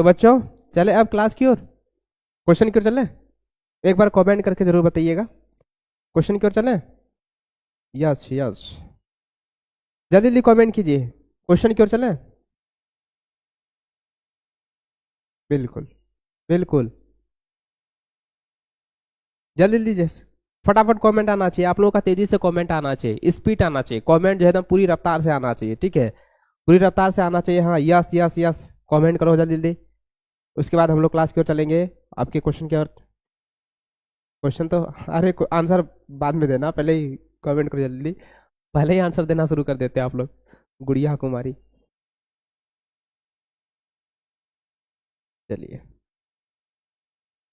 तो बच्चों चले अब क्लास की ओर, क्वेश्चन की ओर चले। एक बार कमेंट करके जरूर बताइएगा, क्वेश्चन की ओर चले। यस यस, जल्दी जल्दी कमेंट कीजिए, क्वेश्चन की ओर चले। बिल्कुल बिल्कुल, जल्दी जल्दी जैसे फटाफट कमेंट आना चाहिए, आप लोगों का तेजी से कमेंट आना चाहिए, स्पीड आना चाहिए, कमेंट जो है एकदम पूरी रफ्तार से आना चाहिए, ठीक है, पूरी रफ्तार से आना चाहिए। हाँ यस यस यस, कमेंट करो जल्दी जल्दी। उसके बाद हम लोग क्लास की ओर चलेंगे, आपके क्वेश्चन की ओर। क्वेश्चन तो अरे आंसर बाद में देना, पहले ही कमेंट करो जल्दी, पहले ही आंसर देना शुरू कर देते हैं आप लोग। गुड़िया कुमारी, चलिए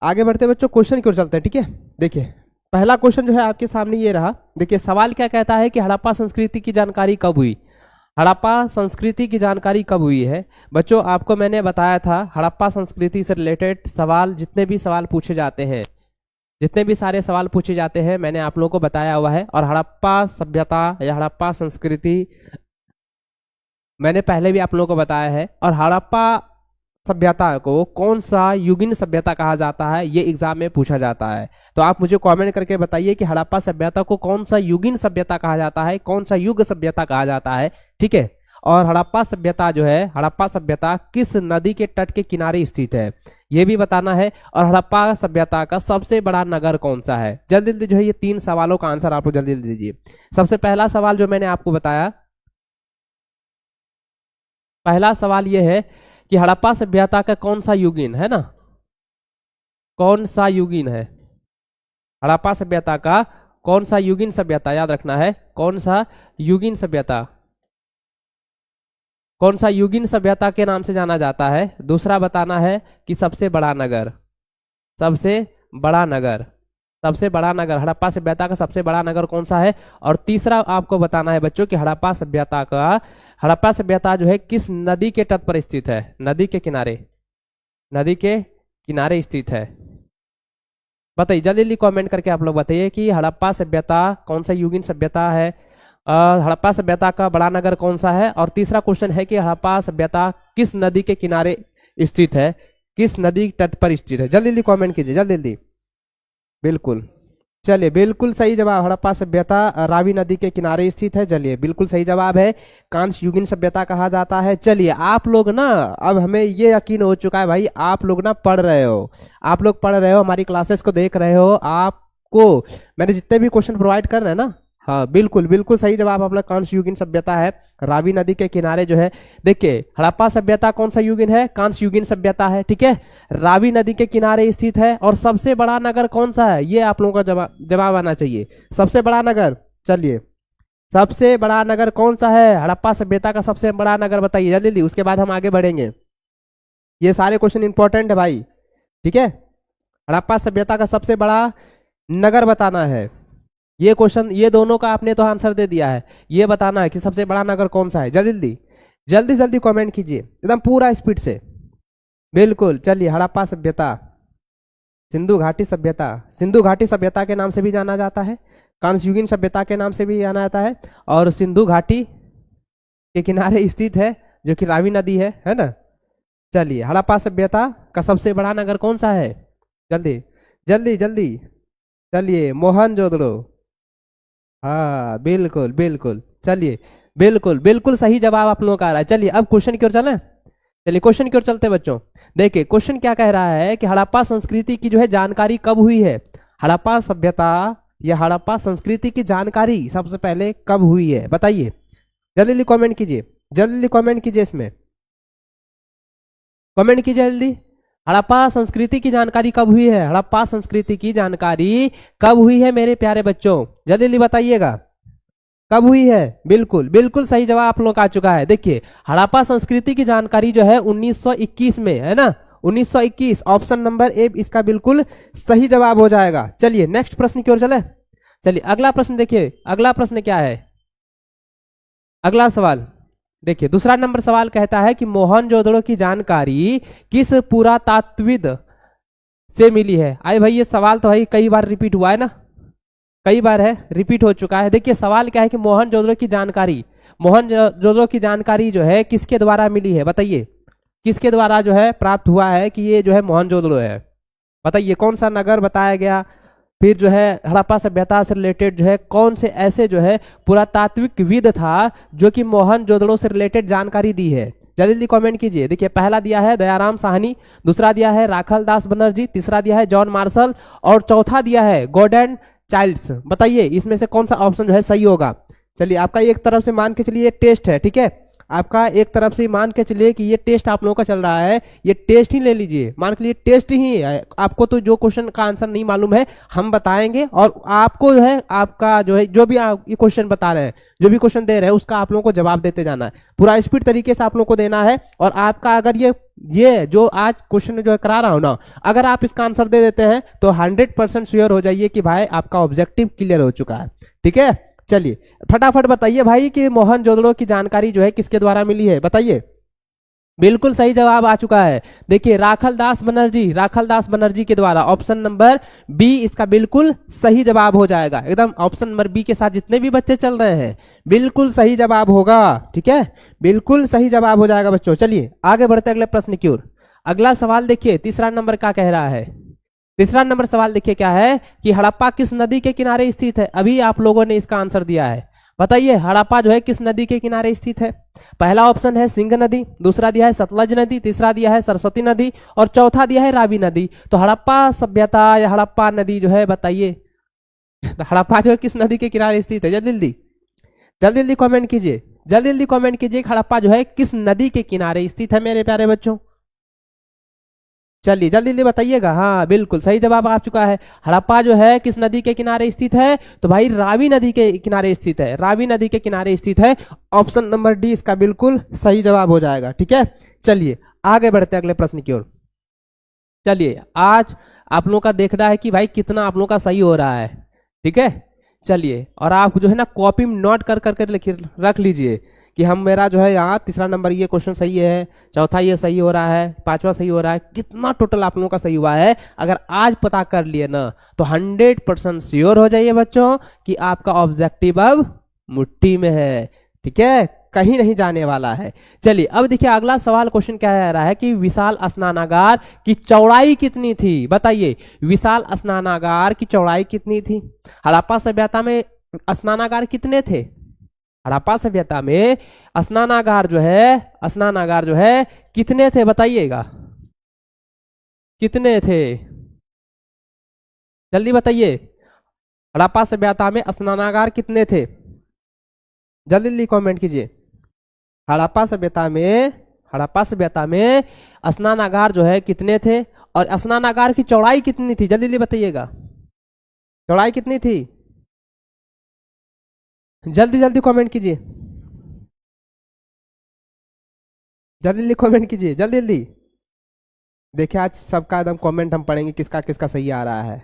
आगे बढ़ते बच्चों, क्वेश्चन की ओर चलते हैं, ठीक है। देखिए पहला क्वेश्चन जो है आपके सामने ये रहा। देखिए सवाल क्या कहता है कि हड़प्पा संस्कृति की जानकारी कब हुई। हड़प्पा संस्कृति की जानकारी कब हुई है बच्चों, आपको मैंने बताया था हड़प्पा संस्कृति से रिलेटेड सवाल, जितने भी सवाल पूछे जाते हैं, जितने भी सारे सवाल पूछे जाते हैं मैंने आप लोगों को बताया हुआ है। और हड़प्पा सभ्यता या हड़प्पा संस्कृति मैंने पहले भी आप लोगों को बताया है। और हड़प्पा सभ्यता को कौन सा युगीन सभ्यता कहा जाता है, ये एग्जाम में पूछा जाता है। तो आप मुझे कमेंट करके बताइए कि हड़प्पा सभ्यता को कौन सा युगीन सभ्यता कहा जाता है, कौन सा युग सभ्यता कहा जाता है, ठीक है। और हड़प्पा सभ्यता जो है, हड़प्पा सभ्यता किस नदी के तट के किनारे स्थित है, ये भी बताना है। और हड़प्पा सभ्यता का सबसे बड़ा नगर कौन सा है। जल्दी जल्दी जो है ये 3 सवालों का आंसर आप लोग जल्दी जल्दी दीजिए। सबसे पहला सवाल जो मैंने आपको बताया, पहला सवाल ये है कि हड़प्पा सभ्यता का कौन सा युगीन है ना, कौन सा युगीन है, हड़प्पा सभ्यता का कौन सा युगीन सभ्यता, याद रखना है कौन सा युगीन सभ्यता, कौन सा युगीन सभ्यता के नाम से जाना जाता है। दूसरा बताना है कि सबसे बड़ा नगर, सबसे बड़ा नगर, सबसे बड़ा नगर, हड़प्पा सभ्यता का सबसे बड़ा नगर कौन सा है। और तीसरा आपको बताना है बच्चों कि हड़प्पा सभ्यता का, हड़प्पा सभ्यता जो है किस नदी के तट पर स्थित है, नदी के किनारे, नदी के किनारे स्थित है। बताइए जल्दी जल्दी कमेंट करके आप लोग बताइए कि हड़प्पा सभ्यता कौन सा युगीन सभ्यता है, हड़प्पा सभ्यता का बड़ा नगर कौन सा है। और तीसरा क्वेश्चन है कि हड़प्पा सभ्यता किस नदी के किनारे स्थित है, किस नदी तट पर स्थित है। जल्दी जल्दी कमेंट कीजिए, जल्दी जल्दी। बिल्कुल, चलिए बिल्कुल सही जवाब, हड़प्पा सभ्यता रावी नदी के किनारे स्थित है। चलिए बिल्कुल सही जवाब है, कांस्य युगीन सभ्यता कहा जाता है। चलिए आप लोग ना, अब हमें ये यकीन हो चुका है भाई, आप लोग ना पढ़ रहे हो, आप लोग पढ़ रहे हो, हमारी क्लासेस को देख रहे हो, आपको मैंने जितने भी क्वेश्चन प्रोवाइड कर रहे हैं ना, हाँ बिल्कुल बिल्कुल सही जवाब आप लोग, कांस्य युगीन सभ्यता है, रावी नदी के किनारे जो है। देखिए हड़प्पा सभ्यता कौन सा युगीन है, कांस्य युगीन सभ्यता है, ठीक है, रावी नदी के किनारे स्थित है। और सबसे बड़ा नगर कौन सा है, ये आप लोगों का जवाब आना चाहिए, सबसे बड़ा नगर। चलिए सबसे बड़ा नगर कौन सा है, हड़प्पा सभ्यता का सबसे बड़ा नगर बताइए जल्दी जल्दी, उसके बाद हम आगे बढ़ेंगे। ये सारे क्वेश्चन इंपॉर्टेंट है भाई, ठीक है। हड़प्पा सभ्यता का सबसे बड़ा नगर बताना है, ये क्वेश्चन, ये दोनों का आपने तो आंसर दे दिया है, ये बताना है कि सबसे बड़ा नगर कौन सा है। जल्दी जल्दी जल्दी जल्दी कमेंट कीजिए एकदम पूरा स्पीड से। बिल्कुल, चलिए हड़प्पा सभ्यता, सिंधु घाटी सभ्यता, सिंधु घाटी सभ्यता के नाम से भी जाना जाता है, कांस्य युगीन सभ्यता के नाम से भी जाना जाता है, और सिंधु घाटी के किनारे स्थित है जो कि रावी नदी है ना। चलिए हड़प्पा सभ्यता का सबसे बड़ा नगर कौन सा है, जल्दी जल्दी जल्दी, चलिए मोहनजोदड़ो, हाँ बिल्कुल बिल्कुल, चलिए बिल्कुल बिल्कुल सही जवाब आप लोगों का आ रहा है। चलिए अब क्वेश्चन की ओर चलें, चलिए क्वेश्चन की ओर चलते हैं बच्चों। देखिए क्वेश्चन क्या कह रहा है कि हड़प्पा संस्कृति की जो है जानकारी कब हुई है, हड़प्पा सभ्यता या हड़प्पा संस्कृति की जानकारी सबसे पहले कब हुई है, बताइए जल्दी जल्दी कमेंट कीजिए, जल्दी जल्दी कमेंट कीजिए, इसमें कमेंट कीजिए जल्दी। हड़प्पा संस्कृति की जानकारी कब हुई है, हड़प्पा संस्कृति की जानकारी कब हुई है मेरे प्यारे बच्चों, जल्दी जल्दी बताइएगा कब हुई है। बिल्कुल बिल्कुल सही जवाब आप लोग का आ चुका है। देखिए हड़प्पा संस्कृति की जानकारी जो है 1921 में है ना, 1921 ऑप्शन नंबर ए इसका बिल्कुल सही जवाब हो जाएगा। चलिए नेक्स्ट प्रश्न की ओर चले। चलिए अगला प्रश्न देखिए, अगला प्रश्न क्या है, अगला सवाल देखिए, दूसरा नंबर सवाल कहता है कि मोहनजोदड़ो की जानकारी किस पुरातात्विद से मिली है। आए भाई ये सवाल तो भाई कई बार रिपीट हुआ है ना, कई बार है रिपीट हो चुका है। देखिए सवाल क्या है कि मोहनजोदड़ो की जानकारी, मोहनजोदड़ो की जानकारी जो है किसके द्वारा मिली है, बताइए किसके द्वारा जो है प्राप्त हुआ है कि ये जो है मोहनजोदड़ो है? बताइए कौन सा नगर बताया गया। फिर जो है हड़प्पा सभ्यता से रिलेटेड जो है कौन से ऐसे जो है पुरातात्विकविद था जो कि मोहनजोदड़ो से रिलेटेड जानकारी दी है? जल्दी जल्दी कमेंट कीजिए। देखिए पहला दिया है दयाराम साहनी, दूसरा दिया है राखल दास बनर्जी, तीसरा दिया है जॉन मार्शल और चौथा दिया है गॉर्डन चाइल्ड्स। बताइए इसमें से कौन सा ऑप्शन जो है सही होगा। चलिए आपका एक तरफ से मान के चलिए टेस्ट है, ठीक है, आपका एक तरफ से मान के चलिए कि ये टेस्ट आप लोगों का चल रहा है, ये टेस्ट ही ले लीजिए, मान के लिए टेस्ट ही है। आपको तो जो क्वेश्चन का आंसर नहीं मालूम है हम बताएंगे और आपको जो है आपका जो है जो भी आप ये क्वेश्चन बता रहे हैं, जो भी क्वेश्चन दे रहे हैं उसका आप लोगों को जवाब देते जाना है, पूरा स्पीड तरीके से आप लोगों को देना है। और आपका अगर ये जो आज क्वेश्चन जो करा रहा हूं ना, अगर आप इसका आंसर दे देते हैं तो 100% श्योर हो जाइए कि भाई आपका ऑब्जेक्टिव क्लियर हो चुका है, ठीक है। चलिए फटाफट बताइए भाई कि मोहनजोदड़ो की जानकारी जो है किसके द्वारा मिली है, बताइए। बिल्कुल सही जवाब आ चुका है। देखिए राखल दास बनर्जी के द्वारा, ऑप्शन नंबर बी इसका बिल्कुल सही जवाब हो जाएगा। एकदम ऑप्शन नंबर बी के साथ जितने भी बच्चे चल रहे हैं बिल्कुल सही जवाब होगा, ठीक है, बिल्कुल सही जवाब हो जाएगा बच्चों। चलिए आगे बढ़ते अगले प्रश्न की ओर। अगला सवाल देखिए तीसरा नंबर का कह रहा है। तीसरा नंबर सवाल देखिए क्या है कि हड़प्पा किस नदी के किनारे स्थित है। अभी आप लोगों ने इसका आंसर दिया है, बताइए हड़प्पा जो है किस नदी के किनारे स्थित है। पहला ऑप्शन है सिंह नदी, दूसरा दिया है सतलज नदी, तीसरा दिया है सरस्वती नदी और चौथा दिया है रावी नदी। तो हड़प्पा सभ्यता या हड़प्पा नदी जो है बताइए हड़प्पा जो है किस नदी के किनारे स्थित है। जल्दी जल्दी कमेंट कीजिए, जल्दी कमेंट कीजिए हड़प्पा जो है किस नदी के किनारे स्थित है मेरे प्यारे बच्चों। चलिए जल्दी जल्दी बताइएगा। हाँ बिल्कुल सही जवाब आ चुका है। हड़प्पा जो है किस नदी के किनारे स्थित है, तो भाई रावी नदी के किनारे स्थित है, रावी नदी के किनारे स्थित है। ऑप्शन नंबर डी इसका बिल्कुल सही जवाब हो जाएगा, ठीक है। चलिए आगे बढ़ते हैं अगले प्रश्न की ओर। चलिए आज आप लोगों का देखना है कि भाई कितना आप लोगों का सही हो रहा है, ठीक है। चलिए और आप जो है ना कॉपी में नोट कर करके रख लीजिए कि हम मेरा जो है यहाँ तीसरा नंबर ये क्वेश्चन सही है, चौथा ये सही हो रहा है, पांचवा सही हो रहा है, कितना टोटल आप लोगों का सही हुआ है। अगर आज पता कर लिए ना तो 100% श्योर हो जाइए बच्चों कि आपका ऑब्जेक्टिव अब मुट्ठी में है, ठीक है, कहीं नहीं जाने वाला है। चलिए अब देखिए अगला सवाल क्वेश्चन क्या कह रहा है कि विशाल स्नानागार की चौड़ाई कितनी थी। बताइए विशाल स्नानागार की चौड़ाई कितनी थी। हड़प्पा सभ्यता में स्नानागार कितने थे। हड़प्पा सभ्यता में स्नानागार जो है कितने थे बताइएगा, कितने थे जल्दी बताइए। हड़प्पा सभ्यता में स्नानागार कितने थे, जल्दी जल्दी कमेंट कीजिए। हड़प्पा सभ्यता में स्नानागार जो है कितने थे और स्नानागार की चौड़ाई कितनी थी, जल्दी जल्दी बताइएगा। चौड़ाई कितनी थी, जल्दी जल्दी कमेंट कीजिए, जल्दी जल्दी कमेंट कीजिए, जल्दी जल्दी। देखिए आज सबका एकदम कमेंट हम पढ़ेंगे किसका किसका सही आ रहा है।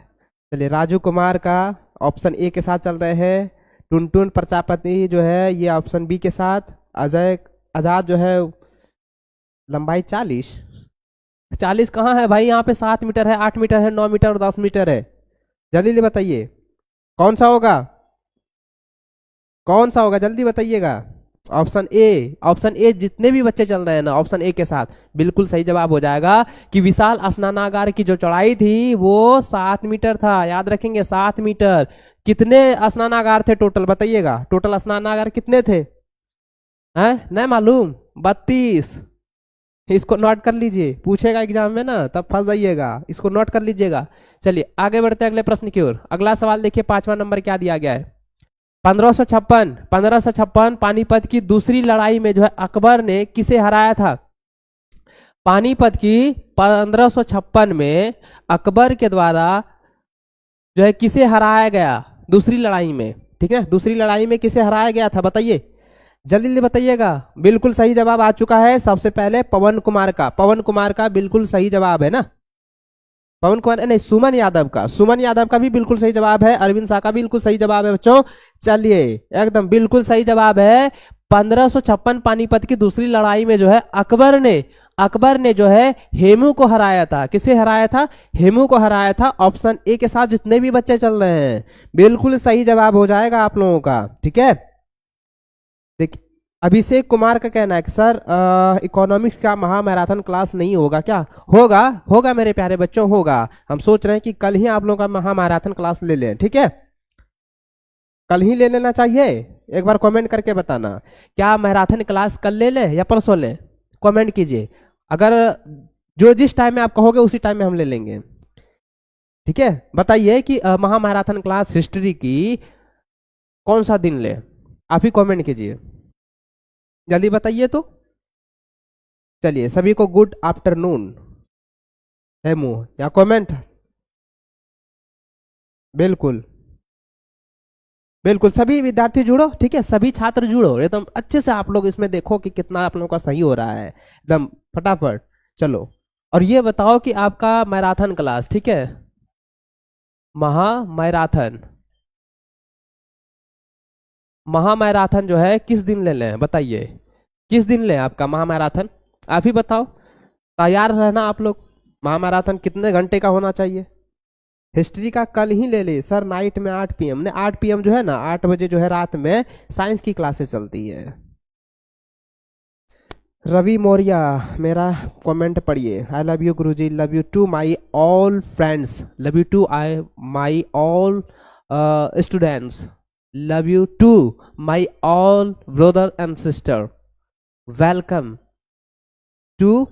चलिए राजू कुमार का ऑप्शन ए के साथ चल रहे हैं, टुनटुन प्रजापति जो है ये ऑप्शन बी के साथ, अजय आजाद जो है लंबाई 40 कहाँ है भाई, यहाँ पे 7 मीटर है, 8 मीटर है, 9 मीटर और 10 मीटर है। जल्दी जल्दी बताइए कौन सा होगा जल्दी बताइएगा। ऑप्शन ए जितने भी बच्चे चल रहे हैं ना ऑप्शन ए के साथ बिल्कुल सही जवाब हो जाएगा कि विशाल स्नानागार की जो चौड़ाई थी वो 7 मीटर था। याद रखेंगे 7 मीटर। कितने स्नानागार थे टोटल बताइएगा, टोटल स्नानागार कितने थे, हैं नहीं मालूम, 32। इसको नोट कर लीजिए, पूछेगा एग्जाम में ना तब फंस जाइएगा, इसको नोट कर लीजिएगा। चलिए आगे बढ़ते हैं अगले प्रश्न की ओर। अगला सवाल देखिए 5वां नंबर क्या दिया गया है। 1556 पानीपत की दूसरी लड़ाई में जो है अकबर ने किसे हराया था। पानीपत की 1556 में अकबर के द्वारा जो है किसे हराया गया दूसरी लड़ाई में, ठीक है, दूसरी लड़ाई में किसे हराया गया था बताइए, जल्दी जल्दी बताइएगा। बिल्कुल सही जवाब आ चुका है। सबसे पहले पवन कुमार का बिल्कुल सही जवाब है ना, पवन कुमार नहीं सुमन यादव का भी बिल्कुल सही जवाब है। अरविंद शाह का बिल्कुल सही जवाब है बच्चों। चलिए एकदम बिल्कुल सही जवाब है। 1556 पानीपत की दूसरी लड़ाई में जो है अकबर ने जो है हेमू को हराया था। किसे हराया था, हेमू को हराया था। ऑप्शन ए के साथ जितने भी बच्चे चल रहे हैं बिल्कुल सही जवाब हो जाएगा आप लोगों का, ठीक है। देखिए अभिषेक कुमार का कहना है कि सर इकोनॉमिक्स का महामैराथन क्लास नहीं होगा क्या? होगा, होगा मेरे प्यारे बच्चों, होगा। हम सोच रहे हैं कि कल ही आप लोगों का महामैराथन क्लास ले लें, ठीक है? कल ही ले लेना चाहिए। एक बार कमेंट करके बताना, क्या मैराथन क्लास कल ले लें या परसों लें? कमेंट कीजिए। अगर जो जिस टाइम में आप कहोगे उसी टाइम में हम ले लेंगे, ठीक है? बताइए कि महामैराथन क्लास हिस्ट्री की कौन सा दिन ले? आप ही कमेंट कीजिए, जल्दी बताइए तो। चलिए, सभी को गुड आफ्टरनून है मुंह या कमेंट। बिल्कुल बिल्कुल, सभी विद्यार्थी जुड़ो, ठीक है? सभी छात्र जुड़ो एकदम अच्छे से। आप लोग इसमें देखो कि कितना आप लोगों का सही हो रहा है, एकदम फटाफट चलो। और ये बताओ कि आपका मैराथन क्लास, ठीक है, महामैराथन, महामैराथन जो है किस दिन ले लें? बताइए, किस दिन लें आपका महामैराथन? आप ही बताओ। तैयार रहना आप लोग। महामैराथन कितने घंटे का होना चाहिए? हिस्ट्री का कल ही ले ले सर, नाइट में 8 PM ने 8 PM जो है ना, 8 बजे जो है रात में साइंस की क्लासेस चलती है। रवि मौर्य, मेरा कमेंट पढ़िए। I love you guruji, love you to my all friends, love you to I my all students, love you to my all brother and sister, welcome to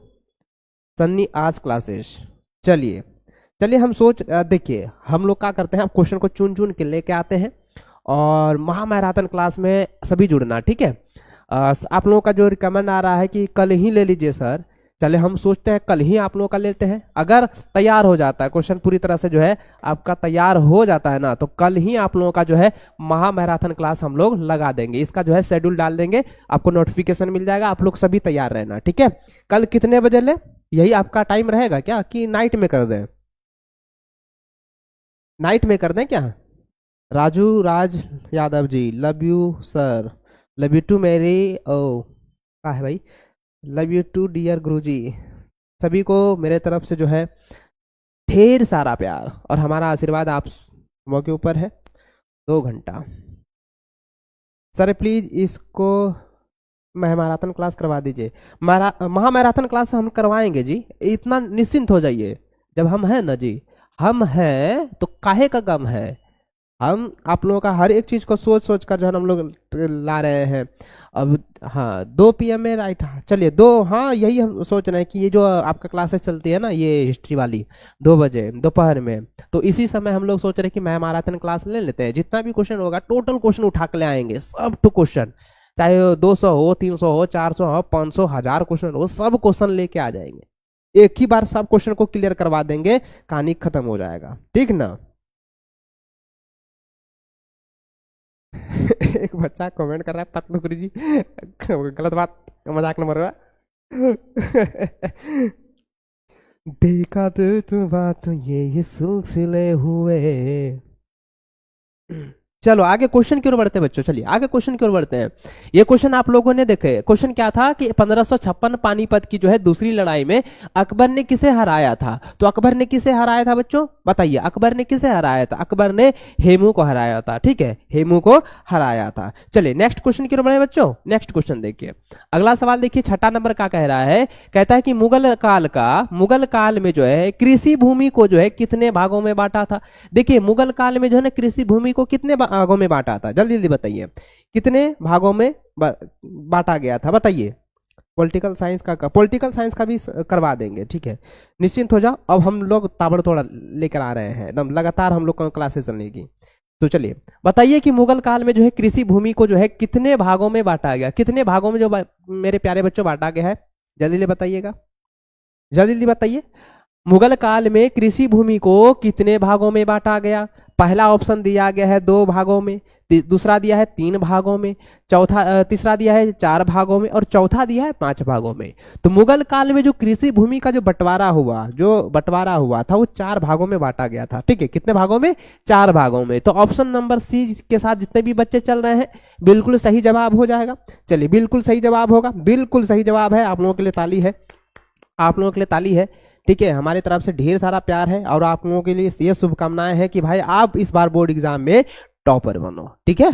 Sunny आज क्लासेस। चलिए चलिए, हम देखिए हम लोग क्या करते हैं, आप क्वेश्चन को चुन चुन के लेके आते हैं और महामैराथन क्लास में सभी जुड़ना, ठीक है? आप लोगों का जो रिकमेंड आ रहा है कि कल ही ले लीजिए सर, चले हम सोचते हैं कल ही आप लोगों का लेते हैं। अगर तैयार हो जाता है क्वेश्चन पूरी तरह से जो है आपका तैयार हो जाता है ना, तो कल ही आप लोगों का जो है महामैराथन क्लास हम लोग लगा देंगे। इसका जो है शेड्यूल डाल देंगे, आपको नोटिफिकेशन मिल जाएगा। आप लोग सभी तैयार रहना, ठीक है? कल कितने बजे ले? यही आपका टाइम रहेगा क्या कि नाइट में कर दें? नाइट में कर दें क्या? Raju Raj Yadav ji, love you sir, love you too मेरी ओ क्या है भाई, love you too dear guruji. सभी को मेरे तरफ से जो है ढेर सारा प्यार और हमारा आशीर्वाद आप लोगों के ऊपर है। 2 घंटा सर, प्लीज इसको महामैराथन क्लास करवा दीजिए। महामैराथन क्लास हम करवाएंगे जी, इतना निश्चिंत हो जाइए। जब हम हैं ना जी, हम हैं तो काहे का गम है। हम आप लोगों का हर एक चीज को सोच सोच कर जो है हम लोग ला रहे हैं। अब हाँ 2 PM में राइट, चलिए 2, हाँ यही हम सोच रहे हैं कि ये जो आपका क्लासेस चलती है ना, ये हिस्ट्री वाली 2 बजे दोपहर में, तो इसी समय हम लोग सोच रहे हैं कि महामैराथन क्लास ले लेते हैं। जितना भी क्वेश्चन होगा टोटल क्वेश्चन उठा के ले आएंगे, सब टू क्वेश्चन, चाहे 200 हो, 300 हो, 400 हो, 500, 1000 क्वेश्चन हो, सब क्वेश्चन लेके आ जाएंगे। एक ही बार सब क्वेश्चन को क्लियर करवा देंगे, कहानी खत्म हो जाएगा, ठीक ना? एक बच्चा कमेंट कर रहा है, पतलू गुरु जी गलत बात, मजाक न मरो। देखा तो बात ये सिलसिले हुए। चलो आगे क्वेश्चन की ओर बढ़ते हैं बच्चों, चलिए आगे क्वेश्चन की ओर बढ़ते हैं। ये क्वेश्चन आप लोगों ने देखे, क्वेश्चन क्या था कि 1556 पानीपत की जो है दूसरी लड़ाई में अकबर ने किसे हराया था? तो अकबर ने किसे हराया था बच्चों? बताइए, अकबर ने किसे हराया था? अकबर ने हेमू को हराया था, ठीक है, हेमू को हराया था। चलिए नेक्स्ट क्वेश्चन की ओर बढ़े बच्चों। नेक्स्ट क्वेश्चन देखिए, अगला सवाल देखिए, 6ठा नंबर का कह रहा है, कहता है कि मुगल काल में जो है कृषि भूमि को जो है कितने भागों में बांटा था? देखिए मुगल काल में जो है ना कृषि भूमि को कितने भागों में बांटा था? जल्दी जल्दी बताइए, कितने भागों में बांटा गया था? बताइए। पॉलिटिकल साइंस का भी करवा देंगे, ठीक है, निश्चिंत हो जाओ। अब हम लोग ताबड़तोड़ लेकर आ रहे हैं, एकदम लगातार हम लोग को क्लासेस चलेगी। तो चलिए बताइए कि मुगल काल में जो है कृषि भूमि को जो है कितने भागों में बांटा गया? कितने भागों में जो मेरे प्यारे बच्चों बांटा गया है? जल्दी जल्दी बताइएगा, जल्दी जल्दी बताइए। मुगल काल में कृषि भूमि को कितने भागों में बांटा गया? पहला ऑप्शन दिया गया है 2 भागों में, दूसरा दिया है 3 भागों में, तीसरा दिया है 4 भागों में और चौथा दिया है 5 भागों में। तो मुगल काल में जो कृषि भूमि का जो बंटवारा हुआ था वो 4 भागों में बांटा गया था, ठीक है। कितने भागों में? 4 भागों में। तो ऑप्शन नंबर सी के साथ जितने भी बच्चे चल रहे हैं बिल्कुल सही जवाब हो जाएगा। चलिए बिल्कुल सही जवाब होगा, बिल्कुल सही जवाब है। आप लोगों के लिए ताली है, आप लोगों के लिए ताली है, ठीक है। हमारी तरफ से ढेर सारा प्यार है और आप लोगों के लिए ये शुभकामनाएं हैं कि भाई आप इस बार बोर्ड एग्जाम में टॉपर बनो, ठीक है।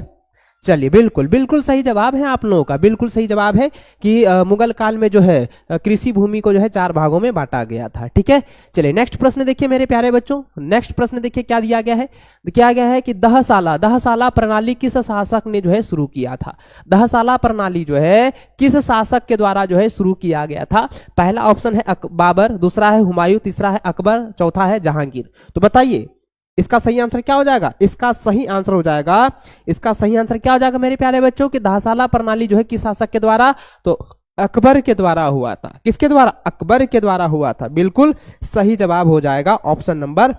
चलिए बिल्कुल बिल्कुल सही जवाब है आप लोगों का, बिल्कुल सही जवाब है कि मुगल काल में जो है कृषि भूमि को जो है 4 भागों में बांटा गया था। ठीक है, चलिए नेक्स्ट प्रश्न देखिए मेरे प्यारे बच्चों, नेक्स्ट प्रश्न देखिए क्या दिया गया है। क्या गया है कि दहसाला प्रणाली किस शासक ने जो है शुरू किया था। दहसाला प्रणाली जो है किस शासक के द्वारा जो है शुरू किया गया था। पहला ऑप्शन है बाबर, दूसरा है हुमायूं, तीसरा है अकबर, चौथा है जहांगीर। तो बताइए इसका सही आंसर क्या हो जाएगा। इसका सही आंसर हो जाएगा, इसका सही आंसर क्या हो जाएगा मेरे प्यारे बच्चों कि दहसाला प्रणाली जो है किस शासक के द्वारा, तो अकबर के द्वारा हुआ था। किसके द्वारा, अकबर के द्वारा हुआ था। बिल्कुल सही जवाब हो जाएगा ऑप्शन नंबर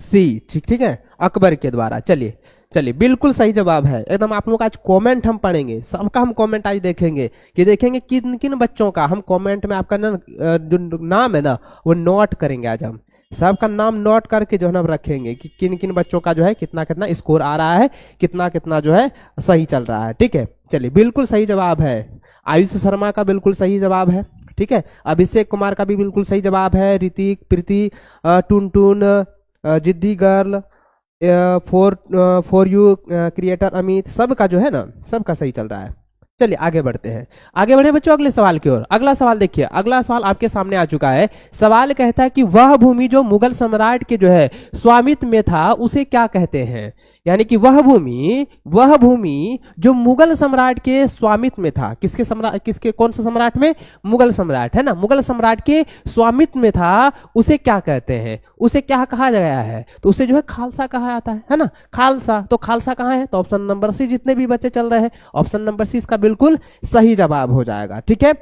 सी। ठीक है, अकबर के द्वारा। चलिए चलिए बिल्कुल सही जवाब है एकदम। आप लोग आज कमेंट हम पढ़ेंगे, सबका हम कमेंट आज देखेंगे कि देखेंगे किन किन बच्चों का हम कमेंट में आपका ना जो नाम है ना वो नोट करेंगे। आज हम सबका नाम नोट करके जो है ना रखेंगे कि किन किन बच्चों का जो है कितना कितना स्कोर आ रहा है, कितना कितना जो है सही चल रहा है। ठीक है, चलिए बिल्कुल सही जवाब है। आयुष शर्मा का बिल्कुल सही जवाब है। ठीक है, अभिषेक कुमार का भी बिल्कुल सही जवाब है। ऋतिक, प्रीति, टुनटुन, जिद्दी girl, for you creator Amit, सबका जो है ना सबका सही चल रहा है। चलिए आगे बढ़ते हैं, आगे बढ़े बच्चों अगले सवाल की ओर। अगला सवाल देखिए, अगला सवाल आपके सामने आ चुका है। सवाल कहता है कि वह भूमि जो मुगल सम्राट के जो है स्वामित्व में था उसे क्या कहते हैं। यानी कि वह भूमि जो मुगल सम्राट के स्वामित्व में था, किसके सम्राट, किसके कौन सा सम्राट में, मुगल सम्राट है ना, मुगल सम्राट के स्वामित्व में था, उसे क्या कहते हैं, उसे क्या कहा गया है। तो उसे जो है खालसा कहा जाता है ना, खालसा। तो खालसा कहाँ है, तो ऑप्शन नंबर सी, जितने भी बच्चे चल रहे हैं ऑप्शन नंबर सी इसका बिल्कुल सही जवाब हो जाएगा। ठीक है,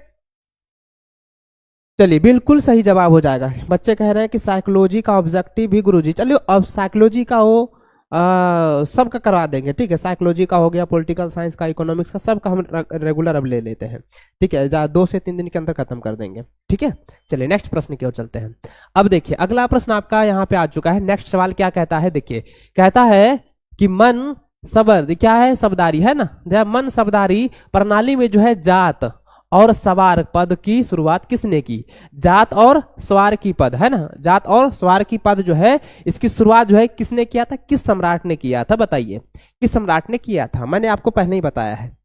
चलिए बिल्कुल सही जवाब हो जाएगा। बच्चे कह रहे हैं कि साइकोलॉजी का ऑब्जेक्टिव भी गुरुजी, चलिए अब साइकोलॉजी का हो सबका करवा देंगे। ठीक है, साइकोलॉजी का हो गया, पॉलिटिकल साइंस का, इकोनॉमिक्स का, सबका हम रेगुलर अब ले लेते हैं। ठीक है, 2 से 3 दिन के अंदर खत्म कर देंगे। ठीक है, चलिए नेक्स्ट प्रश्न की ओर चलते हैं। अब देखिए अगला प्रश्न आपका यहाँ पे आ चुका है। नेक्स्ट सवाल क्या कहता है, देखिए कहता है कि मन शब्द क्या है, शब्दारी है ना, मन शब्दारी प्रणाली में जो है जात और सवार पद की शुरुआत किसने की। जात और सवार की पद है ना, जात और सवार की पद जो है इसकी शुरुआत जो है किसने किया था, किस सम्राट ने किया था। बताइए किस सम्राट ने किया था। मैंने आपको पहले ही बताया है,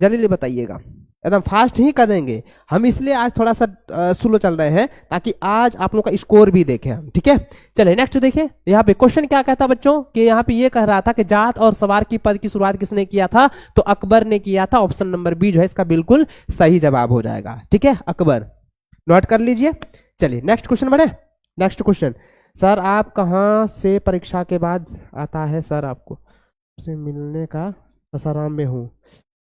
जल्दी जल्दी बताइएगा, एकदम फास्ट ही कर देंगे हम, इसलिए आज थोड़ा सा स्लो चल रहे हैं ताकि आज आप लोग का स्कोर भी देखें हम। ठीक है, चलिए नेक्स्ट देखिए। यहाँ पे क्वेश्चन क्या कहता बच्चों कि यहाँ पे ये कह रहा था कि जात और सवार की पद की शुरुआत किसने किया था, तो अकबर ने किया था। ऑप्शन नंबर बी जो है इसका बिल्कुल सही जवाब हो जाएगा। ठीक है, अकबर नोट कर लीजिए। चलिए नेक्स्ट क्वेश्चन बढ़े। नेक्स्ट क्वेश्चन, सर आप कहाँ से परीक्षा के बाद आता है, सर आपको से मिलने का आसाराम में हूँ।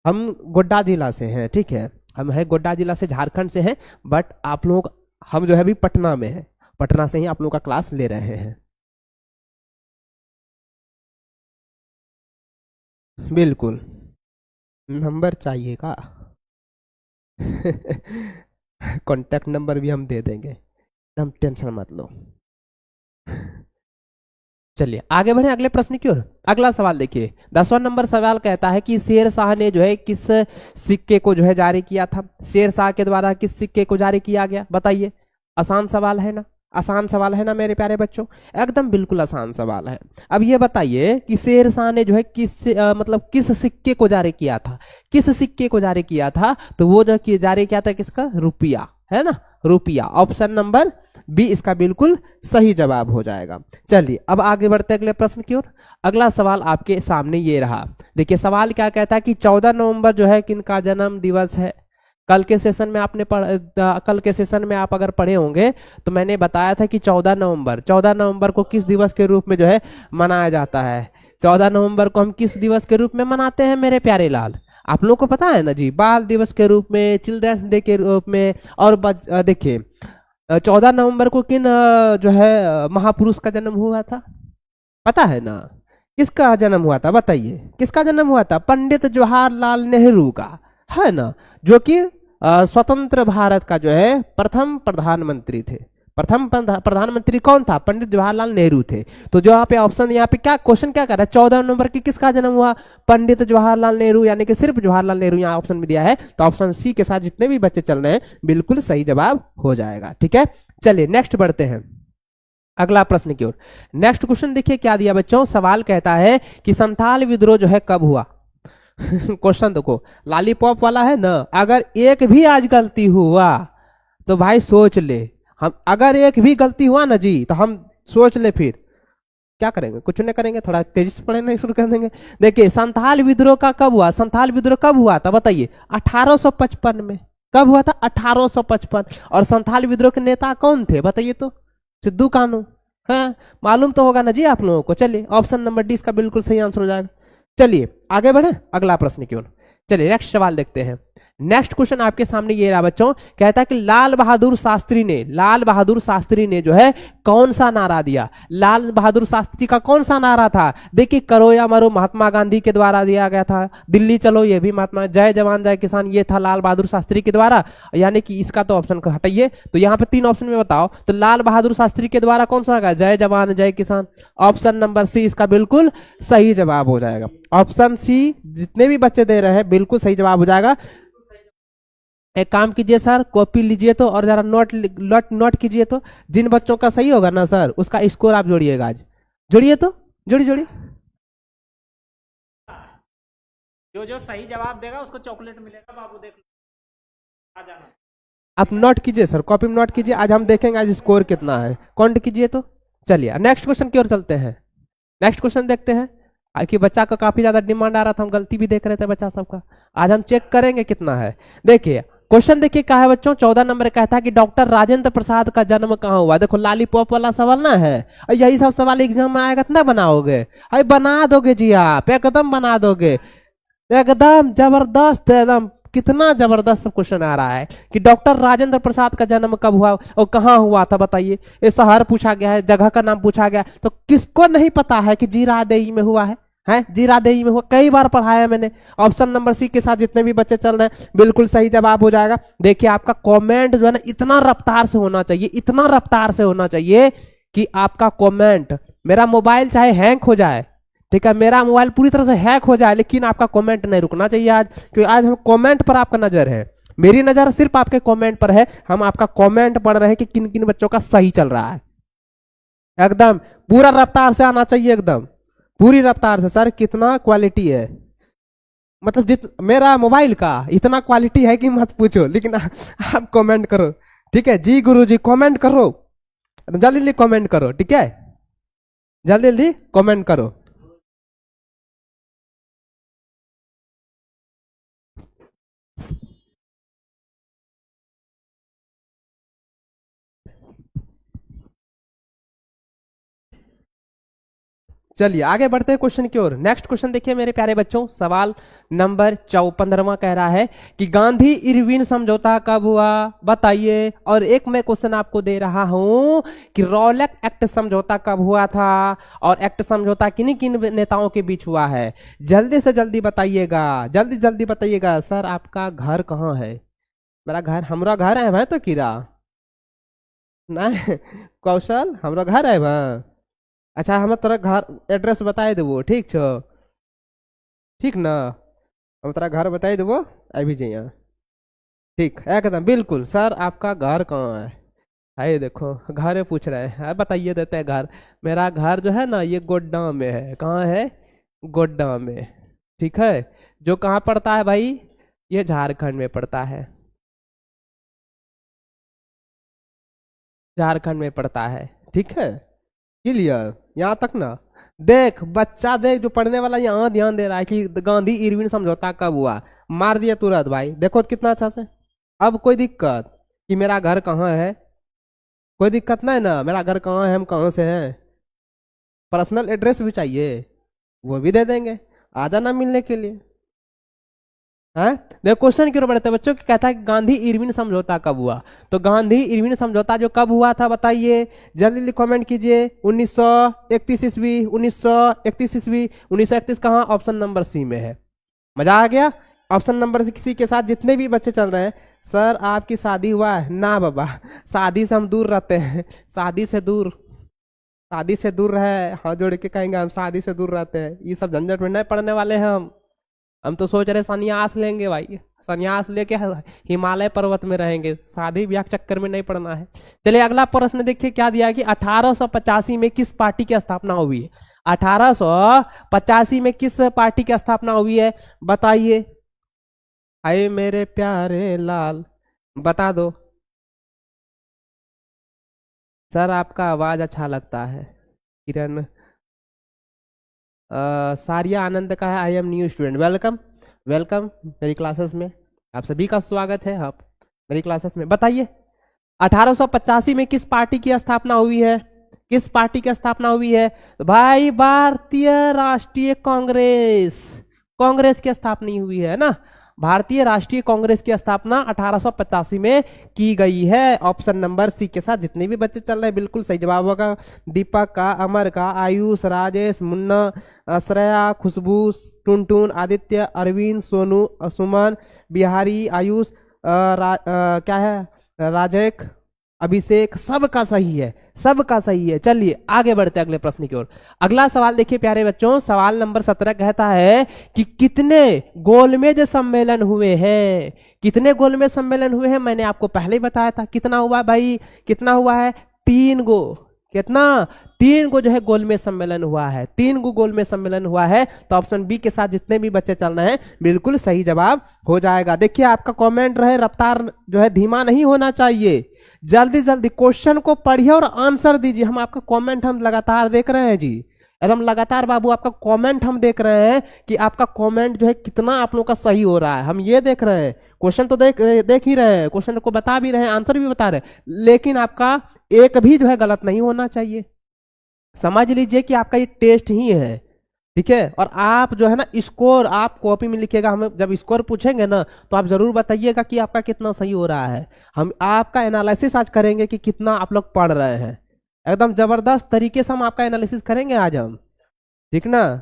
हम गोड्डा जिला से हैं। ठीक है, हम है गोड्डा जिला से, झारखंड से हैं, बट आप लोग हम जो है अभी पटना में हैं, पटना से ही आप लोग का क्लास ले रहे हैं। बिल्कुल नंबर चाहिएगा कांटेक्ट नंबर भी हम दे देंगे, एकदम टेंशन मत लो। चलिए आगे बढ़े अगले प्रश्न की ओर। अगला सवाल देखिए, 10वां नंबर सवाल कहता है कि शेर शाह ने जो है किस सिक्के को जो है जारी किया था। शेर शाह के द्वारा किस सिक्के को जारी किया गया, बताइए। आसान सवाल है ना, आसान सवाल है ना मेरे प्यारे बच्चों, एकदम बिल्कुल आसान सवाल है। अब ये बताइए कि शेर शाह ने जो है मतलब किस सिक्के को जारी किया था, किस सिक्के को जारी किया था। तो वो जो जारी किया था किसका, रुपया है ना, रुपया। ऑप्शन नंबर बी इसका बिल्कुल सही जवाब हो जाएगा। चलिए अब आगे बढ़ते अगले प्रश्न की ओर। अगला सवाल आपके सामने ये रहा। देखिए सवाल क्या कहता है कि 14 नवंबर जो है किनका जन्म दिवस है। कल के सेशन में आपने कल के सेशन में आप अगर पढ़े होंगे तो मैंने बताया था कि 14 नवंबर को किस दिवस के रूप में जो है मनाया जाता है। 14 नवंबर को हम किस दिवस के रूप में मनाते हैं मेरे प्यारे लाल, आप लोगों को पता है ना जी, बाल दिवस के रूप में, चिल्ड्रंस डे के रूप में। और देखिए 14 नवंबर को किन जो है महापुरुष का जन्म हुआ था, पता है ना, किसका जन्म हुआ था, बताइए किसका जन्म हुआ था। पंडित जवाहरलाल नेहरू का, है ना, जो कि स्वतंत्र भारत का जो है प्रथम प्रधानमंत्री थे। प्रथम प्रधानमंत्री कौन था, पंडित जवाहरलाल नेहरू थे। तो जो यहाँ पे ऑप्शन, यहाँ पे क्या क्वेश्चन क्या कर रहा है, 14 नवंबर की किसका जन्म हुआ, पंडित जवाहरलाल नेहरू, यानी कि सिर्फ जवाहरलाल नेहरू यहाँ ऑप्शन में दिया है। तो ऑप्शन सी के साथ जितने भी बच्चे चल रहे हैं बिल्कुल सही जवाब हो जाएगा। ठीक है, चलिए नेक्स्ट बढ़ते हैं अगला प्रश्न की ओर। नेक्स्ट क्वेश्चन देखिए क्या दिया बच्चों, सवाल कहता है कि संथाल विद्रोह जो है कब हुआ। क्वेश्चन देखो, लॉलीपॉप वाला है ना, अगर एक भी आज गलती हुआ तो भाई सोच ले, हम अगर एक भी गलती हुआ ना जी तो हम सोच ले फिर क्या करेंगे, कुछ नहीं करेंगे, थोड़ा तेजी से पढ़ना शुरू कर देंगे। देखिए संथाल विद्रोह का कब हुआ, संथाल विद्रोह कब हुआ था बताइए, 1855 में। कब हुआ था, 1855। और संथाल विद्रोह के नेता कौन थे बताइए तो, सिद्धू कानू। हाँ मालूम तो होगा ना जी आप लोगों को। चलिए ऑप्शन नंबर डी इसका बिल्कुल सही आंसर हो जाएगा। चलिए आगे बढ़े अगला प्रश्न की ओर। चलिए नेक्स्ट सवाल देखते हैं। नेक्स्ट क्वेश्चन आपके सामने ये रहा बच्चों, कहता है कि लाल बहादुर शास्त्री ने जो है कौन सा नारा दिया। लाल बहादुर शास्त्री का कौन सा नारा था, देखिए करो या मरो महात्मा गांधी के द्वारा दिया गया था, दिल्ली चलो ये भी महात्मा, जय जवान जय किसान ये था लाल बहादुर शास्त्री के द्वारा, यानी कि इसका तो ऑप्शन को हटाइए, तो यहाँ पे 3 ऑप्शन में बताओ, तो लाल बहादुर शास्त्री के द्वारा कौन सा, जय जवान जय किसान। ऑप्शन नंबर सी इसका बिल्कुल सही जवाब हो जाएगा। ऑप्शन सी जितने भी बच्चे दे रहे हैं बिल्कुल सही जवाब हो जाएगा। एक काम कीजिए सर, कॉपी लीजिए तो और जरा नोट कीजिए तो, जिन बच्चों का सही होगा ना सर उसका स्कोर आप जोड़िएगा आज। जोड़िए तो, जोड़िए। जो सही जवाब देगा उसको चॉकलेट मिलेगा बाबू, देख लो आ जाना। आप नोट कीजिए सर, कॉपी में नोट कीजिए, आज हम देखेंगे आज स्कोर कितना है, काउंट कीजिए तो। चलिए नेक्स्ट क्वेश्चन की ओर चलते हैं। नेक्स्ट क्वेश्चन देखते हैं, कि बच्चा का काफी ज्यादा डिमांड आ रहा था, हम गलती भी देख रहे थे बच्चा सबका, आज हम चेक करेंगे कितना है। देखिए क्वेश्चन देखिए क्या है बच्चों, 14 नंबर कहता है कि डॉक्टर राजेंद्र प्रसाद का जन्म कहाँ हुआ। देखो लॉलीपॉप वाला सवाल ना है, यही सब सवाल एग्जाम में आएगा तो ना बनाओगे, अरे बना दोगे जी, आप एकदम बना दोगे, एकदम जबरदस्त, एकदम कितना जबरदस्त क्वेश्चन आ रहा है कि डॉक्टर राजेंद्र प्रसाद का जन्म कब हुआ और कहाँ हुआ था बताइए। ये शहर पूछा गया है, जगह का नाम पूछा गया, तो किसको नहीं पता है कि जीरादेई में हुआ है, जीरादेई में हुआ, कई बार पढ़ाया मैंने। ऑप्शन नंबर सी के साथ जितने भी बच्चे चल रहे हैं बिल्कुल सही जवाब हो जाएगा। देखिए आपका कमेंट जो है ना इतना रफ्तार से होना चाहिए, इतना रफ्तार से होना चाहिए कि आपका कमेंट, मेरा मोबाइल चाहे हैंग हो जाए, ठीक है, मेरा मोबाइल पूरी तरह से हैक हो जाए, लेकिन आपका कमेंट नहीं रुकना चाहिए आज, क्योंकि आज हम कमेंट पर आपका नजर है, मेरी नजर सिर्फ आपके कमेंट पर है। हम आपका कमेंट पढ़ रहे हैं कि किन किन बच्चों का सही चल रहा है। एकदम पूरा रफ्तार से आना चाहिए, एकदम पूरी रफ्तार से। सर कितना क्वालिटी है, मतलब मेरा मोबाइल का इतना क्वालिटी है कि मत पूछो, लेकिन आप कमेंट करो, ठीक है जी गुरु जी, कमेंट करो, जल्दी जल्दी कमेंट करो, ठीक है, जल्दी जल्दी कमेंट करो। चलिए आगे बढ़ते हैं क्वेश्चन की ओर। नेक्स्ट क्वेश्चन देखिए मेरे प्यारे बच्चों, सवाल नंबर 15वां कह रहा है कि गांधी इरविन समझौता कब हुआ बताइए। और एक मैं क्वेश्चन आपको दे रहा हूं कि रॉलेट एक्ट समझौता कब हुआ था, और एक्ट समझौता किन किन नेताओं के बीच हुआ है। जल्दी से जल्दी बताइएगा, जल्दी जल्दी बताइएगा। सर आपका घर कहाँ है, मेरा घर, हमारा घर है भाई, तो कीरा नहीं कौशल, हमारा घर है भाई। अच्छा हम तोरा घर एड्रेस बताए देवो, ठीक छो, ठीक ना, हम तेरा घर बताए देवो, अभी जाइए, ठीक एकदम बिल्कुल। सर आपका घर कहाँ है, आइए देखो घर पूछ रहे हैं, बताइए देते हैं घर। मेरा घर जो है ना ये गोड्डा में है। कहाँ है, गोड्डा में, ठीक है। जो कहाँ पड़ता है भाई, ये झारखंड में पड़ता है, झारखंड में पड़ता है, ठीक है, क्लियर यहाँ तक ना। देख बच्चा, देख जो पढ़ने वाला यहाँ ध्यान दे रहा है कि गांधी इरविन समझौता कब हुआ, मार दिया तुरंत भाई, देखो कितना अच्छा से। अब कोई दिक्कत कि मेरा घर कहाँ है, कोई दिक्कत नहीं ना, मेरा घर कहाँ है, हम कहाँ से हैं, पर्सनल एड्रेस भी चाहिए वो भी दे देंगे, आ जाना मिलने के लिए। है देखो क्वेश्चन क्यों बढ़ते बच्चों, कहता है कि गांधी इरविन समझौता कब हुआ। तो गांधी इरविन समझौता जो कब हुआ था बताइए, जल्दी जल्दी कमेंट कीजिए। 1931 ईस्वी, 1931 ईस्वी, 1931 कहाँ, ऑप्शन नंबर सी में है। मजा आ गया। ऑप्शन नंबर सी के साथ जितने भी बच्चे चल रहे हैं, सर आपकी शादी हुआ है ना बाबा, शादी से हम दूर रहते हैं, शादी से दूर, शादी से दूर रहे, हाथ जोड़ के कहेंगे हम शादी से दूर रहते हैं, ये सब झंझट में नहीं पड़ने वाले हैं हम तो सोच रहे संन्यास लेंगे भाई, संन्यास लेके हिमालय पर्वत में रहेंगे, शादी ब्याह चक्कर में नहीं पड़ना है। चलिए अगला प्रश्न देखिए क्या दिया कि 1885 में किस पार्टी की स्थापना हुई है। 1885 में किस पार्टी की स्थापना हुई है? बताइए। आए मेरे प्यारे लाल, बता दो। सर आपका आवाज अच्छा लगता है। किरण सारिया आनंद का है, I am new student, welcome welcome मेरी क्लासेस में, आप सभी का स्वागत है आप मेरी क्लासेस में। बताइए 1885 में किस पार्टी की स्थापना हुई है? किस पार्टी की स्थापना हुई है? तो भाई भारतीय राष्ट्रीय कांग्रेस, कांग्रेस की स्थापना हुई है ना। भारतीय राष्ट्रीय कांग्रेस की स्थापना 1885 में की गई है। ऑप्शन नंबर सी के साथ जितने भी बच्चे चल रहे हैं बिल्कुल सही जवाब होगा। दीपक का, अमर का, आयुष, राजेश, मुन्ना, श्रेया, खुशबू, टुनटुन, आदित्य, अरविंद, सोनू, सुमन, बिहारी, आयुष, क्या है, राजेक, अभिषेक, सबका सही है, सबका सही है। चलिए आगे बढ़ते हैं अगले प्रश्न की ओर। अगला सवाल देखिए प्यारे बच्चों, सवाल नंबर 17 कहता है कि कितने गोलमेज सम्मेलन हुए हैं? कितने गोलमेज सम्मेलन हुए हैं? मैंने आपको पहले ही बताया था। कितना हुआ भाई? कितना हुआ है? 3 गो। कितना? 3 गो जो है गोलमेज सम्मेलन हुआ है। 3 गो गोलमेज सम्मेलन हुआ है। तो ऑप्शन बी के साथ जितने भी बच्चे चल रहे हैं बिल्कुल सही जवाब हो जाएगा। देखिए आपका कमेंट रहे, रफ्तार जो है धीमा नहीं होना चाहिए। जल्दी जल्दी क्वेश्चन को पढ़िए और आंसर दीजिए। हम आपका कमेंट हम लगातार देख रहे हैं जी, एकदम लगातार बाबू आपका कमेंट हम देख रहे हैं कि आपका कमेंट जो है कितना आप लोगों का सही हो रहा है। हम ये देख रहे हैं, क्वेश्चन तो देख ही रहे हैं, क्वेश्चन को बता भी रहे हैं, आंसर भी बता रहे हैं, लेकिन आपका एक भी जो है गलत नहीं होना चाहिए। समझ लीजिए कि आपका ये टेस्ट ही है, ठीक है। और आप जो है ना स्कोर आप कॉपी में लिखिएगा। हम जब स्कोर पूछेंगे ना तो आप जरूर बताइएगा कि आपका कितना सही हो रहा है। हम आपका एनालिसिस आज करेंगे कि कितना आप लोग पढ़ रहे हैं। एकदम जबरदस्त तरीके से हम आपका एनालिसिस करेंगे आज हम, ठीक ना।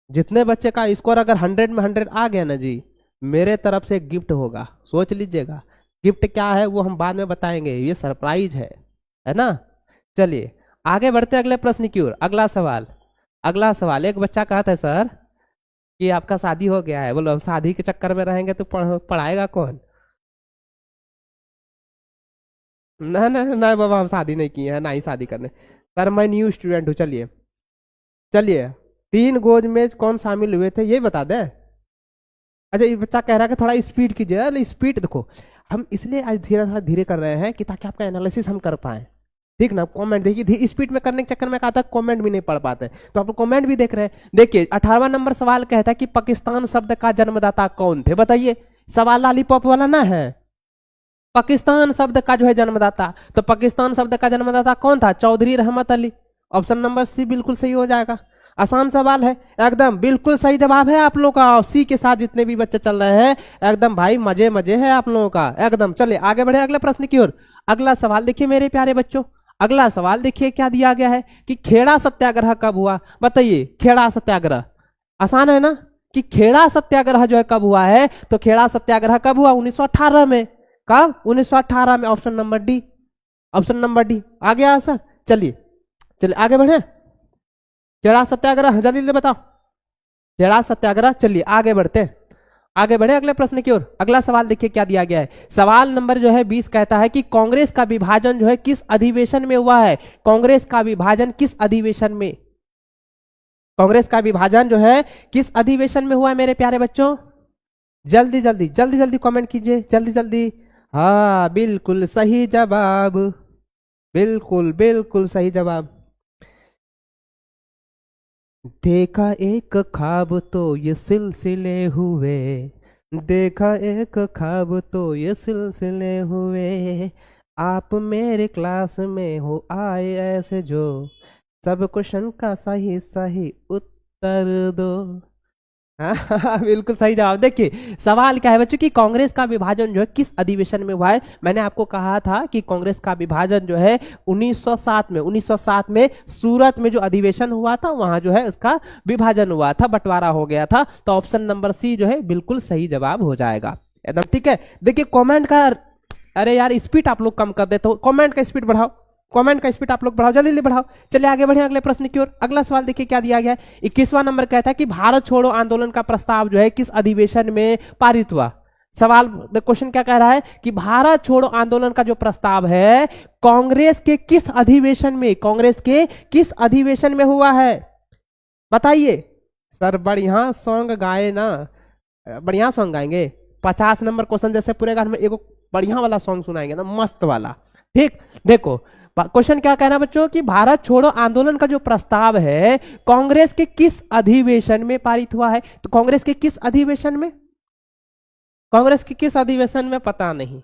जितने बच्चे का स्कोर अगर 100 में 100 आ गया ना जी, मेरे तरफ से एक गिफ्ट होगा, सोच लीजिएगा। गिफ्ट क्या है वो हम बाद में बताएंगे, ये सरप्राइज है ना। चलिए आगे बढ़ते अगले प्रश्न की ओर। अगला सवाल, अगला सवाल, एक बच्चा कहता है सर कि आपका शादी हो गया है। बोलो अब शादी के चक्कर में रहेंगे तो पढ़ाएगा कौन? ना ना ना बाबा, हम शादी नहीं किए हैं, ना ही शादी करने। सर मैं न्यू स्टूडेंट हूँ। चलिए चलिए 3 गोज में कौन शामिल हुए थे ये बता दे। अच्छा ये बच्चा कह रहा है कि थोड़ा स्पीड कीजिए। अरे स्पीड देखो, हम इसलिए आज धीरे थोड़ा धीरे कर रहे हैं कि ताकि आपका एनालिसिस हम कर पाए, ठीक ना। कमेंट देखिए, स्पीड में करने के चक्कर में कहा था कमेंट भी नहीं पढ़ पाते, तो आप लोग कमेंट भी देख रहे हैं। देखिए 18वां नंबर सवाल कहता है कि पाकिस्तान शब्द का जन्मदाता कौन थे? बताइए। सवाल लॉलीपॉप वाला ना है, पाकिस्तान शब्द का जो है जन्मदाता। तो पाकिस्तान शब्द का जन्मदाता कौन था? चौधरी रहमत अली। ऑप्शन नंबर सी बिल्कुल सही हो जाएगा। आसान सवाल है, एकदम बिल्कुल सही जवाब है आप लोगों का। सी के साथ जितने भी बच्चे चल रहे हैं एकदम भाई मजे मजे है आप लोगों का एकदम। चलिए आगे बढ़े अगले प्रश्न की ओर। अगला सवाल देखिए मेरे प्यारे बच्चों, अगला सवाल देखिए क्या दिया गया है कि खेड़ा सत्याग्रह कब हुआ? बताइए। खेड़ा सत्याग्रह आसान है ना, कि खेड़ा सत्याग्रह जो है कब हुआ है? तो खेड़ा सत्याग्रह कब हुआ? 1918 में। कब? 1918 में। Option number D, option number D आ गया सर। चलिए चलिए आगे बढ़े। खेड़ा सत्याग्रह जल्दी जल्दी बताओ, खेड़ा सत्याग्रह। चलिए आगे बढ़ते हैं, आगे बढ़े अगले प्रश्न की ओर। अगला सवाल देखिए क्या दिया गया है। सवाल नंबर जो है 20 कहता है कि कांग्रेस का विभाजन जो है किस अधिवेशन में हुआ है? कांग्रेस का विभाजन किस अधिवेशन में? कांग्रेस का विभाजन जो है किस अधिवेशन में हुआ है मेरे प्यारे बच्चों? जल्दी जल्दी जल्दी जल्दी कमेंट कीजिए, जल्दी जल्दी। हाँ बिल्कुल सही जवाब, बिल्कुल बिल्कुल सही जवाब। देखा एक ख्वाब तो ये सिलसिले हुए, देखा एक ख्वाब तो ये सिलसिले हुए, आप मेरे क्लास में हो आए ऐसे जो, सब क्वेश्चन का सही सही उत्तर दो। हाँ बिल्कुल सही जवाब। देखिए सवाल क्या है बच्चों कि कांग्रेस का विभाजन जो है किस अधिवेशन में हुआ है? मैंने आपको कहा था कि कांग्रेस का विभाजन जो है 1907 में, 1907 में सूरत में जो अधिवेशन हुआ था वहां जो है उसका विभाजन हुआ था, बंटवारा हो गया था। तो ऑप्शन नंबर सी जो है बिल्कुल सही जवाब हो जाएगा एकदम, ठीक है। देखिए कॉमेंट का, अरे यार स्पीड आप लोग कम कर देते हो, कॉमेंट का स्पीड बढ़ाओ, कमेंट का स्पीड आप लोग बढ़ाओ, जल्दी जल्दी बढ़ाओ। चलिए आगे बढ़े अगले प्रश्न की ओर। अगला सवाल देखिए क्या दिया गया है। 21वां नंबर कहता है कि भारत छोड़ो आंदोलन का प्रस्ताव जो है किस अधिवेशन में पारित हुआ? सवाल क्वेश्चन क्या कह रहा है कि भारत छोड़ो आंदोलन का जो प्रस्ताव है कांग्रेस के किस अधिवेशन में, कांग्रेस के किस अधिवेशन में हुआ है बताइए। सर बढ़िया सॉन्ग गाए ना, बढ़िया सॉन्ग गाएंगे। 50 नंबर क्वेश्चन जैसे पूरे घर में एक बढ़िया वाला सॉन्ग सुनाएंगे ना, मस्त वाला। ठीक, देखो क्वेश्चन क्या कह रहा है बच्चों कि भारत छोड़ो आंदोलन का जो प्रस्ताव है कांग्रेस के किस अधिवेशन में पारित हुआ है। तो कांग्रेस के किस अधिवेशन में, कांग्रेस के किस अधिवेशन में पता नहीं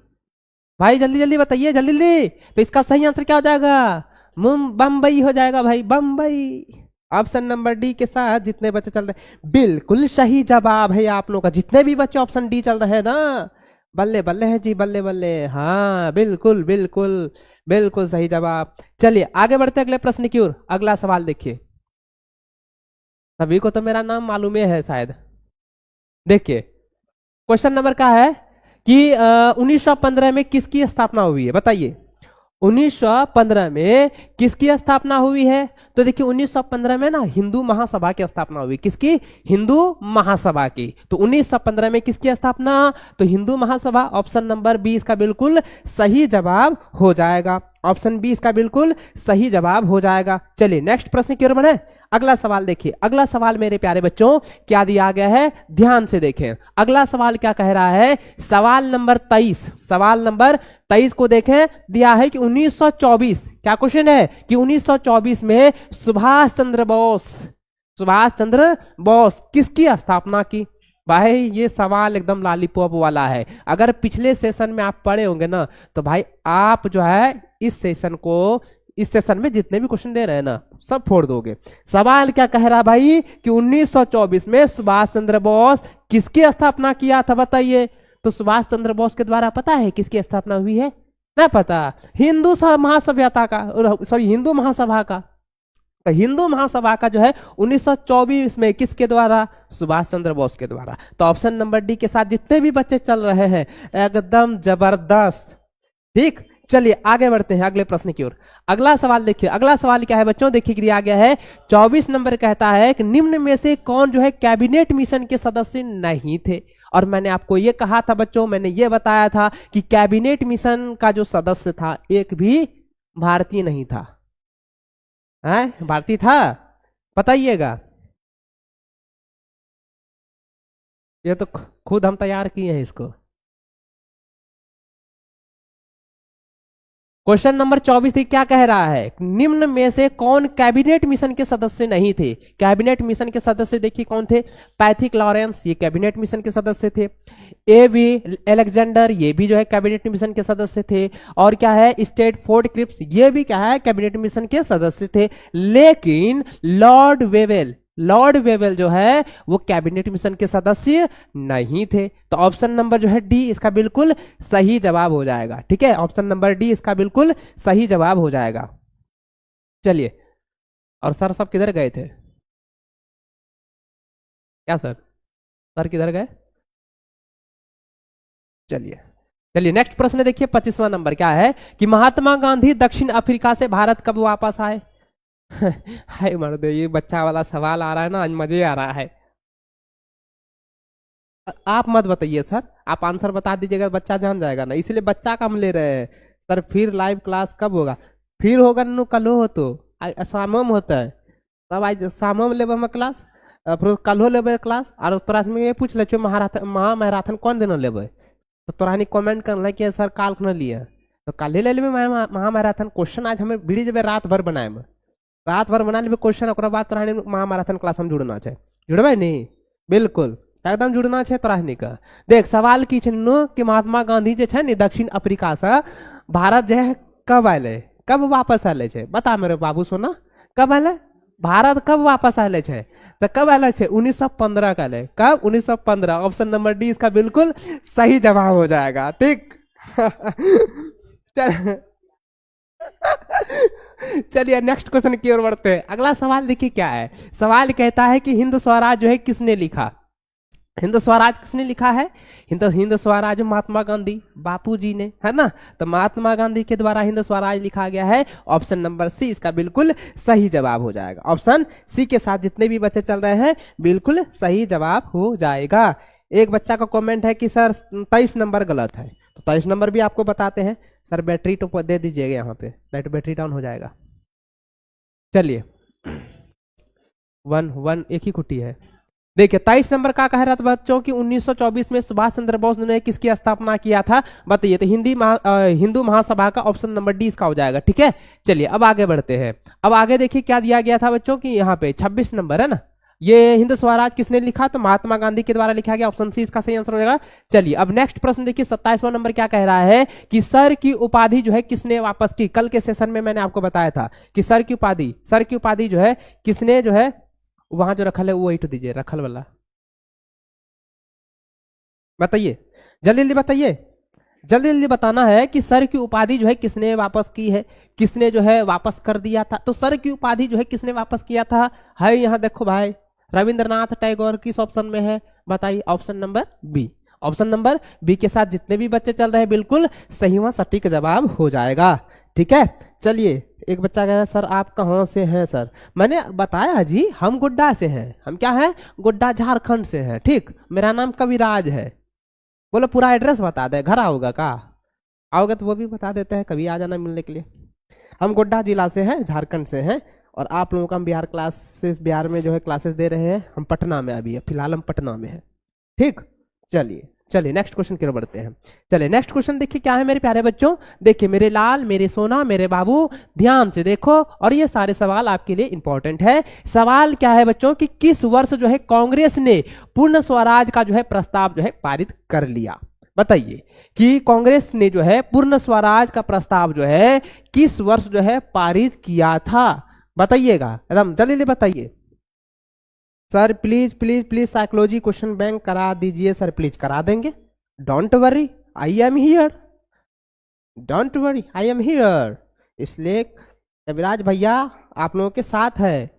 भाई, जल्दी जल्दी बताइए, जल्दी जल्दी। तो इसका सही आंसर क्या हो जाएगा, बम्बई हो जाएगा भाई, बम्बई। ऑप्शन नंबर डी के साथ जितने बच्चे चल रहे हैं बिल्कुल सही जवाब है आप लोगों का। जितने भी बच्चे ऑप्शन डी चल रहे हैं ना, बल्ले बल्ले है जी, बल्ले बल्ले। हाँ बिल्कुल बिल्कुल बिल्कुल सही जवाब। चलिए आगे बढ़ते हैं अगले प्रश्न की ओर। अगला सवाल देखिए, सभी को तो मेरा नाम मालूम है शायद। देखिए क्वेश्चन नंबर का है कि 1915 में किसकी स्थापना हुई है बताइए। 1915 में किसकी स्थापना हुई है। तो देखिए 1915 में ना हिंदू महासभा की स्थापना हुई। किसकी, हिंदू महासभा की। तो 1915 में किसकी स्थापना, तो हिंदू महासभा। ऑप्शन नंबर 20 का बिल्कुल सही जवाब हो जाएगा। ऑप्शन 20 का बिल्कुल सही जवाब हो जाएगा। चलिए नेक्स्ट प्रश्न की ओर बढ़े। अगला सवाल देखिए। अगला सवाल मेरे प्यारे बच्चों क्या दिया गया है, ध्यान से देखें। अगला सवाल क्या कह रहा है, सवाल नंबर 23, सवाल नंबर 23 को देखें। दिया है कि 1924, क्या क्वेश्चन है कि 1924 में सुभाष चंद्र बोस किसकी स्थापना की। भाई ये सवाल एकदम लॉलीपॉप वाला है। अगर पिछले सेशन में आप पढ़े होंगे ना, तो भाई आप जो है इस सेशन में जितने भी क्वेश्चन दे रहे हैं ना, सब फोड़ दोगे। सवाल क्या कह रहा भाई कि 1924 में सुभाष चंद्र बोस किसकी स्थापना किया था बताइए। तो सुभाष चंद्र बोस के द्वारा पता है किसकी स्थापना हुई है, ना पता, हिंदू महासभ्यता का, सॉरी हिंदू महासभा का। तो हिंदू महासभा का जो है 1924 में किसके द्वारा, सुभाष चंद्र बोस के द्वारा। तो ऑप्शन नंबर डी के साथ जितने भी बच्चे चल रहे हैं एकदम जबरदस्त। ठीक, चलिए आगे बढ़ते हैं अगले प्रश्न की ओर। अगला सवाल देखिए। अगला सवाल क्या है बच्चों, देखिए दिया गया है 24 नंबर कहता है कि निम्न में से कौन जो है कैबिनेट मिशन के सदस्य नहीं थे। और मैंने आपको ये कहा था बच्चों, मैंने ये बताया था कि कैबिनेट मिशन का जो सदस्य था एक भी भारतीय नहीं था। है भारतीय था, बताइएगा। ये तो खुद हम तैयार किए हैं इसको। क्वेश्चन नंबर 24 क्या कह रहा है, निम्न में से कौन कैबिनेट मिशन के सदस्य नहीं थे। कैबिनेट मिशन के सदस्य देखिए कौन थे, पैथिक लॉरेंस ये कैबिनेट मिशन के सदस्य थे। एवी एलेक्जेंडर ये भी जो है कैबिनेट मिशन के सदस्य थे। और क्या है, स्टेटफोर्ड क्रिप्स ये भी क्या है कैबिनेट मिशन के सदस्य थे। लेकिन लॉर्ड वेवेल जो है वो कैबिनेट मिशन के सदस्य नहीं थे। तो ऑप्शन नंबर जो है डी इसका बिल्कुल सही जवाब हो जाएगा। ठीक है, ऑप्शन नंबर डी इसका बिल्कुल सही जवाब हो जाएगा। चलिए, और सर सब किधर गए थे, क्या सर किधर गए। चलिए नेक्स्ट प्रश्न देखिए 25वां नंबर क्या है कि महात्मा गांधी दक्षिण अफ्रीका से भारत कब वापस आए। हाय मर्द, ये बच्चा वाला सवाल आ रहा है ना, आज मजे आ रहा है। आप मत बताइए सर, आप आंसर बता दीजिएगा, बच्चा जान जाएगा ना, इसलिए बच्चा का हम ले रहे हैं। सर फिर लाइव क्लास कब होगा, फिर होगा नु कल हो, तो शाम में होता है तब आज शाम में लेबे में क्लास, फिर कल हो लेबे क्लास। और तोरा में ये पूछ ले महामैराथन कौन दिन लेबे, तो तोरा कमेंट कर कि सर काल न लिए, तो कल ही ले लेबे महामैराथन क्वेश्चन। आज हमें वीडियो जब रात भर बनाए, रात भर बना लेबे क्वेश्चन, ओकरा बाद तोरा महामैराथन क्लास हम जुड़ना है, जुड़बे नहीं, बिल्कुल एकदम जुड़ना है तोरा का। देख सवाल की कि महात्मा गांधी जो है दक्षिण अफ्रीका से भारत जो है कब आये, कब वापस आये छे, बता मेरे बाबू सोना, कब आये भारत, कब वापस आये छे, तो कब आये छे 1915 का आये, कब 1915। ऑप्शन नंबर डी इसका बिल्कुल सही जवाब हो जाएगा। ठीक चलिए नेक्स्ट क्वेश्चन की ओर बढ़ते हैं। अगला सवाल देखिए क्या है, सवाल कहता है कि हिंद स्वराज जो है किसने लिखा। हिंद स्वराज किसने लिखा है, हिंद स्वराज महात्मा गांधी बापू जी ने, है ना। तो महात्मा गांधी के द्वारा हिंद स्वराज लिखा गया है। ऑप्शन नंबर सी इसका बिल्कुल सही जवाब हो जाएगा। ऑप्शन सी के साथ जितने भी बच्चे चल रहे हैं बिल्कुल सही जवाब हो जाएगा। एक बच्चा का कमेंट है कि सर 23 नंबर गलत है, तो 23 नंबर भी आपको बताते हैं। सर बैटरी तो दे दीजिएगा, यहाँ पे लाइट बैटरी डाउन हो जाएगा। चलिए 1 एक ही कुटी है। देखिए 23 नंबर का कह रहा था बच्चों कि 1924 में सुभाष चंद्र बोस ने किसकी स्थापना किया था, बताइए। तो हिंदू महासभा का ऑप्शन नंबर डी इसका हो जाएगा, ठीक है। चलिए अब आगे बढ़ते हैं। अब आगे देखिए क्या दिया गया था बच्चों की, यहाँ पे 26 नंबर है ना, ये हिंद स्वराज किसने लिखा, तो महात्मा गांधी के द्वारा लिखा गया, ऑप्शन सी इसका सही आंसर हो जाएगा। चलिए अब नेक्स्ट प्रश्न देखिए 27वां नंबर क्या कह रहा है कि सर की उपाधि जो है किसने वापस की। कल के सेशन में मैंने आपको बताया था कि सर की उपाधि जो है किसने जो है, वहां जो रखल है वो तो दीजिए, रखल वाला बताइए, जल्दी जल्दी बताइए, जल्दी जल्दी बताना है कि सर की उपाधि जो है किसने वापस की है, किसने जो है वापस कर दिया था। तो सर की उपाधि जो है किसने वापस किया था, है यहाँ देखो भाई, रविंद्रनाथ टैगोर किस ऑप्शन में है, बताइए, option number B. Option number B के साथ जितने भी बच्चे चल रहे हैं बिल्कुल सही, वहां सटीक जवाब हो जाएगा, ठीक है। चलिए एक बच्चा कह रहा है सर आप कहाँ से हैं सर, मैंने बताया जी हम गोड्डा से हैं, हम क्या है, गोड्डा झारखंड से हैं, ठीक। मेरा नाम कविराज है। बोलो पूरा एड्रेस बता दे, घर आओगे का, आओगे तो वो भी बता देते हैं, कभी आ जाना मिलने के लिए। हम गोड्डा जिला से हैं, झारखंड से हैं, और आप लोगों का हम बिहार में जो है क्लासेस दे रहे हैं। हम पटना में अभी है, फिलहाल हम पटना में हैं, ठीक। चलिए नेक्स्ट क्वेश्चन की ओर बढ़ते हैं। चलिए नेक्स्ट क्वेश्चन देखिए क्या है मेरे प्यारे बच्चों, देखिए मेरे लाल, मेरे सोना, मेरे बाबू, ध्यान से देखो, और ये सारे सवाल आपके लिए इंपॉर्टेंट है। सवाल क्या है बच्चों कि किस वर्ष जो है कांग्रेस ने पूर्ण स्वराज का जो है प्रस्ताव जो है पारित कर लिया, बताइए कि कांग्रेस ने जो है पूर्ण स्वराज का प्रस्ताव जो है किस वर्ष जो है पारित किया था, बताइएगा, एकदम जल्दी जल्दी बताइए। Sir please please please psychology question bank करा दीजिए सर, प्लीज करा देंगे, don't worry I am here, don't worry I am here. इसलिए कविराज भैया आप लोगों के साथ है,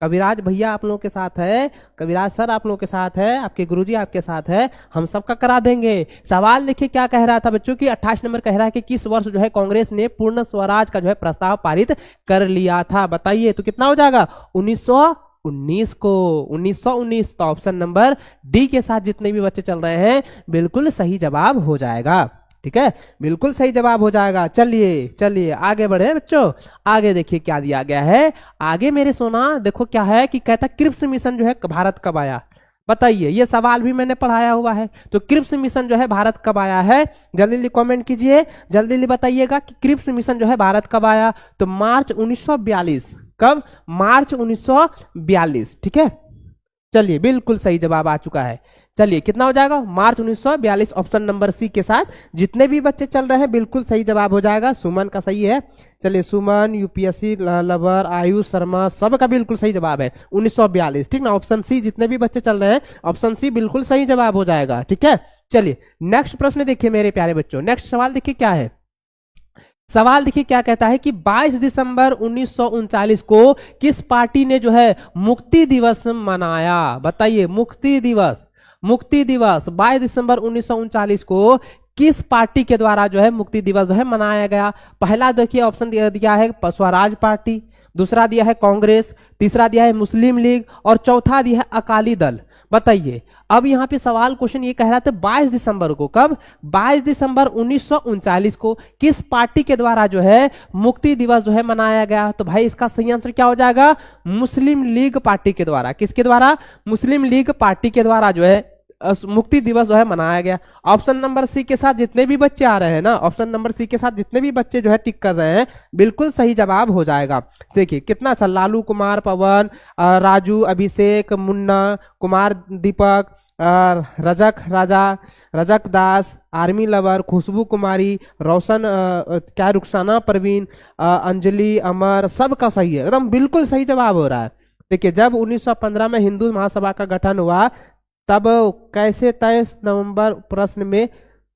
कविराज भैया आप लोगों के साथ है, कविराज सर आप लोगों के साथ है, आपके गुरुजी आपके साथ है, हम सबका करा देंगे। सवाल देखिए क्या कह रहा था बच्चों की 28 नंबर कह रहा है कि किस वर्ष जो है कांग्रेस ने पूर्ण स्वराज का जो है प्रस्ताव पारित कर लिया था, बताइए। तो कितना हो जाएगा, 1919 को, 1919। तो ऑप्शन नंबर डी के साथ जितने भी बच्चे चल रहे हैं बिल्कुल सही जवाब हो जाएगा, ठीक है, बिल्कुल सही जवाब हो जाएगा। चलिए आगे बढ़े बच्चों, आगे देखिए क्या दिया गया है। आगे मेरे सोना देखो क्या है कि कहता क्रिप्स मिशन जो है भारत कब आया, बताइए। ये सवाल भी मैंने पढ़ाया हुआ है। तो क्रिप्स मिशन जो है भारत कब आया है, जल्दी जल्दी कमेंट कीजिए, जल्दी जल्दी बताइएगा कि क्रिप्स मिशन जो है भारत कब आया। तो मार्च 1942, कब, मार्च 1942, ठीक है। चलिए बिल्कुल सही जवाब आ चुका है। चलिए कितना हो जाएगा, मार्च 1942, ऑप्शन नंबर सी के साथ जितने भी बच्चे चल रहे हैं बिल्कुल सही जवाब हो जाएगा। सुमन का सही है, चलिए सुमन, यूपीएससी लवर, आयुष शर्मा, सबका बिल्कुल सही जवाब है 1942, ठीक ना। ऑप्शन सी जितने भी बच्चे चल रहे हैं, ऑप्शन सी बिल्कुल सही जवाब हो जाएगा, ठीक है। चलिए नेक्स्ट प्रश्न देखिए मेरे प्यारे बच्चों, नेक्स्ट सवाल देखिए क्या है। सवाल देखिए क्या कहता है कि 22 दिसंबर 1939 को किस पार्टी ने जो है मुक्ति दिवस मनाया, बताइए। मुक्ति दिवस 22 दिसंबर 1939 को किस पार्टी के द्वारा जो है मुक्ति दिवस जो है मनाया गया। पहला देखिए ऑप्शन दिया है स्वराज पार्टी, दूसरा दिया है कांग्रेस, तीसरा दिया है मुस्लिम लीग, और चौथा दिया है अकाली दल, बताइए। अब यहाँ पे सवाल क्वेश्चन ये कह रहा था 22 दिसंबर को, कब, 22 दिसंबर 1939 को किस पार्टी के द्वारा जो है मुक्ति दिवस जो है मनाया गया। तो भाई इसका सही आंसर क्या हो जाएगा, मुस्लिम लीग पार्टी के द्वारा। किसके द्वारा, मुस्लिम लीग पार्टी के द्वारा जो है मुक्ति दिवस जो है मनाया गया। ऑप्शन नंबर सी के साथ जितने भी बच्चे आ रहे हैं ना, ऑप्शन नंबर सी के साथ जितने भी बच्चे जो है टिक कर रहे हैं बिल्कुल सही जवाब हो जाएगा। देखिए कितना अच्छा, लालू कुमार, पवन, राजू, अभिषेक, मुन्ना कुमार, दीपक, रजक राजा, रजक दास, आर्मी लवर, खुशबू कुमारी, रोशन, क्या रुखसाना परवीन, अंजलि, अमर, सबका सही है, एकदम बिल्कुल सही जवाब हो रहा है। देखिए जब 1915 में हिंदू महासभा का गठन हुआ तब कैसे 23 नवंबर प्रश्न में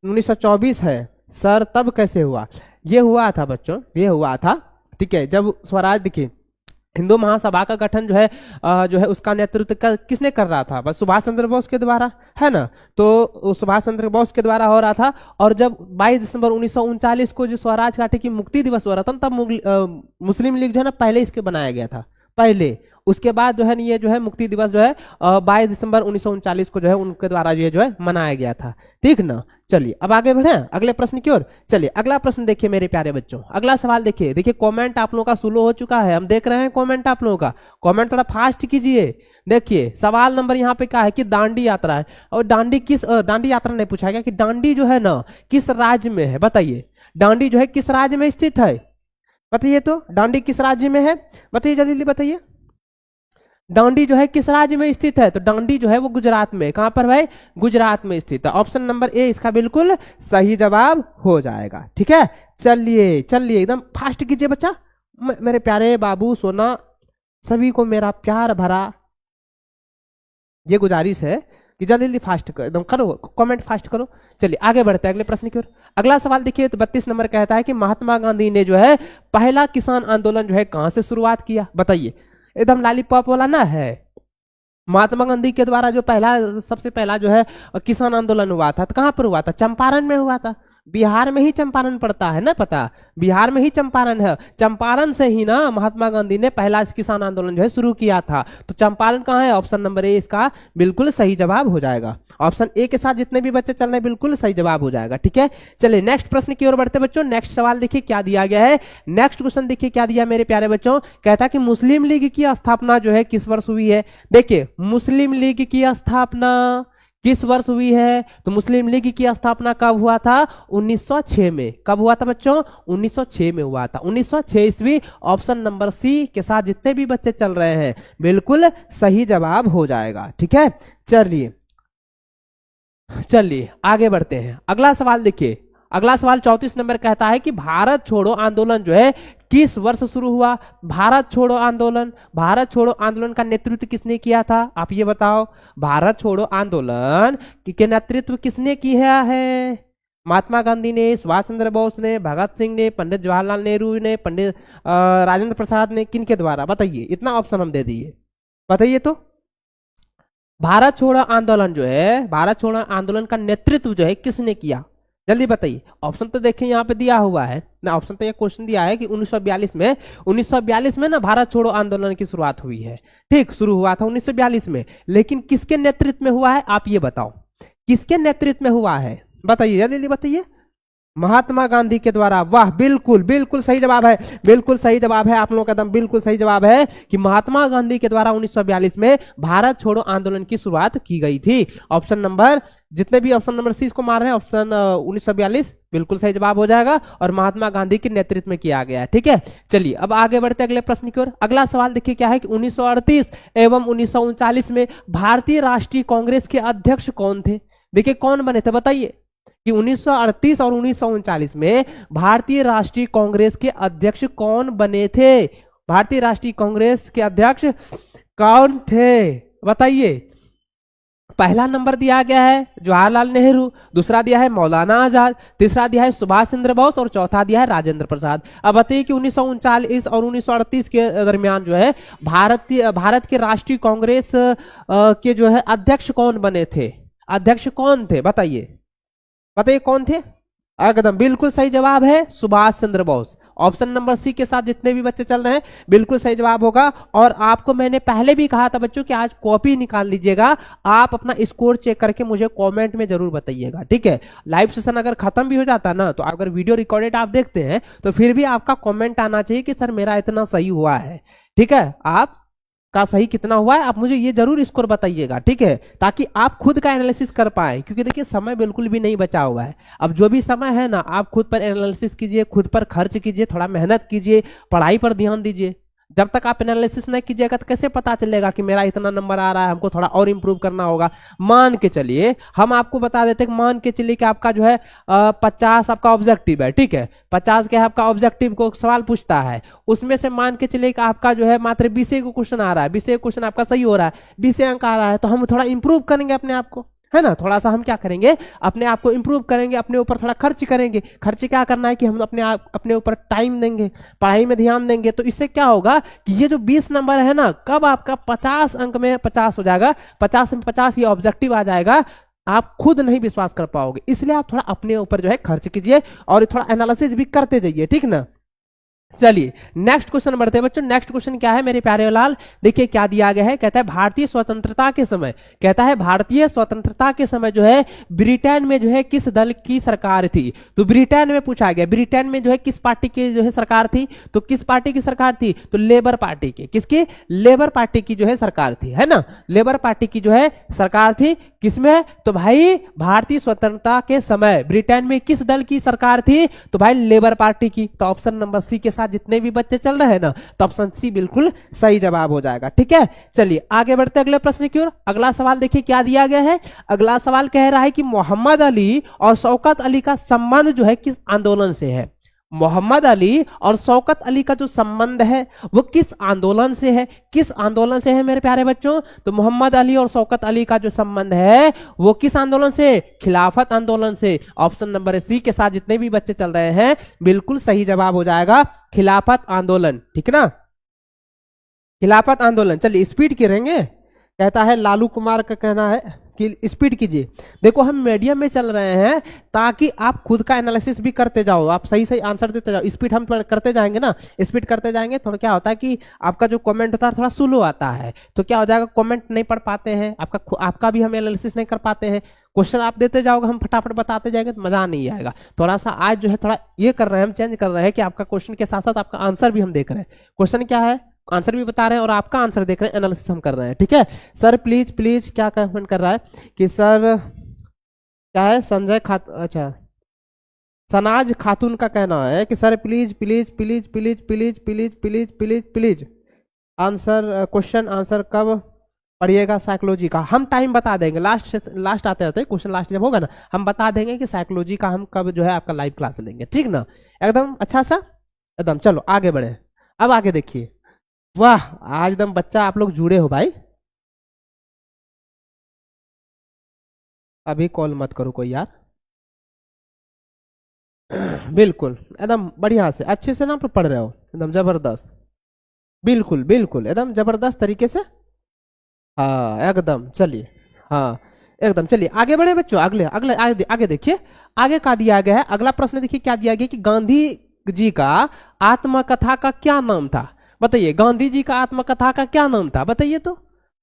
1924 है सर, तब कैसे हुआ, ये हुआ था बच्चों, ये हुआ था, ठीक है। जब स्वराज, देखिए हिंदू महासभा का गठन जो है उसका नेतृत्व किसने कर रहा था, बस सुभाष चंद्र बोस के द्वारा, है ना। तो सुभाष चंद्र बोस के द्वारा हो रहा था। और जब 22 दिसंबर 1939 को जो स्वराज घाटी की मुक्ति दिवस हो रहा था तब मुस्लिम लीग जो है ना पहले इसके बनाया गया था, पहले। उसके बाद जो है ये जो है मुक्ति दिवस जो है 22 दिसंबर 1939 को जो है उनके द्वारा ये जो है मनाया गया था। ठीक ना, चलिए अब आगे बढ़े अगले प्रश्न की ओर। चलिए अगला प्रश्न देखिए मेरे प्यारे बच्चों, अगला सवाल देखिए। देखिए कमेंट आप लोगों का स्लो हो चुका है, हम देख रहे हैं कमेंट आप लोगों का, कमेंट थोड़ा फास्ट कीजिए। देखिए सवाल नंबर यहाँ पे क्या है कि दांडी यात्रा है, और दांडी यात्रा नहीं पूछा गया कि दांडी जो है ना किस राज्य में है, बताइए दांडी जो है किस राज्य में स्थित है, बताइए तो दांडी किस राज्य में है, बताइए जल्दी बताइए। दांडी जो है किस राज्य में स्थित है, तो दांडी जो है वो गुजरात में, कहां पर भाई, गुजरात में स्थित है। ऑप्शन नंबर ए इसका बिल्कुल सही जवाब हो जाएगा। ठीक है, चलिए चलिए एकदम फास्ट कीजिए बच्चा, मेरे प्यारे बाबू सोना, सभी को मेरा प्यार भरा ये गुजारिश है कि जल्दी जल्दी फास्ट करो, एकदम करो कमेंट फास्ट करो। चलिए आगे बढ़ते हैं अगले प्रश्न की ओर। अगला सवाल देखिए तो 32 नंबर कहता है कि महात्मा गांधी ने जो है पहला किसान आंदोलन जो है कहां से शुरुआत किया, बताइए। एकदम लॉलीपॉप वाला ना है, महात्मा गांधी के द्वारा जो सबसे पहला जो है किसान आंदोलन हुआ था तो कहां पर हुआ था, चंपारण में हुआ था। बिहार में ही चंपारण पड़ता है ना, पता बिहार में ही चंपारण है, चंपारण से ही ना महात्मा गांधी ने पहला किसान आंदोलन जो है शुरू किया था। तो चंपारण कहाँ है, ऑप्शन नंबर ए इसका बिल्कुल सही जवाब हो जाएगा। ऑप्शन ए के साथ जितने भी बच्चे चल रहे हैं बिल्कुल सही जवाब हो जाएगा। ठीक है, चलिए नेक्स्ट प्रश्न की ओर बढ़ते बच्चों। नेक्स्ट सवाल देखिए क्या दिया गया है, नेक्स्ट क्वेश्चन देखिए क्या दिया मेरे प्यारे बच्चों। कहता है कि मुस्लिम लीग की स्थापना जो है किस वर्ष हुई है। देखिए मुस्लिम लीग की स्थापना किस वर्ष हुई है, तो मुस्लिम लीग की स्थापना कब हुआ था, 1906 में। कब हुआ था बच्चों, 1906 में हुआ था, 1906 ईस्वी। ऑप्शन नंबर सी के साथ जितने भी बच्चे चल रहे हैं बिल्कुल सही जवाब हो जाएगा। ठीक है, चलिए चलिए आगे बढ़ते हैं। अगला सवाल देखिए, अगला सवाल 34 नंबर कहता है कि भारत छोड़ो आंदोलन जो है किस वर्ष शुरू हुआ। भारत छोड़ो आंदोलन का नेतृत्व किसने किया था, आप ये बताओ। भारत छोड़ो आंदोलन के नेतृत्व किसने किया है, महात्मा गांधी ने, सुभाष चंद्र बोस ने, भगत सिंह ने, पंडित जवाहरलाल नेहरू ने, पंडित राजेंद्र प्रसाद ने, किनके द्वारा, बताइए। इतना ऑप्शन हम दे दिए, बताइए तो। भारत छोड़ो आंदोलन जो है, भारत छोड़ो आंदोलन का नेतृत्व जो है किसने किया, जल्दी बताइए। ऑप्शन तो देखिए यहाँ पे दिया हुआ है ना, ऑप्शन तो ये क्वेश्चन दिया है कि 1942 में ना भारत छोड़ो आंदोलन की शुरुआत हुई है। ठीक, शुरू हुआ था 1942 में, लेकिन किसके नेतृत्व में हुआ है आप ये बताओ, किसके नेतृत्व में हुआ है, बताइए जल्दी बताइए। महात्मा गांधी के द्वारा। वाह, बिल्कुल बिल्कुल सही जवाब है, बिल्कुल सही जवाब है आप लोगों का, एकदम बिल्कुल सही जवाब है कि महात्मा गांधी के द्वारा 1942 में भारत छोड़ो आंदोलन की शुरुआत की गई थी। ऑप्शन नंबर, जितने भी ऑप्शन नंबर सी को मार रहे हैं, ऑप्शन 1942 बिल्कुल सही जवाब हो जाएगा और महात्मा गांधी के नेतृत्व में किया गया है। ठीक है, चलिए अब आगे बढ़ते अगले प्रश्न की ओर। अगला सवाल देखिए क्या है कि 1938 एवं 1939 में भारतीय राष्ट्रीय कांग्रेस के अध्यक्ष कौन थे। देखिए कौन बने थे, बताइए कि 1938 और 1939 में भारतीय राष्ट्रीय कांग्रेस के अध्यक्ष कौन बने थे, भारतीय राष्ट्रीय कांग्रेस के अध्यक्ष कौन थे, बताइए। पहला नंबर दिया गया है जवाहरलाल नेहरू, दूसरा दिया है मौलाना आजाद, तीसरा दिया है सुभाष चंद्र बोस और चौथा दिया है राजेंद्र प्रसाद। अब बताइए कि 1939 और 1938 के दरमियान जो है भारत के राष्ट्रीय कांग्रेस के जो है अध्यक्ष कौन बने थे, अध्यक्ष कौन थे, बताइए बताइए कौन थे। एकदम बिल्कुल सही जवाब है Subhash Chandra Bose. Option number C के साथ जितने भी बच्चे चल रहे हैं बिल्कुल सही जवाब होगा। और आपको मैंने पहले भी कहा था बच्चों कि आज कॉपी निकाल लीजिएगा, आप अपना स्कोर चेक करके मुझे कमेंट में जरूर बताइएगा। ठीक है, लाइव सेशन अगर खत्म भी हो जाता ना, तो अगर वीडियो रिकॉर्डेड आप देखते हैं तो फिर भी आपका कमेंट आना चाहिए कि सर मेरा इतना सही हुआ है। ठीक है, आप का सही कितना हुआ है आप मुझे ये जरूर स्कोर बताइएगा। ठीक है, ताकि आप खुद का एनालिसिस कर पाए, क्योंकि देखिए समय बिल्कुल भी नहीं बचा हुआ है। अब जो भी समय है ना, आप खुद पर एनालिसिस कीजिए, खुद पर खर्च कीजिए, थोड़ा मेहनत कीजिए, पढ़ाई पर ध्यान दीजिए। जब तक आप एनालिसिस नहीं कीजिएगा तो कैसे पता चलेगा कि मेरा इतना नंबर आ रहा है, हमको थोड़ा और इंप्रूव करना होगा। मान के चलिए, हम आपको बता देते हैं, मान के चलिए कि आपका जो है 50 आपका ऑब्जेक्टिव है। ठीक है, 50 के आपका ऑब्जेक्टिव को सवाल पूछता है, उसमें से मान के चलिए कि आपका जो है मात्र 20 को क्वेश्चन आ रहा है, 20 क्वेश्चन आपका सही हो रहा है, 20 अंक आ रहा है, तो हम थोड़ा इंप्रूव करेंगे अपने आप को, है ना। थोड़ा सा हम क्या करेंगे, अपने आप को इंप्रूव करेंगे, अपने ऊपर थोड़ा खर्च करेंगे। खर्च क्या करना है कि हम अपने ऊपर टाइम देंगे, पढ़ाई में ध्यान देंगे। तो इससे क्या होगा कि ये जो 20 नंबर है ना, कब आपका 50 अंक में 50 हो जाएगा, 50 में 50 ये ऑब्जेक्टिव आ जाएगा, आप खुद नहीं विश्वास कर पाओगे। इसलिए आप थोड़ा अपने ऊपर जो है खर्च कीजिए और थोड़ा एनालिसिस भी करते जाइए। ठीक ना, चलिए नेक्स्ट क्वेश्चन बढ़ते हैं बच्चों। नेक्स्ट क्वेश्चन क्या है मेरे प्यारे लाल, देखिए क्या दिया गया है। कहता है भारतीय स्वतंत्रता के समय, कहता है भारतीय स्वतंत्रता के समय जो है ब्रिटेन में जो है किस दल की सरकार थी। तो ब्रिटेन में पूछा गया, ब्रिटेन में जो है किस पार्टी की जो है सरकार थी। तो किस पार्टी की सरकार थी, तो लेबर पार्टी की। किसकी, लेबर पार्टी की जो है सरकार थी, है ना। लेबर पार्टी की जो है सरकार थी किसमें, तो भाई भारतीय स्वतंत्रता के समय ब्रिटेन में किस दल की सरकार थी, तो भाई लेबर पार्टी की। तो ऑप्शन नंबर सी के साथ जितने भी बच्चे चल रहे हैं ना, तो ऑप्शन सी बिल्कुल सही जवाब हो जाएगा। ठीक है, चलिए आगे बढ़ते अगले प्रश्न की ओर। अगला सवाल देखिए क्या दिया गया है। अगला सवाल कह रहा है कि मोहम्मद अली और शौकत अली का संबंध जो है किस आंदोलन से है। मोहम्मद अली और शौकत अली का जो संबंध है वो किस आंदोलन से है, किस आंदोलन से है मेरे प्यारे बच्चों। तो मोहम्मद अली और शौकत अली का जो संबंध है वो किस आंदोलन से, खिलाफत आंदोलन से। ऑप्शन नंबर सी के साथ जितने भी बच्चे चल रहे हैं बिल्कुल सही जवाब हो जाएगा, खिलाफत आंदोलन। ठीक है ना, खिलाफत आंदोलन। चलिए स्पीड गिरेंगे, कहता है लालू कुमार का कहना है कि स्पीड कीजिए। देखो हम मीडियम में चल रहे हैं ताकि आप खुद का एनालिसिस भी करते जाओ, आप सही सही आंसर देते जाओ। स्पीड हम करते जाएंगे ना, स्पीड करते जाएंगे तो क्या होता है कि आपका जो कमेंट होता है थोड़ा स्लो आता है, तो क्या हो जाएगा, कमेंट नहीं पढ़ पाते हैं, आपका भी हम एनालिसिस नहीं कर पाते हैं। क्वेश्चन आप देते जाओगे, हम फटाफट बताते जाएंगे तो मजा नहीं आएगा। थोड़ा सा आज जो है थोड़ा ये कर रहे हैं, हम चेंज कर रहे हैं कि आपका क्वेश्चन के साथ साथ आपका आंसर भी हम देख रहे हैं। क्वेश्चन क्या है, आंसर भी बता रहे हैं और आपका आंसर देख रहे हैं, एनालिसिस हम कर रहे हैं। ठीक है सर, प्लीज प्लीज क्या कमेंट कर रहा है कि सर क्या है, संजय अच्छा सनाज खातून का कहना है कि sir please please please please please please please please please answer, question answer कब पढ़िएगा साइकोलॉजी का। हम टाइम बता देंगे, लास्ट आते आते क्वेश्चन लास्ट जब होगा ना हम बता देंगे कि साइकोलॉजी का हम कब जो है आपका लाइव क्लास लेंगे। ठीक ना, एकदम अच्छा सा एकदम। चलो आगे बढ़े, अब आगे देखिए। वाह आज एकदम बच्चा आप लोग जुड़े हो भाई। अभी कॉल मत करो कोई यार, बिल्कुल एकदम बढ़िया से अच्छे से ना पढ़ रहे हो, एकदम जबरदस्त, बिल्कुल बिल्कुल एकदम जबरदस्त तरीके से। हाँ एकदम, चलिए हाँ एकदम। चलिए आगे बढ़े बच्चों, अगले अगले आगे, आगे देखिए आगे का दिया गया है। अगला प्रश्न देखिए क्या दिया गया कि गांधी जी का आत्मकथा का क्या नाम था। बताइए गांधी जी का आत्मकथा का क्या नाम था, बताइए तो।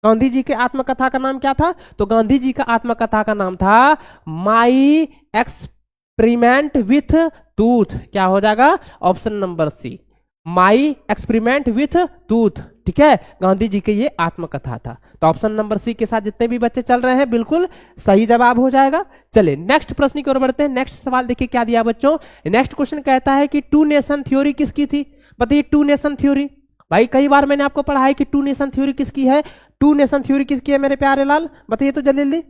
गांधी जी के आत्मकथा का नाम क्या था, तो गांधी जी का आत्मकथा का नाम था माई एक्सपेरिमेंट विथ टूथ। क्या हो जाएगा, option number C, my experiment with tooth. ठीक है, गांधी जी के ये आत्मकथा था। तो ऑप्शन नंबर सी के साथ जितने भी बच्चे चल रहे हैं बिल्कुल सही जवाब हो जाएगा। चलिए नेक्स्ट प्रश्न की ओर बढ़ते हैं। नेक्स्ट सवाल देखिए क्या दिया बच्चों। नेक्स्ट क्वेश्चन कहता है कि टू नेशन थ्योरी किसकी थी। बताइए टू नेशन थ्योरी, भाई कई बार मैंने आपको पढ़ा है कि टू नेशन थ्योरी किसकी है। टू नेशन थ्योरी किसकी है मेरे प्यारे लाल, बताइए तो जल्दी जल्दी।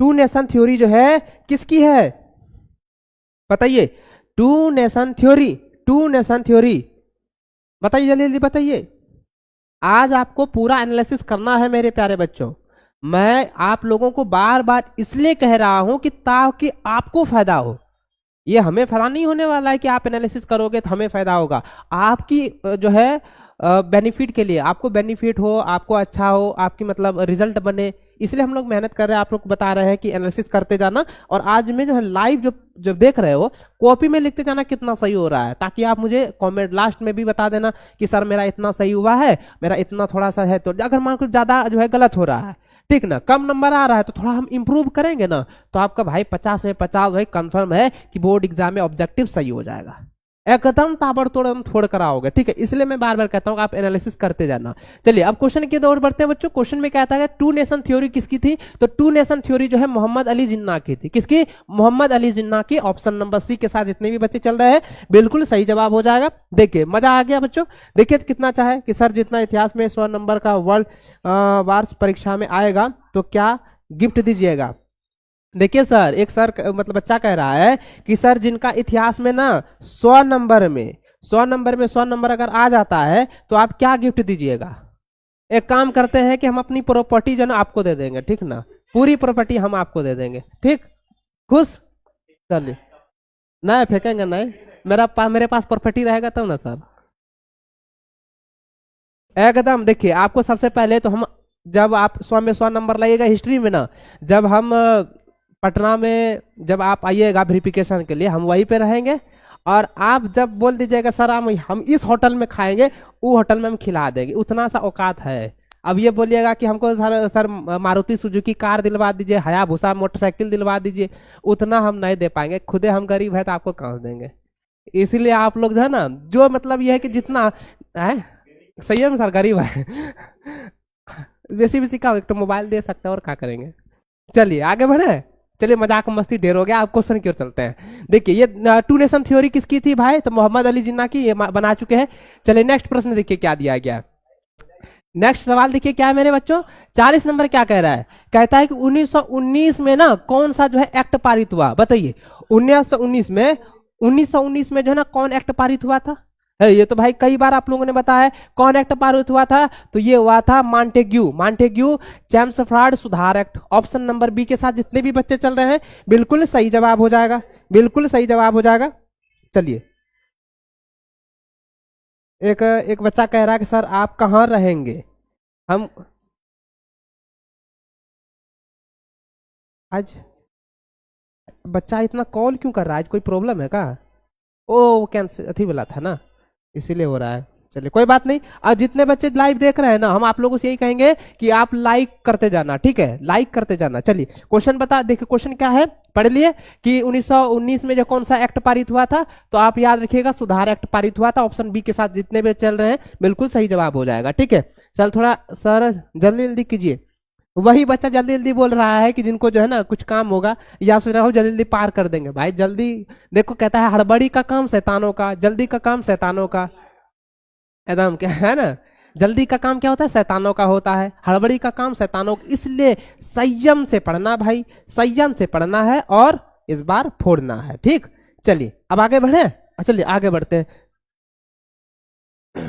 टू नेशन थ्योरी जो है किसकी है, बताइए। Two nation theory, two nation theory बताइए जल्दी जल्दी बताइए। आज आपको पूरा एनालिसिस करना है मेरे प्यारे बच्चों। मैं आप लोगों को बार बार इसलिए कह रहा हूं कि ताकि आपको फायदा हो। ये हमें फायदा नहीं होने वाला है कि आप एनालिसिस करोगे तो हमें फायदा होगा, आपकी जो है बेनिफिट के लिए, आपको बेनिफिट हो, आपको अच्छा हो, आपकी मतलब रिजल्ट बने, इसलिए हम लोग मेहनत कर रहे हैं। आप लोग बता रहे हैं कि एनालिसिस करते जाना, और आज में जो है लाइव जब देख रहे हो कॉपी में लिखते जाना कितना सही हो रहा है, ताकि आप मुझे कमेंट लास्ट में भी बता देना कि सर मेरा इतना सही हुआ है, मेरा इतना थोड़ा सा है। तो अगर मान लो ज्यादा जो है गलत हो रहा है, ठीक ना, कम नंबर आ रहा है, तो थोड़ा हम इंप्रूव करेंगे ना, तो आपका भाई 50 में 50 भाई कंफर्म है कि बोर्ड एग्जाम में ऑब्जेक्टिव सही हो जाएगा, एकदम ताबड़तोड़ छोड़ कर आओगे। ठीक है, इसलिए मैं बार बार कहता हूं आप एनालिसिस करते जाना। चलिए अब क्वेश्चन की ओर बढ़ते हैं बच्चों। क्वेश्चन में कहता है टू नेशन थ्योरी किसकी थी, तो टू नेशन थ्योरी जो है मोहम्मद अली जिन्ना की थी। किसकी, मोहम्मद अली जिन्ना की। ऑप्शन नंबर सी के साथ जितने भी बच्चे चल रहे हैं बिल्कुल सही जवाब हो जाएगा। देखिए मजा आ गया बच्चों। देखिए कितना चाहे कि सर जितना इतिहास में 100 नंबर का वर्ल्ड वार्ष परीक्षा में आएगा तो क्या गिफ्ट दीजिएगा। देखिए सर, एक सर मतलब बच्चा कह रहा है कि सर जिनका इतिहास में ना 100 नंबर में 100 नंबर अगर आ जाता है तो आप क्या गिफ्ट दीजिएगा। एक काम करते हैं कि हम अपनी प्रॉपर्टी जो ना आपको दे देंगे, ठीक ना, पूरी प्रॉपर्टी हम आपको दे देंगे। ठीक, खुश। चलिए नहीं फेंकेंगे, नहीं, मेरे पास प्रॉपर्टी रहेगा तब ना सर, एकदम। देखिए आपको सबसे पहले तो हम, जब आप 100 में 100 नंबर लाइएगा हिस्ट्री में ना, जब हम पटना में जब आप आइएगा वेरिफिकेशन के लिए, हम वहीं पे रहेंगे और आप जब बोल दीजिएगा सर हम इस होटल में खाएंगे, वो होटल में हम खिला देंगे, उतना सा औकात है। अब ये बोलिएगा कि हमको सर मारुति सुजुकी कार दिलवा दीजिए, हायाबुसा मोटरसाइकिल दिलवा दीजिए, उतना हम नहीं दे पाएंगे, खुदे हम गरीब है तो आपको कहाँ से देंगे। इसीलिए आप लोग जो है ना, जो मतलब ये है कि जितना है सही है सर, गरीब है बेसी बेसी का एक तो मोबाइल दे सकते हैं और क्या करेंगे। चलिए आगे बढ़े, चलिए मजाक मस्ती ढेर हो गया, आप क्वेश्चन की ओर चलते हैं। देखिए ये टू नेशन थ्योरी किसकी थी भाई, तो मोहम्मद अली जिन्ना की, ये बना चुके हैं। चलिए नेक्स्ट प्रश्न देखिए क्या दिया गया। नेक्स्ट सवाल देखिए क्या है मेरे बच्चों, 40 नंबर क्या कह रहा है, कहता है कि 1919 में ना कौन सा जो है एक्ट पारित हुआ, बताइए 1919 में जो है ना कौन एक्ट पारित हुआ था। ये तो भाई कई बार आप लोगों ने बताया है, कौन एक्ट पारित हुआ था, तो ये हुआ था मॉन्टेग्यू चैम्सफोर्ड सुधार एक्ट। ऑप्शन नंबर बी के साथ जितने भी बच्चे चल रहे हैं बिल्कुल सही जवाब हो जाएगा, बिल्कुल सही जवाब हो जाएगा। चलिए एक बच्चा कह रहा है कि सर आप कहाँ रहेंगे, हम आज बच्चा इतना कॉल क्यों कर रहा है, आज कोई प्रॉब्लम है क्या। ओ कैंसिल अथी वाला था ना, इसीलिए हो रहा है। चलिए कोई बात नहीं, आज जितने बच्चे लाइव देख रहे हैं ना, हम आप लोगों से यही कहेंगे कि आप लाइक करते जाना, ठीक है, लाइक करते जाना। चलिए क्वेश्चन बता, देखिए क्वेश्चन क्या है, पढ़ लिए कि 1919 में जो कौन सा एक्ट पारित हुआ था, तो आप याद रखिएगा सुधार एक्ट पारित हुआ था। ऑप्शन बी के साथ जितने भी चल रहे हैं बिल्कुल सही जवाब हो जाएगा, ठीक है। चल थोड़ा सर जल्दी जल्दी कीजिए, वही बच्चा जल्दी जल्दी बोल रहा है कि जिनको जो है ना कुछ काम होगा या सोच रहा हो जल्दी जल्दी पार कर देंगे। भाई जल्दी देखो, कहता है हड़बड़ी का काम शैतानों का, जल्दी का काम शैतानों का, एकदम क्या है ना, जल्दी का काम क्या होता है, शैतानों का होता है, हड़बड़ी का काम शैतानों का। इसलिए संयम से पढ़ना भाई, संयम से पढ़ना है और इस बार फोड़ना है, ठीक। चलिए अब आगे बढ़े, चलिए आगे बढ़ते हैं,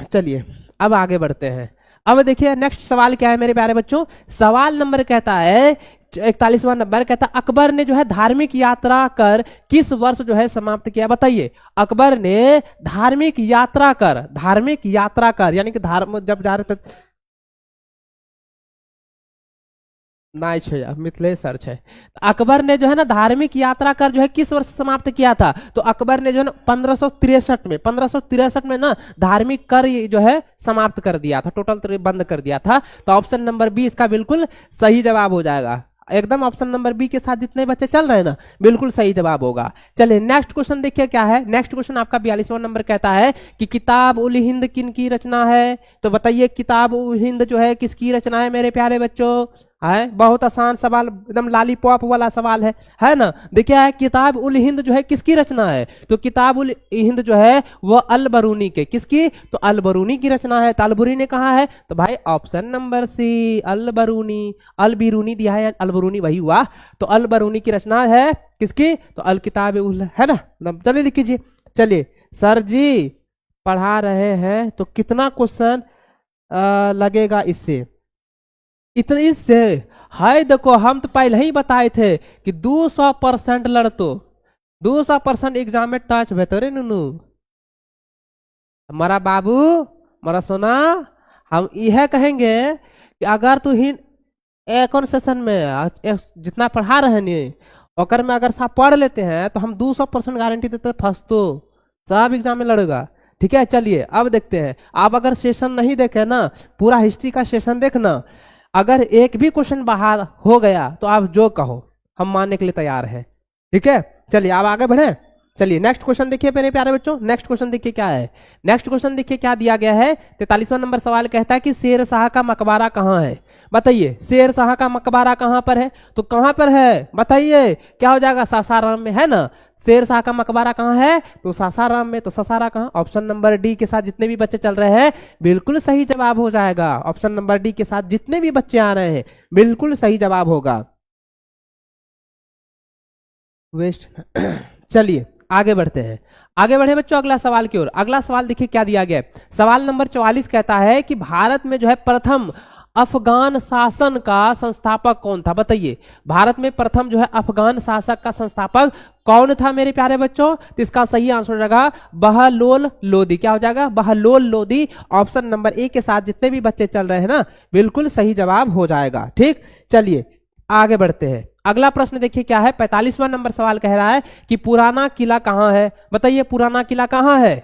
चलिए अब आगे बढ़ते हैं। अब देखिए नेक्स्ट सवाल क्या है मेरे प्यारे बच्चों, सवाल नंबर कहता है 41वां नंबर, कहता अकबर ने जो है धार्मिक यात्रा कर किस वर्ष जो है समाप्त किया, बताइए। अकबर ने धार्मिक यात्रा कर यानी कि धर्म जब जा रहे थे ना, मिथिलेश सर है। अकबर ने जो है ना धार्मिक यात्रा कर जो है किस वर्ष समाप्त किया था, तो अकबर ने जो है ना 1563 में ना धार्मिक कर जो है समाप्त कर दिया था, टोटल बंद कर दिया था। तो ऑप्शन नंबर बी इसका बिल्कुल सही जवाब हो जाएगा, एकदम ऑप्शन नंबर बी के साथ जितने बच्चे चल रहे हैं ना बिल्कुल सही जवाब होगा। चलिए नेक्स्ट क्वेश्चन देखिए क्या है, नेक्स्ट क्वेश्चन आपका 42वां नंबर कहता है कि किताब उल हिंद किन की रचना है, तो बताइए किताब उल हिंद जो है किसकी रचना है मेरे प्यारे बच्चों। है बहुत आसान सवाल, एकदम लालीपॉप वाला सवाल है ना। देखिए है किताब उल हिंद जो है किसकी रचना है, तो किताब उल हिंद जो है वो अल बरूनी के, किसकी, तो अल बरूनी की रचना है। तो अल बरूनी ने कहा है, तो भाई ऑप्शन नंबर सी अल बरूनी, अल बिरूनी दिया है, अल बरूनी वही हुआ, तो अल बरूनी की रचना है किसकी, तो अल किताब उल, है ना। चलिए लिख कीजिए। चलिए सर जी पढ़ा रहे हैं तो कितना क्वेश्चन लगेगा इससे, इतने इससे हाय देखो, हम तो पहले ही बताए थे कि 200% लड़तो, 200% एग्जाम में टच बेहतर नू हमारा बाबू, हमारा सोना। हम यह कहेंगे कि अगर तू ही एक सेशन में जितना पढ़ा रहे नहीं ओकर में अगर सब पढ़ लेते हैं तो हम 200% गारंटी देते फर्स्ट तो सब एग्जाम में लड़ेगा, ठीक है। चलिए अब देखते हैं, आप अगर सेशन नहीं देखे ना, पूरा हिस्ट्री का सेशन देखना, अगर एक भी क्वेश्चन बाहर हो गया तो आप जो कहो हम मानने के लिए तैयार हैं, ठीक है। चलिए आप आगे बढ़े। चलिए नेक्स्ट क्वेश्चन देखिए मेरे प्यारे बच्चों, नेक्स्ट क्वेश्चन देखिए क्या है, नेक्स्ट क्वेश्चन देखिए क्या दिया गया है। 43वां नंबर सवाल कहता है कि शेर शाह का मकबरा कहाँ है, बताइए शेर शाह का मकबरा कहाँ पर है, तो कहाँ पर है बताइए, क्या हो जाएगा, सासाराम में, है ना। शेर शाह का मकबरा कहाँ है, तो सासाराम में, तो सासारा कहाँ, ऑप्शन नंबर डी के साथ जितने भी बच्चे चल रहे हैं बिल्कुल सही जवाब हो जाएगा। ऑप्शन नंबर डी के साथ जितने भी बच्चे आ रहे हैं बिल्कुल सही जवाब होगा। वेस्ट चलिए आगे बढ़ते हैं, आगे बढ़े बच्चों अगला सवाल की ओर। अगला सवाल देखिए क्या दिया गया है, सवाल नंबर 44 कहता है कि भारत में जो है प्रथम अफगान शासन का संस्थापक कौन था, बताइए। भारत में प्रथम जो है अफगान शासक का संस्थापक कौन था मेरे प्यारे बच्चों, तो इसका सही आंसर हो जाएगा बहलोल लोदी। क्या हो जाएगा, Bahlol Lodi. Option number A के साथ जितने भी बच्चे चल रहे हैं ना बिल्कुल सही जवाब हो जाएगा, ठीक। चलिए आगे बढ़ते हैं, अगला प्रश्न देखिए क्या है, 45वां नंबर सवाल कह रहा है कि पुराना किला कहाँ है। बताइए पुराना किला कहाँ है,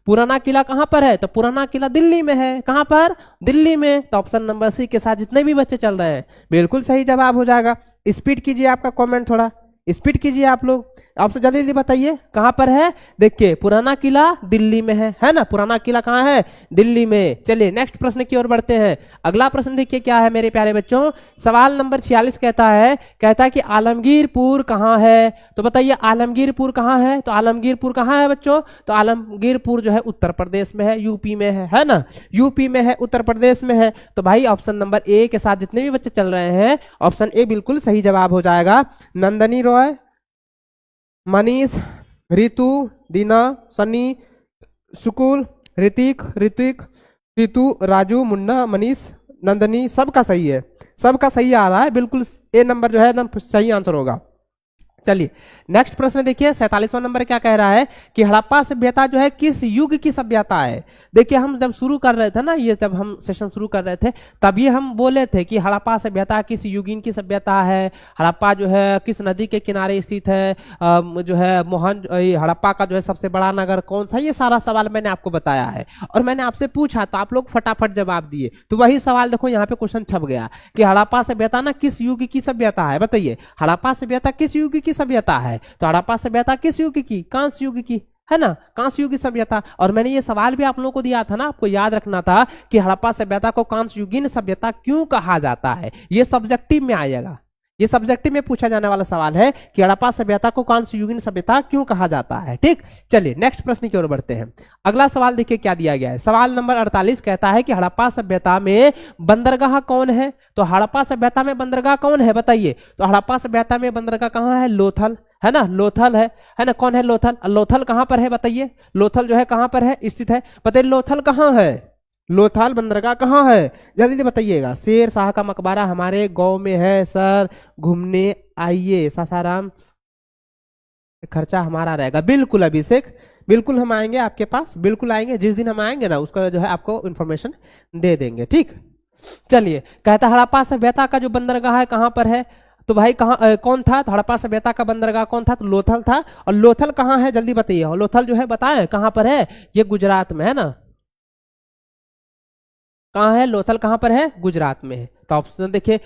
पुराना किला कहाँ पर है, तो पुराना किला दिल्ली में है। कहाँ पर, दिल्ली में। तो ऑप्शन नंबर सी के साथ जितने भी बच्चे चल रहे हैं बिल्कुल सही जवाब हो जाएगा। स्पीड कीजिए आपका कमेंट, थोड़ा स्पीड कीजिए आप लोग, आपसे जल्दी जल्दी बताइए कहां पर है। देखिए पुराना किला दिल्ली में है ना, पुराना किला कहां है, दिल्ली में। चलिए नेक्स्ट प्रश्न की ओर बढ़ते हैं। अगला प्रश्न देखिए क्या है मेरे प्यारे बच्चों, सवाल नंबर 46 कहता है कि आलमगीरपुर कहां है। तो बताइए आलमगीरपुर कहां है, तो आलमगीरपुर कहां है बच्चों, तो आलमगीरपुर जो है उत्तर प्रदेश में है, यूपी में है ना, यूपी में है, उत्तर प्रदेश में है। तो भाई ऑप्शन नंबर ए के साथ जितने भी बच्चे चल रहे हैं ऑप्शन ए बिल्कुल सही जवाब हो जाएगा। नंदनी रॉय, मनीष, रितु, दीना, सनी, सुकुल, ऋतिक, रितु, राजू, मुन्ना, मनीष, नंदनी, सबका सही है, सबका सही आ रहा है, बिल्कुल ए नंबर जो है एकदम सही आंसर होगा। चलिए नेक्स्ट प्रश्न देखिए 47वां नंबर क्या कह रहा है कि हड़प्पा सभ्यता जो है किस युग की सभ्यता है। देखिए हम जब शुरू कर रहे थे ना, ये जब हम सेशन शुरू कर रहे थे तभी हम बोले थे कि हड़प्पा सभ्यता किस युगीन की सभ्यता है, हड़प्पा जो है किस नदी के किनारे स्थित है, जो है हड़प्पा का जो है सबसे बड़ा नगर कौन सा, ये सारा सवाल मैंने आपको बताया है और मैंने आपसे पूछा तो आप लोग फटाफट जवाब दिए। तो वही सवाल देखो यहाँ पे क्वेश्चन छप गया कि हड़प्पा सभ्यता ना किस युग की सभ्यता है। बताइए हड़प्पा सभ्यता किस युग की सभ्यता है, तो हड़प्पा सभ्यता किस युग की, कांस्य युग की, है ना, कांस्य युग की सभ्यता। और मैंने ये सवाल भी आप लोगों को दिया था ना, आपको याद रखना था कि हड़प्पा सभ्यता को कांस्य युगीन सभ्यता क्यों कहा जाता है। ये सब्जेक्टिव में आएगा, ये सब्जेक्टिव में पूछा जाने वाला सवाल है कि हड़प्पा सभ्यता को कांस्य युगीन सभ्यता क्यों कहा जाता है। ठीक, चलिए नेक्स्ट प्रश्न की ओर बढ़ते हैं। अगला सवाल देखिए क्या दिया गया है, सवाल नंबर 48 कहता है कि हड़प्पा सभ्यता में बंदरगाह कौन है। तो हड़प्पा सभ्यता में बंदरगाह कौन है बताइए, तो हड़प्पा सभ्यता में बंदरगाह कहाँ है, लोथल, है ना, लोथल है ना, कौन है लोथल, लोथल कहां पर है बताइए, लोथल जो है कहां पर है स्थित है, बताइए लोथल कहां है, लोथल बंदरगाह कहां है, जल्दी से बताइएगा। शेर शाह का मकबरा हमारे गांव में है सर, घूमने आइए, सासाराम, खर्चा हमारा रहेगा। बिल्कुल अभिषेक, बिल्कुल हम आएंगे आपके पास, बिल्कुल आएंगे, जिस दिन हम आएंगे ना उसका जो है आपको इन्फॉर्मेशन दे देंगे। ठीक, चलिए कहता हड़प्पा सभ्यता का जो बंदरगाह है कहां पर है, तो भाई कहां कौन था, तो हड़प्पा सभ्यता का बंदरगाह कौन था, तो लोथल था। और लोथल कहां है जल्दी बताइए, और लोथल जो है बताएं कहां पर है, ये गुजरात में है ना, कहां है लोथल, कहां पर है, गुजरात में है। तो ऑप्शन देखिए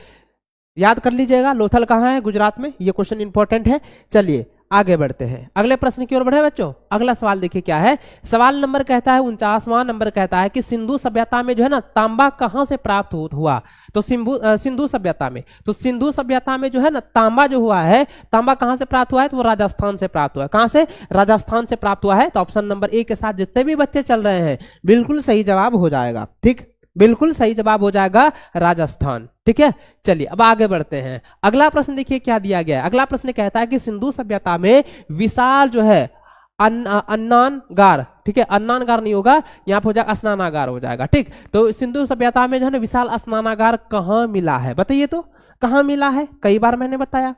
याद कर लीजिएगा, लोथल कहां है, गुजरात में, ये क्वेश्चन इंपॉर्टेंट है। चलिए आगे बढ़ते हैं, अगले प्रश्न की ओर बढ़े बच्चों। अगला सवाल देखिए क्या है, सवाल नंबर कहता है 49वां नंबर कहता है कि सिंधु सभ्यता में जो है ना तांबा कहां से प्राप्त हुआ। तो सिंधु सभ्यता में, तो सिंधु सभ्यता में जो है ना तांबा जो हुआ है, तांबा कहां से प्राप्त हुआ है, तो वो राजस्थान से प्राप्त हुआ है। कहां से, राजस्थान से प्राप्त हुआ है। तो ऑप्शन नंबर ए के साथ जितने भी बच्चे चल रहे हैं बिल्कुल सही जवाब हो जाएगा। ठीक, बिल्कुल सही जवाब हो जाएगा राजस्थान। ठीक है, चलिए अब आगे बढ़ते हैं। अगला प्रश्न देखिए क्या दिया गया है, अगला प्रश्न कहता है कि सिंधु सभ्यता में विशाल जो है अन्नानगार, ठीक है, अन्नानगार नहीं होगा, यहाँ पर हो जाएगा स्नानागार हो जाएगा। ठीक, तो सिंधु सभ्यता में जो है ना विशाल स्नानागार कहाँ मिला है बताइए, तो कहाँ मिला है, कई बार मैंने बताया,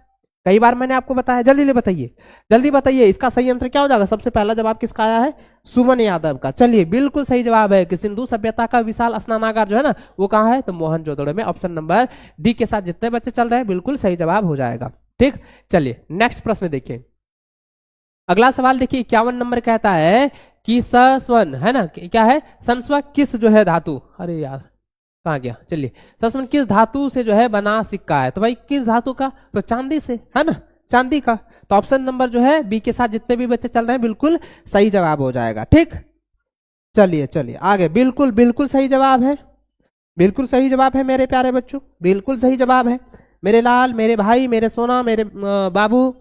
कई बार मैंने आपको बताया, जल्दी ले बताइए, जल्दी बताइए इसका सही आंसर क्या हो जाएगा। सबसे पहला जवाब किसका आया है, सुमन यादव का। चलिए बिल्कुल सही जवाब है कि सिंधु सभ्यता का विशाल स्नानागार जो है ना वो कहाँ है, तो मोहनजोदड़ो में। ऑप्शन नंबर डी के साथ जितने बच्चे चल रहे हैं बिल्कुल सही जवाब हो जाएगा। ठीक, चलिए नेक्स्ट प्रश्न देखिए। अगला सवाल देखिए 51 नंबर कहता है कि सस्वन है ना, क्या है, संस्व किस जो है धातु, अरे यार कहाँ गया, चलिए सस्वन किस धातु से जो है बना सिक्का है। तो भाई किस धातु का, तो चांदी से, है ना, चांदी का। तो ऑप्शन नंबर जो है बी के साथ जितने भी बच्चे चल रहे हैं बिल्कुल सही जवाब हो जाएगा। ठीक, चलिए चलिए आगे, बिल्कुल बिल्कुल सही जवाब है, बिल्कुल सही जवाब है मेरे प्यारे बच्चों, बिल्कुल सही जवाब है मेरे लाल, मेरे भाई, मेरे सोना, मेरे बाबू,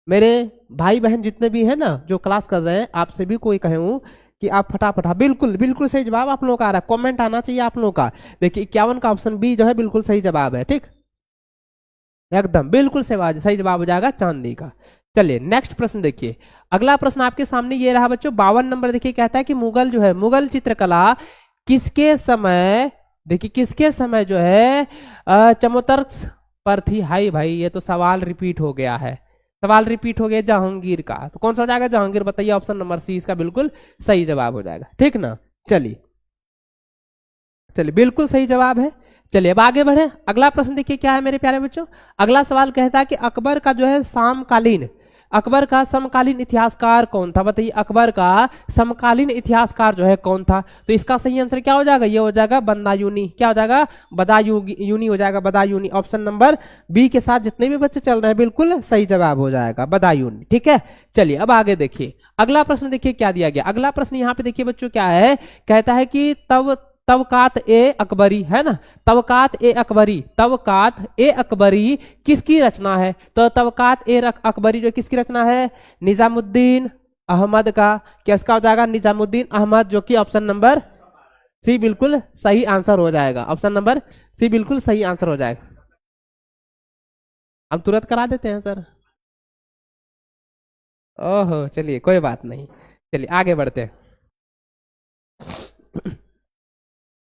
मेरे भाई बहन जितने भी है ना जो क्लास कर रहे हैं, आपसे भी कोई कहूँ कि आप फटाफट, बिल्कुल बिल्कुल सही जवाब आप लोगों का आ रहा है, कमेंट आना चाहिए आप लोगों का। देखिए 51 का ऑप्शन बी जो है बिल्कुल सही जवाब है। ठीक, एकदम बिल्कुल सही जवाब हो जाएगा चांदी का। चलिए नेक्स्ट प्रश्न देखिए। अगला प्रश्न आपके सामने ये रहा बच्चों 52 नंबर देखिए, कहता है कि मुगल जो है, मुगल चित्रकला किसके समय, देखिए किसके समय जो है चमोतर्क्स पर थी। हाई भाई ये तो सवाल रिपीट हो गया है, सवाल रिपीट हो गया जहांगीर का। तो कौन सा हो जाएगा, जहांगीर बताइए। ऑप्शन नंबर सी इसका बिल्कुल सही जवाब हो जाएगा। ठीक ना, चलिए चलिए बिल्कुल सही जवाब है, चलिए अब आगे बढ़े। अगला प्रश्न देखिए क्या है मेरे प्यारे बच्चों। अगला सवाल कहता है कि अकबर का जो है अकबर का समकालीन इतिहासकार कौन था। बताइए अकबर का समकालीन इतिहासकार जो है कौन था। तो इसका सही आंसर क्या हो जाएगा, ये हो जाएगा बदायूनी। क्या हो जाएगा, बदायूनी हो जाएगा, बदायूनी। ऑप्शन नंबर बी के साथ जितने भी बच्चे चल रहे हैं बिल्कुल सही जवाब हो जाएगा, बदायूनी। ठीक है, चलिए अब आगे देखिए। अगला प्रश्न देखिए क्या दिया गया। अगला प्रश्न यहाँ पे देखिए बच्चों क्या है, कहता है कि तबकात ए अकबरी है ना, तबकात ए अकबरी किसकी रचना है। तो तबकात ए अकबरी जो किसकी रचना है, निजामुद्दीन अहमद का। किसका हो जाएगा, निजामुद्दीन अहमद, जो कि ऑप्शन नंबर सी बिल्कुल सही आंसर हो जाएगा। ऑप्शन नंबर सी बिल्कुल सही आंसर हो जाएगा। हम तुरंत करा देते हैं सर। ओहो चलिए कोई बात नहीं, चलिए आगे बढ़ते हैं।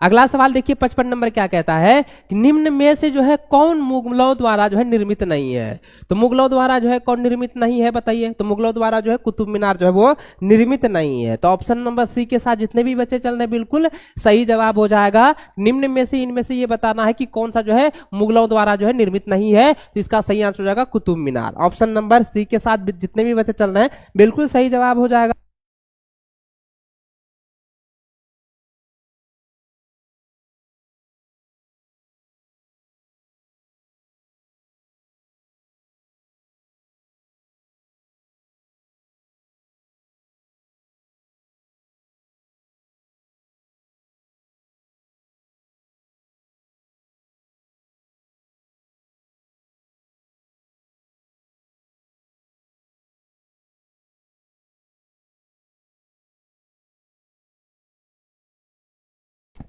अगला सवाल देखिए 55 नंबर क्या कहता है कि निम्न में से जो है कौन मुगलों द्वारा जो है निर्मित नहीं है। तो मुगलों द्वारा जो है कौन निर्मित नहीं है बताइए। तो मुगलों द्वारा जो है कुतुब मीनार जो है वो निर्मित नहीं है। तो ऑप्शन नंबर सी के साथ जितने भी बच्चे चल रहे हैं बिल्कुल सही जवाब हो जाएगा। निम्न में से इनमें से ये बताना है कि कौन सा जो है मुगलों द्वारा जो है निर्मित नहीं है। तो इसका सही आंसर हो जाएगा Qutub Minar. Option number C के साथ जितने भी बच्चे चल रहे हैं बिल्कुल सही जवाब हो जाएगा।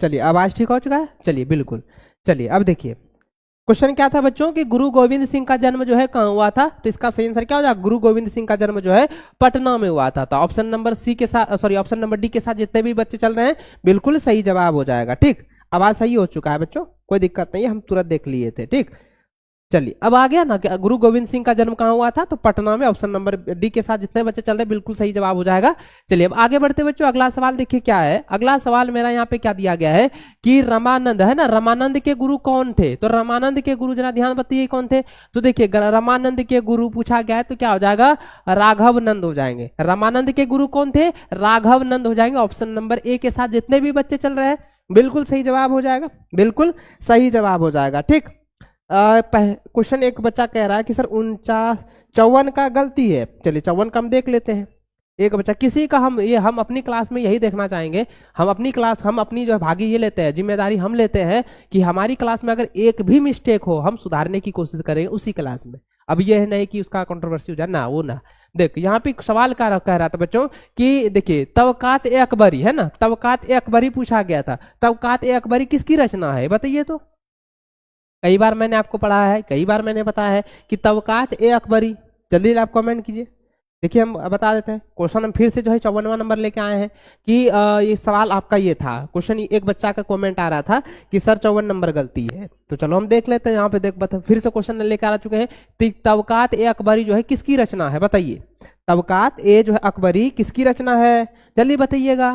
चलिए आवाज ठीक हो चुका है, चलिए बिल्कुल। चलिए अब देखिए क्वेश्चन क्या था बच्चों कि गुरु गोविंद सिंह का जन्म जो है कहाँ हुआ था। तो इसका सही आंसर क्या हो जाएगा, गुरु गोविंद सिंह का जन्म जो है पटना में हुआ था। तो ऑप्शन नंबर सी के साथ ऑप्शन नंबर डी के साथ जितने भी बच्चे चल रहे हैं बिल्कुल सही जवाब हो जाएगा। ठीक, आवाज सही हो चुका है बच्चों, कोई दिक्कत नहीं है, हम तुरंत देख लिए थे। ठीक, चलिए अब आ गया ना कि गुरु गोविंद सिंह का जन्म कहाँ हुआ था, तो पटना में। ऑप्शन नंबर डी के साथ जितने बच्चे चल रहे हैं बिल्कुल सही जवाब हो जाएगा। चलिए अब आगे बढ़ते बच्चों। अगला सवाल देखिए क्या है। अगला सवाल मेरा यहाँ पे क्या दिया गया है कि रामानंद है ना, रामानंद के गुरु कौन थे। तो रामानंद के गुरु जरा ध्यान बताइए कौन थे। तो देखिए रामानंद के गुरु पूछा गया है तो क्या हो जाएगा, राघव नंद हो जाएंगे। रामानंद के गुरु कौन थे, राघव नंद हो जाएंगे। ऑप्शन नंबर ए के साथ जितने भी बच्चे चल रहे हैं बिल्कुल सही जवाब हो जाएगा, बिल्कुल सही जवाब हो जाएगा। ठीक, क्वेश्चन एक बच्चा कह रहा है कि सर 54 का गलती है। चलिए 54 का हम देख लेते हैं। एक बच्चा किसी का हम अपनी क्लास में यही देखना चाहेंगे। हम अपनी जो भागी ये लेते हैं, जिम्मेदारी हम लेते हैं कि हमारी क्लास में अगर एक भी मिस्टेक हो हम सुधारने की कोशिश करेंगे उसी क्लास में। अब ये है नहीं कि उसका कंट्रोवर्सी हो जाए ना, वो ना। देख यहाँ पे सवाल कह रहा था बच्चों कि देखिए तबकात ए अकबरी है ना, तबकात ए अकबरी पूछा गया था। तबकात ए अकबरी किसकी रचना है बताइए। तो कई बार मैंने आपको पढ़ाया है, कई बार मैंने बताया है कि तबकात ए अकबरी। जल्दी आप कमेंट कीजिए। देखिए हम बता देते हैं। क्वेश्चन हम फिर से जो है 54वां नंबर लेके आए हैं कि ये सवाल आपका ये था। क्वेश्चन एक बच्चा का कमेंट आ रहा था कि सर 54 नंबर गलती है। तो चलो हम देख लेते हैं। यहाँ पे देख फिर से क्वेश्चन लेकर आ चुके हैं। तबकात ए अकबरी जो है किसकी रचना है बताइए। तबकात ए जो है अकबरी किसकी रचना है, जल्दी बताइएगा।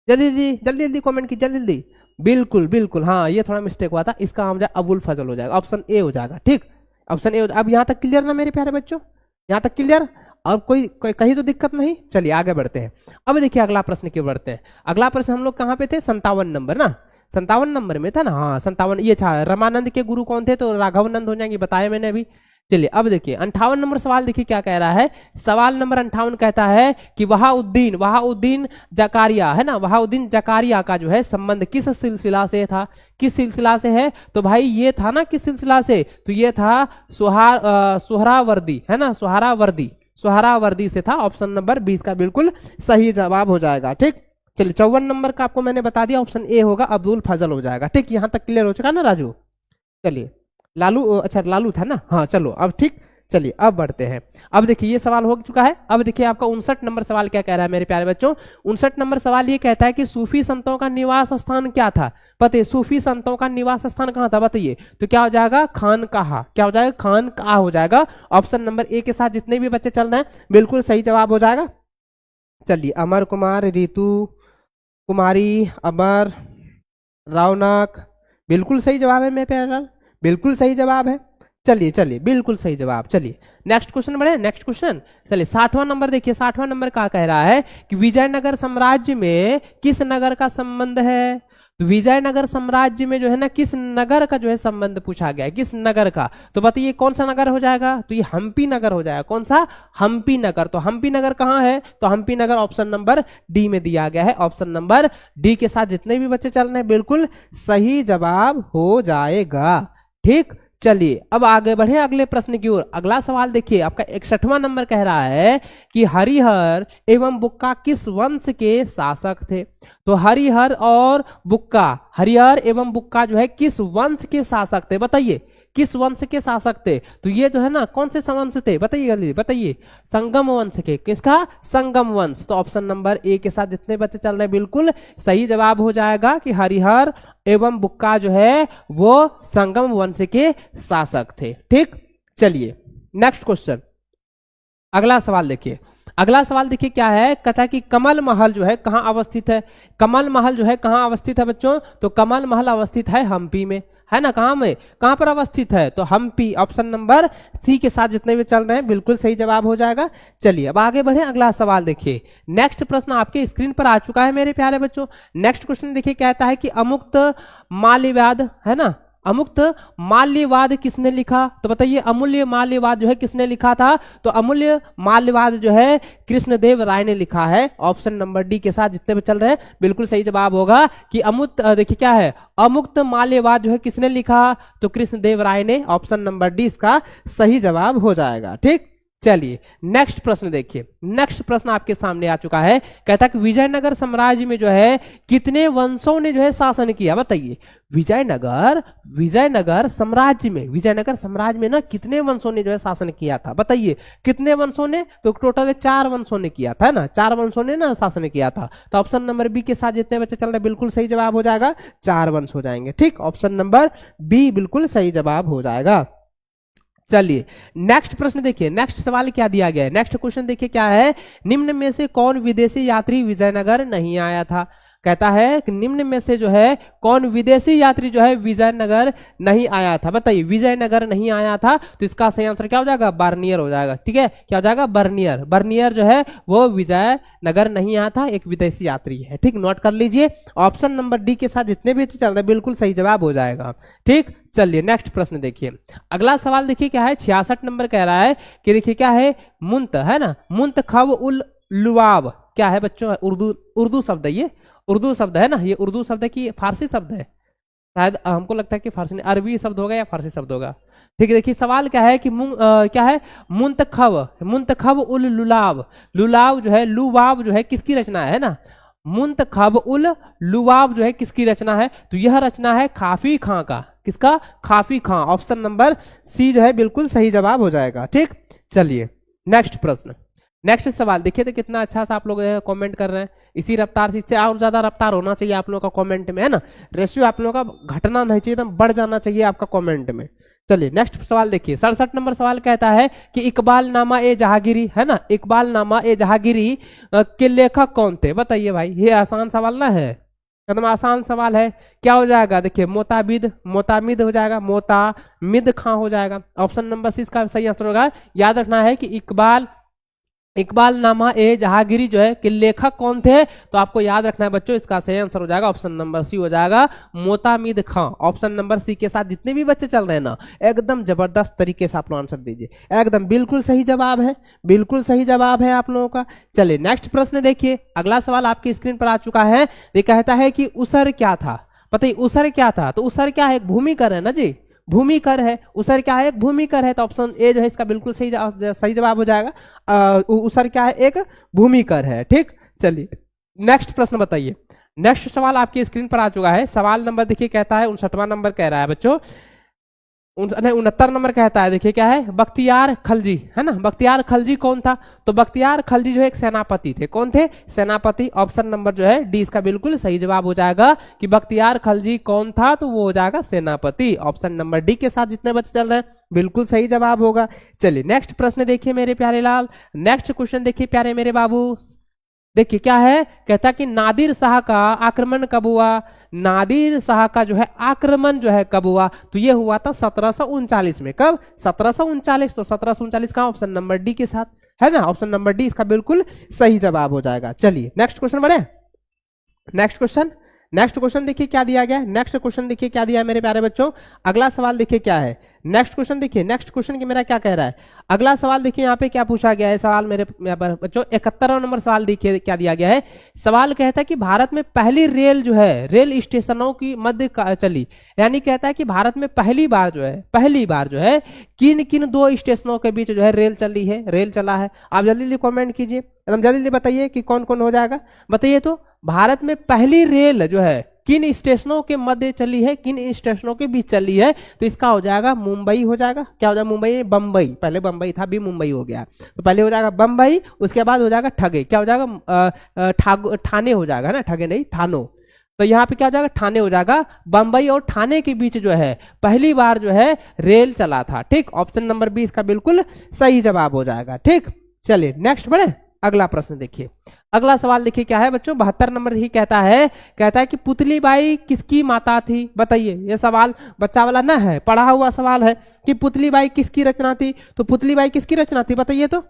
जल्दी जल्दी जल्दी जल्दी कमेंट की, जल्दी जल्दी। बिल्कुल बिल्कुल, हाँ ये थोड़ा मिस्टेक हुआ था। इसका हम अबुल फजल हो जाएगा, ऑप्शन ए हो जाएगा। ठीक, ऑप्शन ए। अब यहाँ तक क्लियर ना मेरे प्यारे बच्चों, यहाँ तक क्लियर। और कोई कहीं तो दिक्कत नहीं। चलिए आगे बढ़ते हैं। अब देखिए अगला प्रश्न क्यों बढ़ते हैं। अगला प्रश्न हम लोग कहाँ पे थे, 57 नंबर ना, 57 नंबर में था ना। हाँ 57 ये था। रामानंद के गुरु कौन थे, तो राघवानंद हो जाएंगे, बताया मैंने अभी। चलिए अब देखिए 58 नंबर सवाल देखिए क्या कह रहा है। सवाल नंबर 58 कहता है कि वहाउद्दीन जकारिया है ना, वहाउद्दीन जकारिया का जो है संबंध किस सिलसिला से था, किस सिलसिला से है। तो भाई ये था ना किस सिलसिला से, तो ये था सुहरावर्दी है ना, सुहरावर्दी से था। ऑप्शन नंबर 20 का बिल्कुल सही जवाब हो जाएगा। ठीक, चलिए 54 नंबर का आपको मैंने बता दिया, ऑप्शन ए होगा, अब्दुल फजल हो जाएगा। ठीक, यहां तक क्लियर हो चुका ना राजू। चलिए लालू, अच्छा लालू था ना, हाँ चलो अब ठीक। चलिए अब बढ़ते हैं। अब देखिए ये सवाल हो चुका है। अब देखिए आपका 59 नंबर सवाल क्या कह रहा है मेरे प्यारे बच्चों। 59 नंबर सवाल ये कहता है कि सूफी संतों का निवास स्थान क्या था। बताइए सूफी संतों का निवास स्थान कहाँ था बताइए। तो क्या हो जाएगा, खानकाहा। क्या हो जाएगा, खानकाहा हो जाएगा। ऑप्शन नंबर ए के साथ जितने भी बच्चे चल रहे हैं बिल्कुल सही जवाब हो जाएगा। चलिए अमर कुमार, रितु कुमारी, अमर, रौनक, बिल्कुल सही जवाब है मेरे प्यारे लाल, बिल्कुल सही जवाब है। चलिए चलिए, बिल्कुल सही जवाब। चलिए नेक्स्ट क्वेश्चन बढ़े, नेक्स्ट क्वेश्चन। चलिए 60वां नंबर देखिए, 60वां नंबर क्या कह रहा है कि विजयनगर साम्राज्य में किस नगर का संबंध है। तो विजयनगर साम्राज्य में जो है ना किस नगर का जो है संबंध पूछा गया है, किस नगर का। तो बताइए कौन सा नगर हो जाएगा, तो ये हम्पी नगर हो जाएगा। कौन सा, हम्पी नगर। तो हम्पी नगर कहाँ है, तो हम्पी नगर ऑप्शन नंबर डी में दिया गया है। ऑप्शन नंबर डी के साथ जितने भी बच्चे चल रहे हैं बिल्कुल सही जवाब हो जाएगा। ठीक, चलिए अब आगे बढ़े अगले प्रश्न की ओर। अगला सवाल देखिए आपका 61वां नंबर कह रहा है कि हरिहर एवं बुक्का किस वंश के शासक थे। तो हरिहर और बुक्का, हरिहर एवं बुक्का जो है किस वंश के शासक थे, बताइए किस वंश के शासक थे। तो ये जो है ना कौन से वंश थे, बताइए जल्दी बताइए। संगम वंश के, किसका, संगम वंश। तो ऑप्शन नंबर ए के साथ जितने बच्चे चल रहे हैं बिल्कुल सही जवाब हो जाएगा कि हरिहर एवं बुक्का जो है वो संगम वंश के शासक थे। ठीक, चलिए नेक्स्ट क्वेश्चन, अगला सवाल देखिए। अगला सवाल देखिए क्या है, कहता है कि कमल महल जो है कहाँ अवस्थित है। कमल महल जो है कहाँ अवस्थित है बच्चों, तो कमल महल अवस्थित है हम्पी में, है ना। कहाँ में, कहाँ पर अवस्थित है, तो हम्पी। ऑप्शन नंबर सी के साथ जितने भी चल रहे हैं बिल्कुल सही जवाब हो जाएगा। चलिए अब आगे बढ़े, अगला सवाल देखिए। नेक्स्ट प्रश्न आपके स्क्रीन पर आ चुका है मेरे प्यारे बच्चों। नेक्स्ट क्वेश्चन देखिए कहता है कि अमुक्त माल्यवाद, है ना, अमुक्त माल्यवाद किसने लिखा। तो बताइए अमूल्य माल्यवाद जो है किसने लिखा था, तो अमूल्य माल्यवाद जो है कृष्णदेव राय ने लिखा है। ऑप्शन नंबर डी के साथ जितने भी चल रहे हैं बिल्कुल सही जवाब होगा कि अमुक्त, देखिए क्या है, अमुक्त माल्यवाद जो है किसने लिखा, तो कृष्णदेव राय ने। ऑप्शन नंबर डी इसका सही जवाब हो जाएगा। ठीक, चलिए नेक्स्ट प्रश्न देखिए। नेक्स्ट प्रश्न आपके सामने आ चुका है, कहता है कि विजयनगर साम्राज्य में जो है कितने वंशों ने जो है शासन किया। बताइए विजयनगर साम्राज्य में, विजयनगर साम्राज्य में ना कितने वंशों ने जो है शासन किया था। बताइए कितने वंशों ने, तो टोटल 4 वंशों ने किया था, है ना, 4 वंशों ने ना शासन किया था। तो ऑप्शन नंबर बी के साथ जितने बच्चे चल रहे हैं बिल्कुल सही जवाब हो जाएगा, 4 वंश हो जाएंगे। ठीक, ऑप्शन नंबर बी बिल्कुल सही जवाब हो जाएगा। चलिए नेक्स्ट प्रश्न देखिए, नेक्स्ट सवाल क्या दिया गया है। नेक्स्ट क्वेश्चन देखिए क्या है, निम्न में से कौन विदेशी यात्री विजयनगर नहीं आया था। कहता है कि निम्न में से जो है कौन विदेशी यात्री जो है विजयनगर नहीं आया था। बताइए विजयनगर नहीं आया था, तो इसका सही आंसर क्या हो जाएगा, बर्नियर हो जाएगा। ठीक है, क्या हो जाएगा, बर्नियर। बर्नियर जो है वो विजयनगर नहीं आया था, एक विदेशी यात्री है। ठीक, नोट कर लीजिए। ऑप्शन नंबर डी के साथ जितने भी चल रहे हैं बिल्कुल सही जवाब हो जाएगा। ठीक, चलिए नेक्स्ट प्रश्न देखिए। अगला सवाल देखिए क्या है, 66 नंबर कह रहा है कि देखिए क्या है, मुंत, है ना, मुंतखब उल लुवाब क्या है बच्चों, उर्दू शब्द है, ये उर्दू शब्द है ना, ये उर्दू शब्द है कि फारसी शब्द है, शायद हमको लगता है कि फारसी नहीं, अरबी शब्द होगा या फारसी शब्द होगा। ठीक है, देखिए सवाल क्या है कि क्या है, मुंतखब उल लुलाब। लुलाब जो है, लुवाब जो है किसकी रचना है ना, मुंतखब उल लुवाब जो है किसकी रचना है, तो यह रचना है काफी खां का। किसका, काफी खां। ऑप्शन नंबर सी जो है बिल्कुल सही जवाब हो जाएगा। ठीक, चलिए नेक्स्ट प्रश्न, नेक्स्ट सवाल देखिए। तो कितना अच्छा सा आप लोग कमेंट कर रहे हैं, इसी रफ्तार से, इससे और ज्यादा रफ्तार होना चाहिए आप लोगों का कमेंट में, है ना, रेशियो आप लोगों का घटना नहीं चाहिए, एकदम बढ़ जाना चाहिए आपका कमेंट में। चलिए नेक्स्ट सवाल देखिए। 67 नंबर सवाल कहता है कि इकबाल नामा ए जहांगीरी, है ना, इकबाल नामा ए जहांगीरी के लेखक कौन थे। बताइए भाई, ये आसान सवाल ना है, एकदम आसान सवाल है। क्या हो जाएगा, देखिए मोतामिद हो जाएगा, मोतामिद खां हो जाएगा। ऑप्शन नंबर सी इसका सही आंसर होगा। याद रखना है कि इकबाल नामा ए जहांगीरी जो है कि लेखक कौन थे, तो आपको याद रखना है बच्चों, इसका सही आंसर हो जाएगा ऑप्शन नंबर सी हो जाएगा, मोतामिद खां। ऑप्शन नंबर सी के साथ जितने भी बच्चे चल रहे हैं ना एकदम जबरदस्त तरीके से आप लोग आंसर दीजिए, एकदम बिल्कुल सही जवाब है, बिल्कुल सही जवाब है आप लोगों का। चलिए नेक्स्ट प्रश्न देखिए। अगला सवाल आपकी स्क्रीन पर आ चुका है, ये कहता है कि उसर क्या था। बताइए उसर क्या था, तो उसर क्या है, एक भूमिकर है ना जी, भूमिकर है। उसर क्या है, एक भूमिकर है। तो ऑप्शन ए जो है इसका बिल्कुल सही जवाब हो जाएगा। उसर क्या है, एक भूमिकर है। ठीक, चलिए नेक्स्ट प्रश्न बताइए। नेक्स्ट सवाल आपकी स्क्रीन पर आ चुका है। सवाल नंबर देखिए कहता है 59वां नंबर कह रहा है बच्चों, 69 नंबर कहता है, देखिए क्या है, बख्तियार खलजी, है ना, बख्तियार खलजी कौन था। तो बख्तियार खलजी जो है एक सेनापति थे। कौन थे, सेनापति। ऑप्शन नंबर जो है डी इसका बिल्कुल सही जवाब हो जाएगा कि बख्तियार खलजी कौन था, तो वो हो जाएगा सेनापति। ऑप्शन नंबर डी के साथ जितने बच्चे चल रहे हैं बिल्कुल सही जवाब होगा। चलिए नेक्स्ट प्रश्न देखिए मेरे प्यारे लाल, नेक्स्ट क्वेश्चन देखिए प्यारे मेरे बाबू। देखिए क्या है, कहता कि नादिर शाह का आक्रमण कब हुआ। नादिर शाह का जो है आक्रमण जो है कब हुआ, तो ये हुआ था 1739 में। कब? 1739। तो 1739 का ऑप्शन नंबर डी के साथ है ना, ऑप्शन नंबर डी इसका बिल्कुल सही जवाब हो जाएगा। चलिए नेक्स्ट क्वेश्चन बढ़े। नेक्स्ट क्वेश्चन देखिए क्या दिया गया है। नेक्स्ट क्वेश्चन देखिए क्या दिया है मेरे प्यारे बच्चों। अगला सवाल देखिए क्या है। नेक्स्ट क्वेश्चन देखिए, नेक्स्ट क्वेश्चन की मेरा क्या कह रहा है। अगला सवाल देखिए यहाँ पे क्या पूछा गया है सवाल मेरे बच्चों। 71वां नंबर सवाल देखिए क्या दिया गया है। सवाल कहता है कि भारत में पहली रेल जो है रेल स्टेशनों की मध्य चली, यानी कहता है कि भारत में पहली बार जो है किन किन दो स्टेशनों के बीच जो है रेल चला है। आप जल्दी जल्दी कमेंट कीजिए, एकदम जल्दी जल्दी बताइए कि कौन कौन हो जाएगा, बताइए। तो भारत में पहली रेल जो है किन स्टेशनों के मध्य चली है, किन स्टेशनों के बीच चली है, तो इसका हो जाएगा मुंबई हो जाएगा। क्या हो जाएगा? मुंबई, बंबई, पहले बंबई था, भी मुंबई हो गया, तो पहले हो जाएगा बंबई, उसके बाद हो जाएगा ठगे, क्या हो जाएगा? ठाणे हो जाएगा ना, ठगे नहीं, ठानो। तो यहाँ पे क्या हो जाएगा? ठाणे हो जाएगा। बंबई और ठाणे के बीच जो है पहली बार जो है रेल चला था। ठीक, ऑप्शन नंबर 20 का बिल्कुल सही जवाब हो जाएगा। ठीक, चलिए नेक्स्ट बढ़े। अगला प्रश्न देखिए, अगला सवाल देखिए क्या है बच्चों। 72 नंबर ही कहता है कि पुतली बाई किसकी माता थी, बताइए। ये सवाल बच्चा वाला ना है, पढ़ा हुआ सवाल है कि पुतली बाई किसकी रचना थी। तो पुतली बाई किसकी रचना थी, बताइए। तो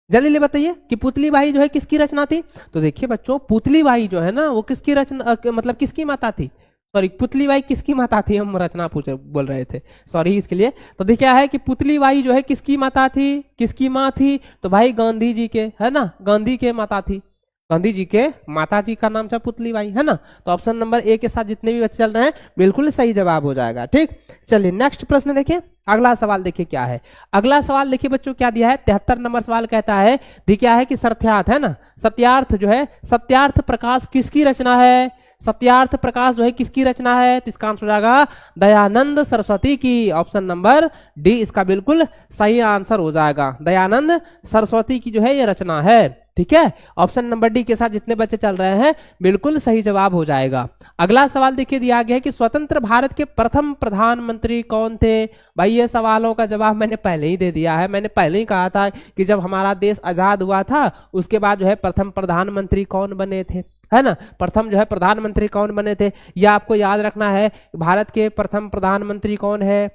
जल्दी ले बताइए कि पुतली बाई जो है किसकी रचना थी। तो देखिए बच्चों, पुतली बाई जो है ना वो किसकी रचना मतलब किसकी माता थी, सॉरी पुतली बाई किसकी माता थी, हम रचना बोल रहे थे, सॉरी इसके लिए। तो देखिए है कि पुतली बाई जो है किसकी माता थी, किसकी माँ थी, तो भाई गांधी जी के, है ना, गांधी के माता थी। गांधी जी के माता जी का नाम था पुतली बाई, है ना। तो ऑप्शन नंबर ए के साथ जितने भी बच्चे चल रहे हैं बिल्कुल सही जवाब हो जाएगा। ठीक, चलिए नेक्स्ट प्रश्न देखिए। अगला सवाल देखिए क्या है। अगला सवाल देखिए बच्चों क्या दिया है। 73 नंबर सवाल कहता है, क्या है कि सत्यार्थ, है ना, सत्यार्थ जो है, सत्यार्थ प्रकाश किसकी रचना है। सत्यार्थ प्रकाश जो है किसकी रचना है, तो इसका आंसर हो जाएगा दयानंद सरस्वती की। ऑप्शन नंबर डी इसका बिल्कुल सही आंसर हो जाएगा। दयानंद सरस्वती की जो है ये रचना है। ठीक है, ऑप्शन नंबर डी के साथ जितने बच्चे चल रहे हैं बिल्कुल सही जवाब हो जाएगा। अगला सवाल देखिए दिया गया है कि स्वतंत्र भारत के प्रथम प्रधानमंत्री कौन थे। भाई ये सवालों का जवाब मैंने पहले ही दे दिया है। मैंने पहले ही कहा था कि जब हमारा देश आजाद हुआ था उसके बाद जो है प्रथम प्रधानमंत्री कौन बने थे, है ना, प्रथम जो है प्रधानमंत्री कौन बने थे, यह आपको याद रखना है। भारत के प्रथम प्रधानमंत्री कौन है,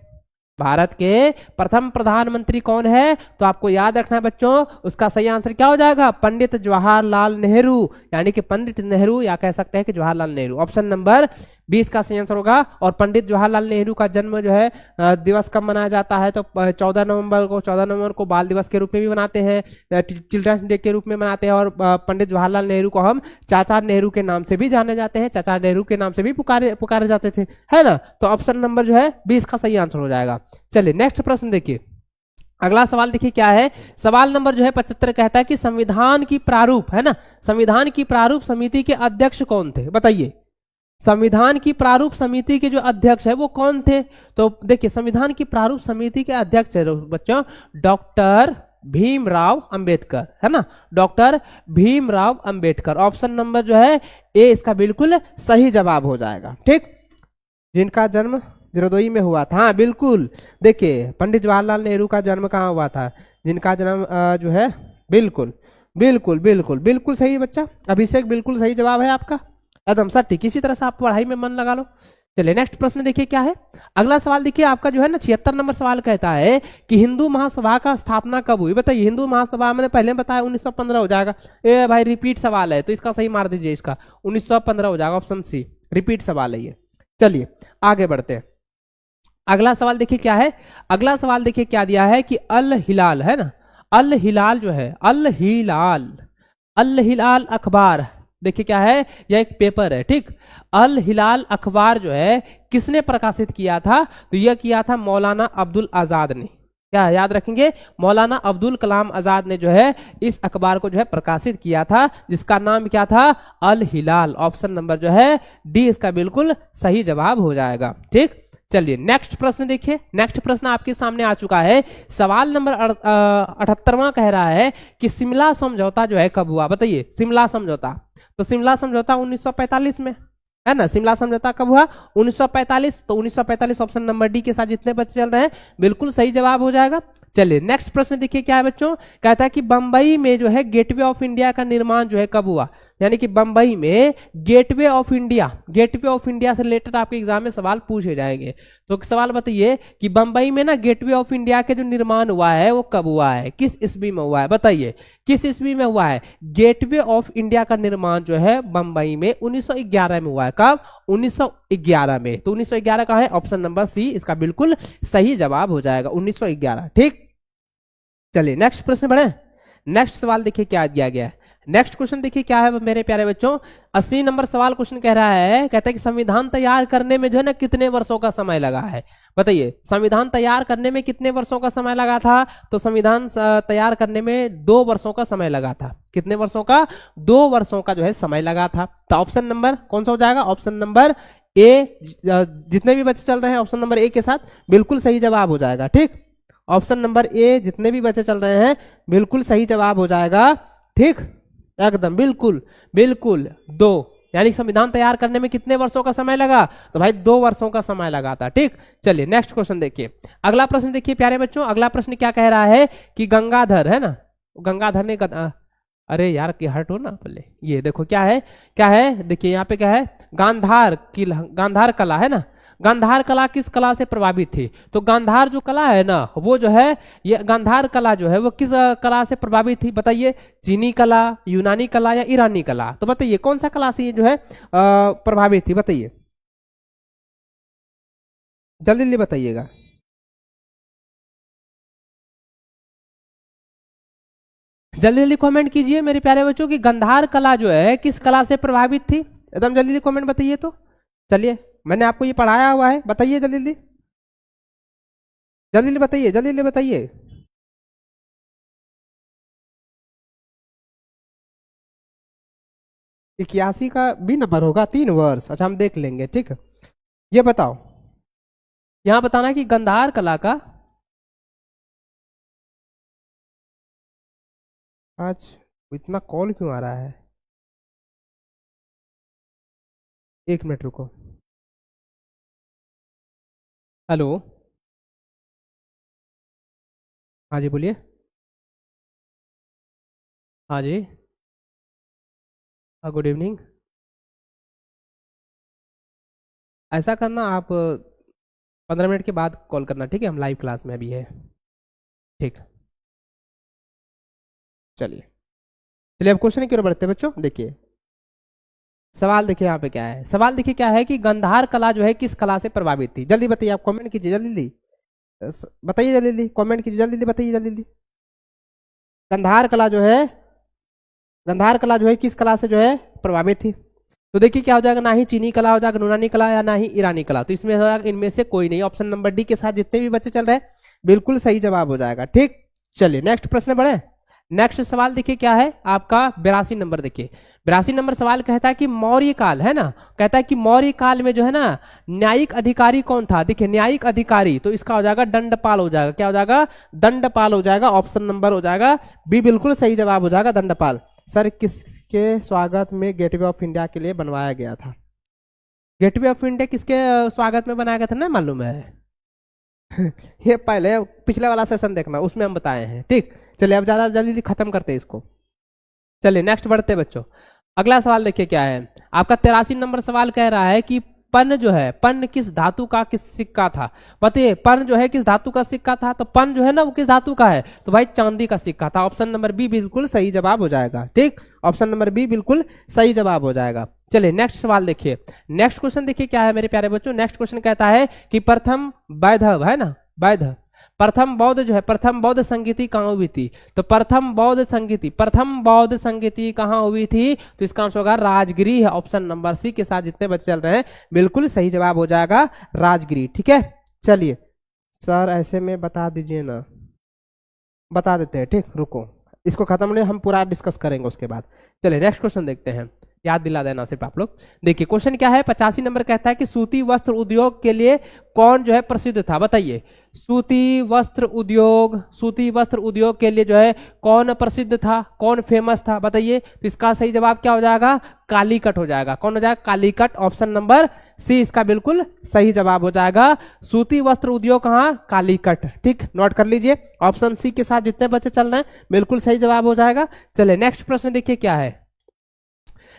भारत के प्रथम प्रधानमंत्री कौन है, तो आपको याद रखना है बच्चों, उसका सही आंसर क्या हो जाएगा, पंडित जवाहरलाल नेहरू, यानी कि पंडित नेहरू, या कह सकते हैं कि जवाहरलाल नेहरू। ऑप्शन नंबर 20 का सही आंसर होगा। और पंडित जवाहरलाल नेहरू का जन्म जो है दिवस कब मनाया जाता है, तो 14 नवंबर को बाल दिवस के रूप में भी मनाते हैं, चिल्ड्रंस डे के रूप में मनाते हैं। और पंडित जवाहरलाल नेहरू को हम चाचा नेहरू के नाम से भी जाने जाते हैं, चाचा नेहरू के नाम से भी पुकारे जाते थे, है ना। तो ऑप्शन नंबर जो है 20 का सही आंसर हो जाएगा। चलिए नेक्स्ट प्रश्न देखिए। अगला सवाल देखिए क्या है। सवाल नंबर जो है 75 कहता है कि संविधान की प्रारूप, है ना, संविधान की प्रारूप समिति के अध्यक्ष कौन थे, बताइए। संविधान की प्रारूप समिति के जो अध्यक्ष है वो कौन थे, तो देखिए संविधान की प्रारूप समिति के अध्यक्ष है बच्चों डॉक्टर भीमराव अंबेडकर, है ना, doctor Bhimrao Ambedkar. Option number जो है ए इसका बिल्कुल सही जवाब हो जाएगा। ठीक, जिनका जन्म जरदोई में हुआ था, हाँ बिल्कुल। देखिए पंडित जवाहरलाल नेहरू का जन्म कहाँ हुआ था, जिनका जन्म जो है बिल्कुल बिल्कुल बिल्कुल बिल्कुल सही बच्चा अभिषेक, बिल्कुल सही जवाब है आपका, एकदम सटीक। इसी तरह से आप पढ़ाई में मन लगा लो। चलिए नेक्स्ट प्रश्न देखिए क्या है। अगला सवाल देखिए आपका जो है ना 76 नंबर सवाल कहता है कि हिंदू महासभा का स्थापना कब हुई, बताइए। हिंदू महासभा मैंने पहले बताया 1915 हो जाएगा। ए भाई रिपीट सवाल है तो इसका सही मार दीजिए, इसका 1915 हो जाएगा, ऑप्शन सी रिपीट सवाल है ये। चलिए आगे बढ़ते हैं। अगला सवाल देखिए क्या है। अगला सवाल देखिए क्या दिया है कि अल हिलाल, है ना, अल हिलाल जो है, अल हिलाल अखबार, देखिए क्या है, यह एक पेपर है। ठीक, अल हिलाल अखबार जो है किसने प्रकाशित किया था, तो यह किया था मौलाना अब्दुल आजाद ने। क्या याद रखेंगे, मौलाना अब्दुल कलाम आजाद ने जो है इस अखबार को जो है प्रकाशित किया था, जिसका नाम क्या था, अल हिलाल। ऑप्शन नंबर जो है डी इसका बिल्कुल सही जवाब हो जाएगा। ठीक, चलिए नेक्स्ट प्रश्न देखिए। नेक्स्ट प्रश्न आपके सामने आ चुका है। सवाल नंबर 78वां कह रहा है कि शिमला समझौता जो है कब हुआ, बताइए। शिमला समझौता, तो शिमला समझौता 1945 में, है ना। शिमला समझौता कब हुआ, 1945। तो 1945 ऑप्शन नंबर डी के साथ जितने बच्चे चल रहे हैं बिल्कुल सही जवाब हो जाएगा। चलिए नेक्स्ट प्रश्न देखिए क्या है बच्चों। कहता है कि बंबई में जो है गेटवे ऑफ इंडिया का निर्माण जो है कब हुआ, यानी कि बंबई में gateway of India, gateway of India से रिलेटेड आपके एग्जाम में सवाल पूछे जाएंगे। तो सवाल बताइए कि बंबई में ना गेटवे ऑफ इंडिया के जो निर्माण हुआ है वो कब हुआ है, किस ईस्वी में हुआ है, बताइए किस ईस्वी में हुआ है। गेटवे ऑफ इंडिया का निर्माण जो है बंबई में 1911 में हुआ है। कब? 1911 में। तो 1911 का है ऑप्शन नंबर सी इसका बिल्कुल सही जवाब हो जाएगा, 1911। ठीक, चलिए नेक्स्ट प्रश्न बढ़े। नेक्स्ट सवाल देखिए क्या दिया गया है। नेक्स्ट क्वेश्चन देखिए क्या है मेरे प्यारे बच्चों। 80 नंबर सवाल क्वेश्चन कह रहा है, कहता है कि संविधान तैयार करने में जो है ना कितने वर्षों का समय लगा है, बताइए संविधान तैयार करने में कितने वर्षों का समय लगा था। तो संविधान तैयार करने में 2 वर्षों का समय लगा था। कितने वर्षों का? 2 वर्षों का जो है समय लगा था। तो ऑप्शन नंबर कौन सा हो जाएगा? ऑप्शन नंबर ए, जितने भी बच्चे चल रहे हैं ऑप्शन नंबर ए के साथ बिल्कुल सही जवाब हो जाएगा। ठीक, ऑप्शन नंबर ए, जितने भी बच्चे चल रहे हैं बिल्कुल सही जवाब हो जाएगा। ठीक, एकदम बिल्कुल बिल्कुल 2, यानी संविधान तैयार करने में कितने वर्षों का समय लगा? तो भाई 2 वर्षों का समय लगा था। ठीक, चलिए नेक्स्ट क्वेश्चन देखिए। अगला प्रश्न देखिए प्यारे बच्चों, अगला प्रश्न क्या कह रहा है कि गंगाधर है ना, गंगाधर ने अरे यार कि हट हो ना पहले, ये देखो क्या है, क्या है देखिए यहाँ पे क्या है, गांधार कला है ना। गांधार कला किस कला से प्रभावित थी? तो गांधार जो कला है ना वो जो है, ये गांधार कला जो है वो किस कला से प्रभावित थी, बताइए चीनी कला, यूनानी कला या ईरानी कला। तो बताइए कौन सा कला से ये जो है प्रभावित थी, बताइए जल्दी जल्दी बताइएगा। जल्दी जल्दी कमेंट कीजिए मेरे प्यारे बच्चों की गांधार कला जो है किस कला से प्रभावित थी, एकदम जल्दी जल्दी कमेंट बताइए। तो चलिए मैंने आपको ये पढ़ाया हुआ है, बताइए जल्दी जल्दी, जल्दी जल्दी बताइए, जल्दी जल्दी बताइए। 81 का भी नंबर होगा, 3 वर्ष, अच्छा हम देख लेंगे। ठीक है, ये बताओ, यहां बताना कि गांधार कला का, आज इतना कॉल क्यों आ रहा है, 1 मिनट रुको। हेलो, हाँ जी बोलिए। हाँ जी, गुड इवनिंग। ऐसा करना आप 15 मिनट के बाद कॉल करना, ठीक है, हम लाइव क्लास में अभी है। ठीक, चलिए चलिए अब क्वेश्चन की ओर बढ़ते हैं बच्चों। देखिए सवाल देखिए यहाँ पे क्या है, सवाल देखिए क्या है कि गांधार कला जो है किस कला से प्रभावित थी। जल्दी बताइए, आप कमेंट कीजिए जल्दी जल्दी, बताइए जल्दी जल्दी, कमेंट कीजिए जल्दी जल्दी, बताइए जल्दी जल्दी। गांधार कला जो है, गांधार कला जो है किस कला से जो है प्रभावित थी। तो देखिए क्या हो जाएगा, ना ही चीनी कला हो जाएगा, यूनानी कला या ना ही ईरानी कला। तो इसमें इनमें से कोई नहीं, ऑप्शन नंबर डी के साथ जितने भी बच्चे चल रहे हैं बिल्कुल सही जवाब हो जाएगा। ठीक, चलिए नेक्स्ट प्रश्न बढ़े। नेक्स्ट सवाल देखिए क्या है आपका 82 नंबर। देखिए 82 नंबर सवाल कहता है कि मौर्य काल है ना, कहता है कि मौर्य काल में जो है ना न्यायिक अधिकारी कौन था। देखिए न्यायिक अधिकारी, तो इसका हो जाएगा दंडपाल हो जाएगा। क्या हो जाएगा? दंडपाल हो जाएगा। ऑप्शन नंबर हो जाएगा बी, बिल्कुल सही जवाब हो जाएगा दंडपाल। सर किसके स्वागत में गेटवे ऑफ इंडिया के लिए बनवाया गया था? गेटवे ऑफ इंडिया किसके स्वागत में बनाया गया था ना, मालूम है? ये पहले पिछले वाला सेशन देखना, उसमें हम बताए हैं। ठीक, चलिए अब ज्यादा जल्दी खत्म करते हैं इसको। चलिए नेक्स्ट बढ़ते हैं बच्चों। अगला सवाल देखिए क्या है आपका 83 नंबर सवाल कह रहा है कि पन जो है, पन किस धातु का किस सिक्का था। बताइए पन जो है किस धातु का सिक्का था। तो पन जो है ना वो किस धातु का है, तो भाई चांदी का सिक्का था। ऑप्शन नंबर बी बिल्कुल सही जवाब हो जाएगा। ठीक, ऑप्शन नंबर बी बिल्कुल सही जवाब हो जाएगा। चलिए नेक्स्ट सवाल देखिए। नेक्स्ट क्वेश्चन देखिए क्या है मेरे प्यारे बच्चों। नेक्स्ट क्वेश्चन कहता है कि प्रथम वैधव है ना, वैधव प्रथम बौद्ध जो है, प्रथम बौद्ध संगीति कहाँ हुई थी। तो प्रथम बौद्ध संगीति, प्रथम बौद्ध संगीति कहाँ हुई थी, तो इसका आंसर होगा राजगिरी है। ऑप्शन नंबर सी के साथ जितने बच्चे चल रहे हैं बिल्कुल सही जवाब हो जाएगा राजगिरी। ठीक है, चलिए सर ऐसे में बता दीजिए ना, बता देते हैं। ठीक, रुको इसको खत्म होने हम पूरा डिस्कस करेंगे उसके बाद। चलिए नेक्स्ट क्वेश्चन देखते हैं, याद दिला देना सिर्फ आप लोग। देखिए क्वेश्चन क्या है 85 नंबर कहता है कि सूती वस्त्र उद्योग के लिए कौन जो है प्रसिद्ध था। बताइए सूती वस्त्र उद्योग, सूती वस्त्र उद्योग के लिए जो है कौन प्रसिद्ध था, कौन फेमस था, बताइए। तो इसका सही जवाब क्या हो जाएगा, कालीकट हो जाएगा। कौन हो जाएगा, कालीकट। ऑप्शन नंबर सी इसका बिल्कुल सही जवाब हो जाएगा। सूती वस्त्र उद्योग कहाँ, कालीकट। ठीक, नोट कर लीजिए। ऑप्शन सी के साथ जितने बच्चे चल रहे हैं बिल्कुल सही जवाब हो जाएगा। चलिए नेक्स्ट प्रश्न देखिए क्या है।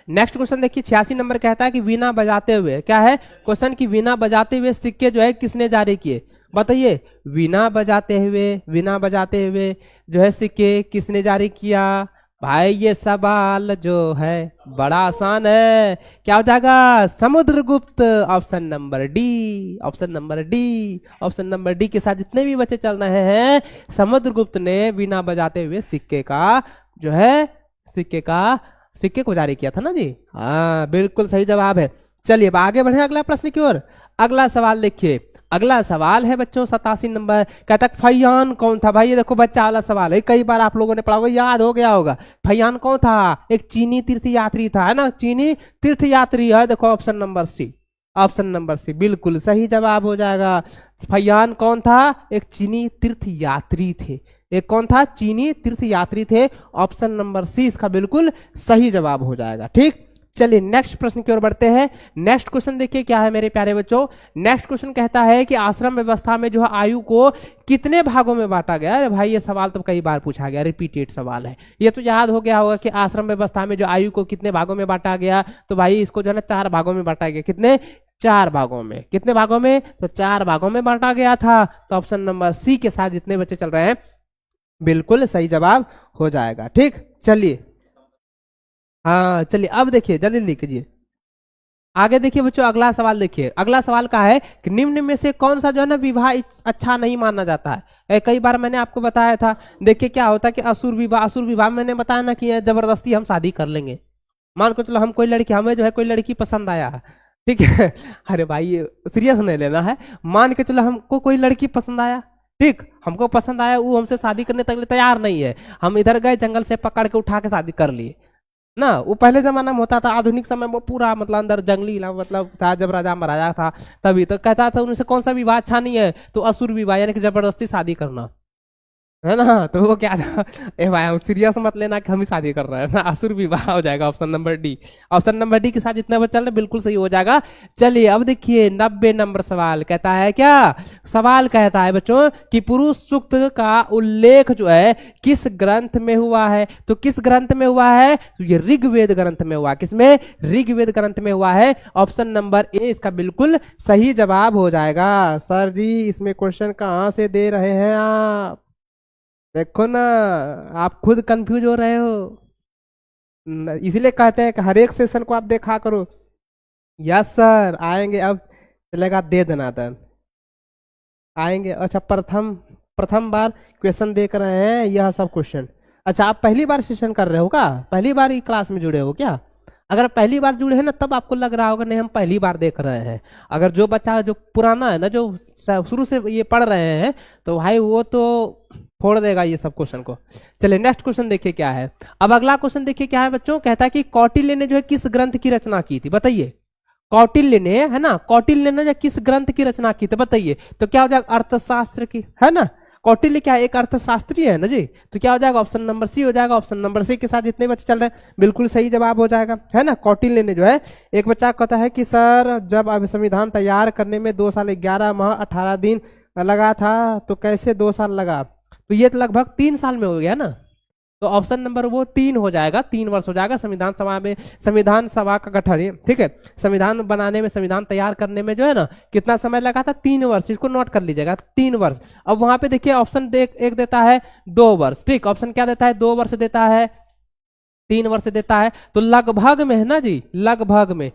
नेक्स्ट क्वेश्चन देखिए 86 नंबर कहता है कि वीणा बजाते हुए, क्या है क्वेश्चन, की वीणा बजाते हुए सिक्के जो है किसने जारी किए, बताइए। वीणा बजाते हुए जो है सिक्के किसने जारी किया। भाई ये सवाल जो है बड़ा आसान है, क्या हो जाएगा, Samudragupta, option number D, option number D, option number D के साथ जितने भी बच्चे चल रहे हैं, समुद्रगुप्त ने वीणा बजाते हुए सिक्के का जो है सिक्के को जारी किया था ना जी। हाँ बिल्कुल सही जवाब है। चलिए अब आगे बढ़े अगला प्रश्न की ओर। अगला सवाल देखिए, अगला सवाल है बच्चों 87 नंबर, कहता फैयान कौन था। भाई ये देखो बच्चा वाला सवाल है, कई बार आप लोगों ने पढ़ा होगा, याद हो गया होगा। फैयान कौन था, एक चीनी तीर्थयात्री था, है ना, चीनी तीर्थयात्री है। देखो option number C, option number C बिल्कुल सही जवाब हो जाएगा। फैयान कौन था, एक चीनी तीर्थयात्री थे, एक कौन था, चीनी तीर्थयात्री थे। ऑप्शन नंबर सी इसका बिल्कुल सही जवाब हो जाएगा। ठीक, चलिए नेक्स्ट प्रश्न की ओर बढ़ते हैं। नेक्स्ट क्वेश्चन देखिए क्या है मेरे प्यारे बच्चों। नेक्स्ट क्वेश्चन कहता है कि आश्रम व्यवस्था में जो है आयु को कितने भागों में बांटा गया। अरे भाई ये सवाल तो कई बार पूछा गया, रिपीटेड सवाल है। ये तो याद हो गया होगा कि आश्रम व्यवस्था में जो आयु को कितने भागों में बांटा गया, तो भाई इसको जो है ना 4 भागों में बांटा गया। कितने, 4 भागों में। कितने भागों में, तो 4 भागों में बांटा गया था। तो ऑप्शन नंबर सी के साथ जितने बच्चे चल रहे हैं बिल्कुल सही जवाब हो जाएगा। ठीक, चलिए हाँ चलिए अब देखिए जल्दी लिखिए आगे। देखिए बच्चों अगला सवाल देखिए, अगला सवाल का है कि निम्न में से कौन सा जो है ना विवाह अच्छा नहीं माना जाता है। कई बार मैंने आपको बताया था, देखिए क्या होता है कि असुर विवाह मैंने बताया ना कि जबरदस्ती हम शादी कर लेंगे। मान को चलो हम कोई लड़की, हमें जो है कोई लड़की पसंद आया है, ठीक है अरे भाई सीरियस नहीं लेना है। मान के चलो हमको कोई लड़की पसंद आया, ठीक, हमको पसंद आया, वो हमसे शादी करने तक तैयार नहीं है। हम इधर गए जंगल से पकड़ के उठा के शादी कर लिए ना। वो पहले जमाना में होता था, आधुनिक समय में पूरा मतलब अंदर जंगली इलाका मतलब था, जब राजा महाराजा था तभी तो कहता था उनसे कौन सा विवाह अच्छा नहीं है, तो असुर विवाह यानी कि जबरदस्ती शादी करना, है ना। तो वो क्या था, ए भाई हम सीरियस मत लेना कि हम ही शादी कर रहे हैं ना, असुर विवाह हो जाएगा option number D. Option number D के साथ जितना बच्चा चल रहे बिल्कुल सही हो जाएगा। चलिए अब देखिए 90 नंबर सवाल कहता है, क्या सवाल कहता है बच्चों कि पुरुष सूक्त का उल्लेख जो है किस ग्रंथ में हुआ है। तो किस ग्रंथ में हुआ है, तो ये ऋग्वेद ग्रंथ में हुआ। किसमें, ऋग्वेद ग्रंथ में हुआ है। ऑप्शन नंबर ए इसका बिल्कुल सही जवाब हो जाएगा। सर जी इसमें क्वेश्चन कहाँ से दे रहे हैं आप, देखो ना आप खुद कंफ्यूज हो रहे हो, इसीलिए कहते हैं कि हर एक सेशन को आप देखा करो। यस सर आएंगे, अब चलेगा दे देना दन आएंगे। अच्छा प्रथम बार क्वेश्चन देख रहे हैं यह सब क्वेश्चन। अच्छा आप पहली बार सेशन कर रहे हो क्या, पहली बार ही क्लास में जुड़े हो क्या। अगर पहली बार जुड़े हैं ना तब आपको लग रहा होगा नहीं हम पहली बार देख रहे हैं। अगर जो बच्चा जो पुराना है ना, जो शुरू से ये पढ़ रहे हैं, तो भाई वो तो फोड़ देगा ये सब क्वेश्चन को। चलिए नेक्स्ट क्वेश्चन देखिए क्या है। अब अगला क्वेश्चन देखिए क्या है बच्चों, कहता है कि कौटिल्य ने जो है किस ग्रंथ की रचना की थी, बताइए। कौटिल्य ने, है ना, कौटिल्य ने जो किस ग्रंथ की रचना की थी बताइए। तो क्या हो जाएगा, अर्थशास्त्र की, है ना। कौटिल्य क्या एक अर्थशास्त्री है ना जी, तो क्या हो जाएगा, ऑप्शन नंबर सी हो जाएगा। ऑप्शन नंबर सी के साथ जितने बच्चे चल रहे हैं बिल्कुल सही जवाब हो जाएगा, है ना। कौटिल्य ने जो है, एक बच्चा कहता है कि सर जब अब संविधान तैयार करने में 2 साल 11 माह 18 दिन लगा था, तो कैसे 2 साल लगा, तो ये तो लगभग 3 साल में हो गया ना। तो ऑप्शन नंबर वो 3 हो जाएगा, 3 वर्ष हो जाएगा। संविधान सभा में, संविधान सभा का गठन, ठीक है, संविधान बनाने में, संविधान तैयार करने में जो है ना कितना समय लगा था, 3 वर्ष। इसको नोट कर लीजिएगा, 3 वर्ष। अब वहां पे देखिए ऑप्शन एक देता है 2 वर्ष, ठीक, ऑप्शन क्या देता है, 2 वर्ष देता है, 3 वर्ष देता है। तो लगभग में है ना जी, लगभग में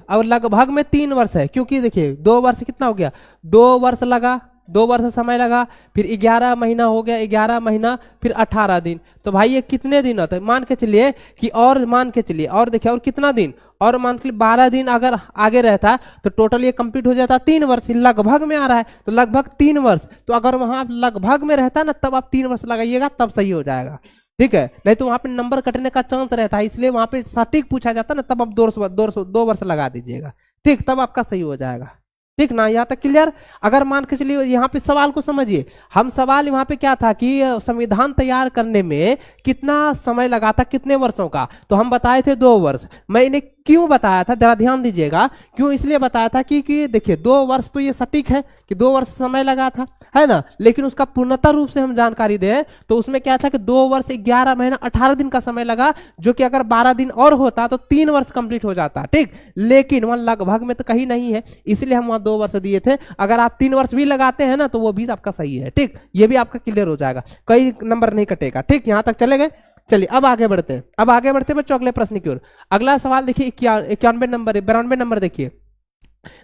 अब लगभग में 3 वर्ष है, क्योंकि देखिए 2 वर्ष कितना हो गया, 2 वर्ष लगा, 2 वर्ष समय लगा, फिर 11 महीना हो गया, 11 महीना फिर 18 दिन। तो भाई ये कितने दिन होते हैं, मान के चलिए कि, और मान के चलिए और देखिए और कितना दिन, और मान के 12 दिन अगर आगे रहता तो टोटल ये कंप्लीट हो जाता 3 वर्ष। लगभग में आ रहा है तो लगभग 3 वर्ष। तो अगर वहां लगभग में रहता ना तब आप 3 वर्ष लगाइएगा, तब सही हो जाएगा, ठीक है। नहीं तो वहां पे नंबर कटने का चांस रहता है, इसलिए वहां पे सटीक पूछा जाता ना, तब आप 2 वर्ष लगा दीजिएगा, ठीक, तब आपका सही हो जाएगा, ठीक ना। यहाँ तक क्लियर। अगर मान के चलिए यहाँ पे सवाल को समझिए, हम सवाल यहाँ पे क्या था कि संविधान तैयार करने में कितना समय लगा था, कितने वर्षों का, तो हम बताए थे 2 वर्ष। मैं इन्हें क्यों बताया था, जरा ध्यान दीजिएगा, क्यों इसलिए बताया था कि देखिए 2 वर्ष तो ये सटीक है कि 2 वर्ष समय लगा था, है ना, लेकिन उसका पूर्णतः रूप से हम जानकारी दें तो उसमें क्या था कि 2 वर्ष 11 महीना 18 दिन का समय लगा, जो कि अगर 12 दिन और होता तो 3 वर्ष कंप्लीट हो जाता, ठीक, लेकिन वहां लगभग में तो कहीं नहीं है, इसलिए हम वहां 2 वर्ष दिए थे। अगर आप 3 वर्ष भी लगाते हैं ना तो वो भी आपका सही है, ठीक, ये भी आपका क्लियर हो जाएगा, कई नंबर नहीं कटेगा, ठीक, यहां तक चले गए। चलिए अब आगे बढ़ते हैं, अब आगे बढ़ते हैं बच्चों अगले प्रश्न की ओर। अगला सवाल देखिए 91 नंबर 92 नंबर देखिए,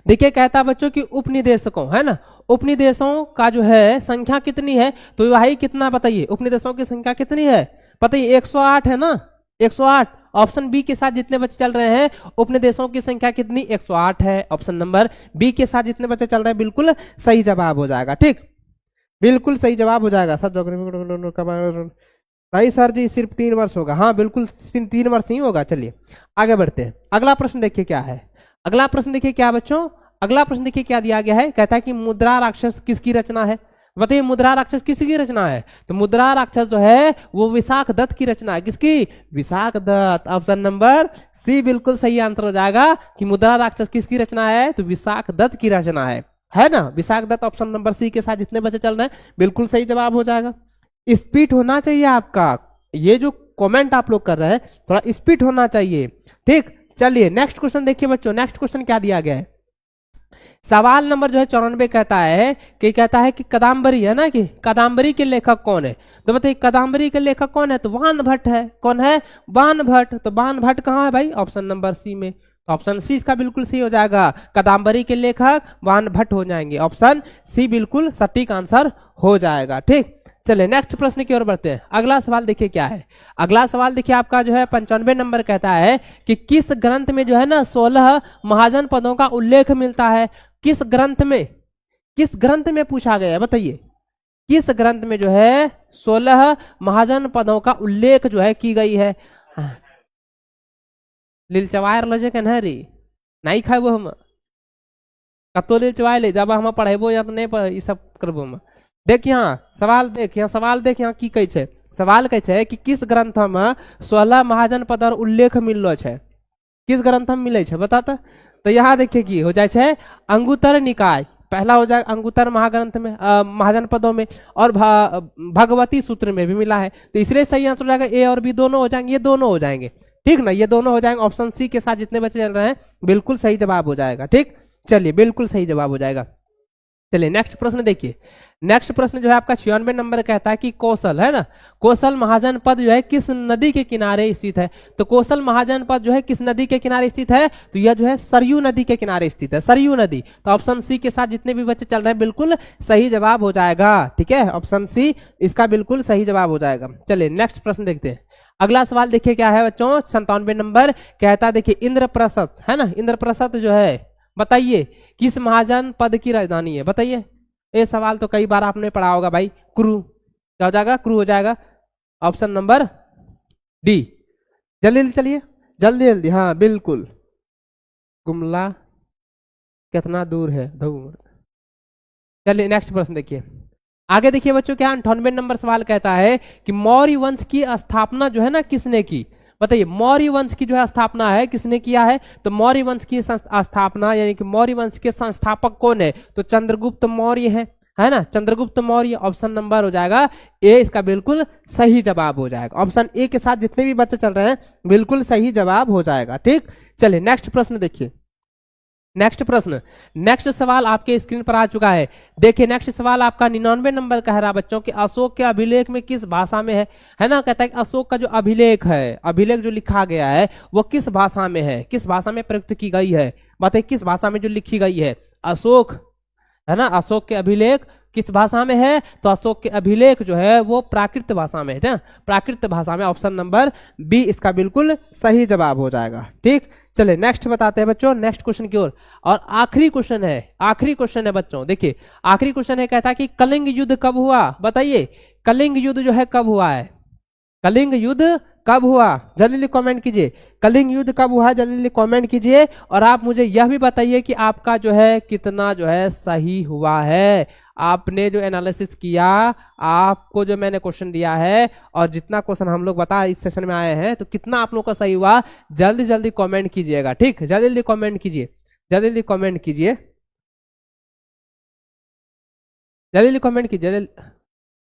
देखिए कहता है बच्चों की उपनिदेशकों, है ना, उपनिदेशों का जो है संख्या कितनी है, तो भाई कितना बताइए, उपनिदेशों की संख्या कितनी है बताइए, 108 है ना, 108। ऑप्शन बी के साथ जितने बच्चे चल रहे हैं उपनिदेशों की संख्या कितनी, 108 है। ऑप्शन नंबर बी के साथ जितने बच्चे चल रहे हैं बिल्कुल सही जवाब हो जाएगा, ठीक, बिल्कुल सही जवाब हो जाएगा सर। नहीं सर जी सिर्फ 3 वर्ष होगा, हाँ बिल्कुल 3 वर्ष ही होगा। चलिए आगे बढ़ते हैं, अगला प्रश्न देखिए क्या है, अगला प्रश्न देखिए क्या बच्चों, अगला प्रश्न देखिए क्या दिया गया है, कहता है कि मुद्रा राक्षस किसकी रचना है, बताइए मुद्रा राक्षस किसकी रचना है, तो मुद्रा राक्षस जो है वो विशाख दत्त की रचना है, किसकी, Vishakh Datta. Option number C बिल्कुल सही आंसर हो जाएगा कि मुद्रा राक्षस किसकी रचना है, तो विशाख दत्त की रचना है ना, Vishakh Datta. Option number C के साथ जितने बच्चे चल रहे हैं बिल्कुल सही जवाब हो जाएगा। स्पीड होना चाहिए आपका, ये जो कमेंट आप लोग कर रहे हैं थोड़ा स्पीड होना चाहिए, ठीक। चलिए नेक्स्ट क्वेश्चन देखिए बच्चों, नेक्स्ट क्वेश्चन क्या दिया गया है, सवाल नंबर जो है 94 कहता है कि कादम्बरी है ना, कि कादम्बरी के लेखक कौन है, तो बताइए कादम्बरी के लेखक कौन है, तो बाण भट्ट है, कौन है, बाण भट्ट। तो बाण भट्ट कहाँ है भाई, ऑप्शन नंबर सी में, तो ऑप्शन सी इसका बिल्कुल सही हो जाएगा, कादम्बरी के लेखक बाण भट्ट हो जाएंगे, ऑप्शन सी बिल्कुल सटीक आंसर हो जाएगा, ठीक। चलिए नेक्स्ट प्रश्न की ओर बढ़ते हैं, अगला सवाल देखिए क्या है, अगला सवाल देखिए आपका जो है 95 नंबर कहता है कि किस ग्रंथ में जो है ना 16 महाजन पदों का उल्लेख मिलता है, किस ग्रंथ में, किस ग्रंथ में पूछा गया है बताइए, किस ग्रंथ में जो है 16 महाजन पदों का उल्लेख जो है की गई है। लिलचवायर लजे के नहरी नहीं खाए वो हम कतो लिलचवाए ले जब हम पढ़ेबो या तो नहीं ये सब करबो हम। देखिए यहाँ सवाल देख, यहाँ सवाल देख, यहाँ की कहे छे, सवाल कहे छे कि किस ग्रंथ में 16 महाजन पद और उल्लेख मिललो छे, किस ग्रंथ में मिले छे बताता, तो यहाँ देखिए की हो जाए छे अंगुत्तर निकाय, पहला हो जाए अंगुत्तर महाग्रंथ में महाजन पदों में, और भगवती सूत्र में भी मिला है, तो इसलिए सही आंसर हो जाएगा ए और बी दोनों हो जाएंगे, ये दोनों हो जाएंगे, ठीक ना, ये दोनों हो जाएंगे। ऑप्शन सी के साथ जितने बच्चे चल रहे हैं बिल्कुल सही जवाब हो जाएगा, ठीक। चलिए बिल्कुल सही जवाब हो जाएगा। चलिए नेक्स्ट प्रश्न देखिए, नेक्स्ट प्रश्न जो है आपका 96 नंबर कहता है कि कौशल है ना, कौशल महाजन पद जो है किस नदी के किनारे स्थित है, तो कौशल महाजन पद जो है किस नदी के किनारे स्थित है, तो यह जो है सरयू नदी के किनारे स्थित है, सरयू नदी। तो ऑप्शन सी के साथ जितने भी बच्चे चल रहे हैं बिल्कुल सही जवाब हो जाएगा, ठीक है, ऑप्शन सी इसका बिल्कुल सही जवाब हो जाएगा। चलिए नेक्स्ट प्रश्न देखते हैं, अगला सवाल देखिए क्या है बच्चों 97 नंबर कहता है देखिए इंद्रप्रस्थ है ना, इंद्रप्रस्थ जो है बताइए किस महाजन पद की राजधानी है, बताइए, ये सवाल तो कई बार आपने पढ़ा होगा भाई, क्रू, क्या हो जाएगा, क्रू हो जाएगा, ऑप्शन नंबर डी। जल्दी जल्दी चलिए, जल्दी जल्दी, हाँ बिल्कुल, गुमला कितना दूर है धूम। चलिए नेक्स्ट प्रश्न देखिए, आगे देखिए बच्चों क्या 98 नंबर सवाल कहता है कि मौर्य वंश की स्थापना जो है ना किसने की, बताइए मौर्य वंश की जो है स्थापना है किसने किया है, तो मौर्य वंश की स्थापना यानी कि मौर्य वंश के संस्थापक कौन है, तो चंद्रगुप्त मौर्य है ना, चंद्रगुप्त मौर्य। ऑप्शन नंबर हो जाएगा ए, इसका बिल्कुल सही जवाब हो जाएगा, ऑप्शन ए के साथ जितने भी बच्चे चल रहे हैं बिल्कुल सही जवाब हो जाएगा, ठीक। चलिए नेक्स्ट प्रश्न देखिए, नेक्स्ट प्रश्न, नेक्स्ट सवाल आपके स्क्रीन पर आ चुका है, देखिए नेक्स्ट सवाल आपका 99 नंबर का है रहा बच्चों कि अशोक के अभिलेख में किस भाषा में है ना, कहता है कि अशोक का जो अभिलेख है, अभिलेख जो लिखा गया है वो किस भाषा में है, किस भाषा में प्रयुक्त की गई है, बताइए किस भाषा में जो लिखी गई है, अशोक है ना, अशोक के अभिलेख किस भाषा में है, तो अशोक के अभिलेख जो है वो प्राकृत भाषा में है ना, प्राकृत भाषा में, ऑप्शन नंबर बी इसका बिल्कुल सही जवाब हो जाएगा, ठीक। चलिए नेक्स्ट बताते हैं बच्चों, नेक्स्ट क्वेश्चन की ओर, और आखिरी क्वेश्चन है, आखिरी क्वेश्चन है बच्चों, देखिए आखिरी क्वेश्चन है, कहता है कि कलिंग युद्ध कब हुआ, बताइए कलिंग युद्ध जो है कब हुआ है, कलिंग युद्ध कब हुआ, जल्दी कमेंट कीजिए, कलिंग युद्ध कब हुआ है जल्दी कमेंट कीजिए, और आप मुझे यह भी बताइए कि आपका जो है कितना जो है सही हुआ है, आपने जो एनालिसिस किया, आपको जो मैंने क्वेश्चन दिया है और जितना क्वेश्चन हम लोग बता इस सेशन में आए हैं, तो कितना आप लोग का सही हुआ, जल्दी जल्दी कमेंट कीजिएगा। ठीक, जल्दी जल्दी कमेंट कीजिए, जल्दी जल्दी कमेंट कीजिए, जल्दी जल्दी कमेंट कीजिए।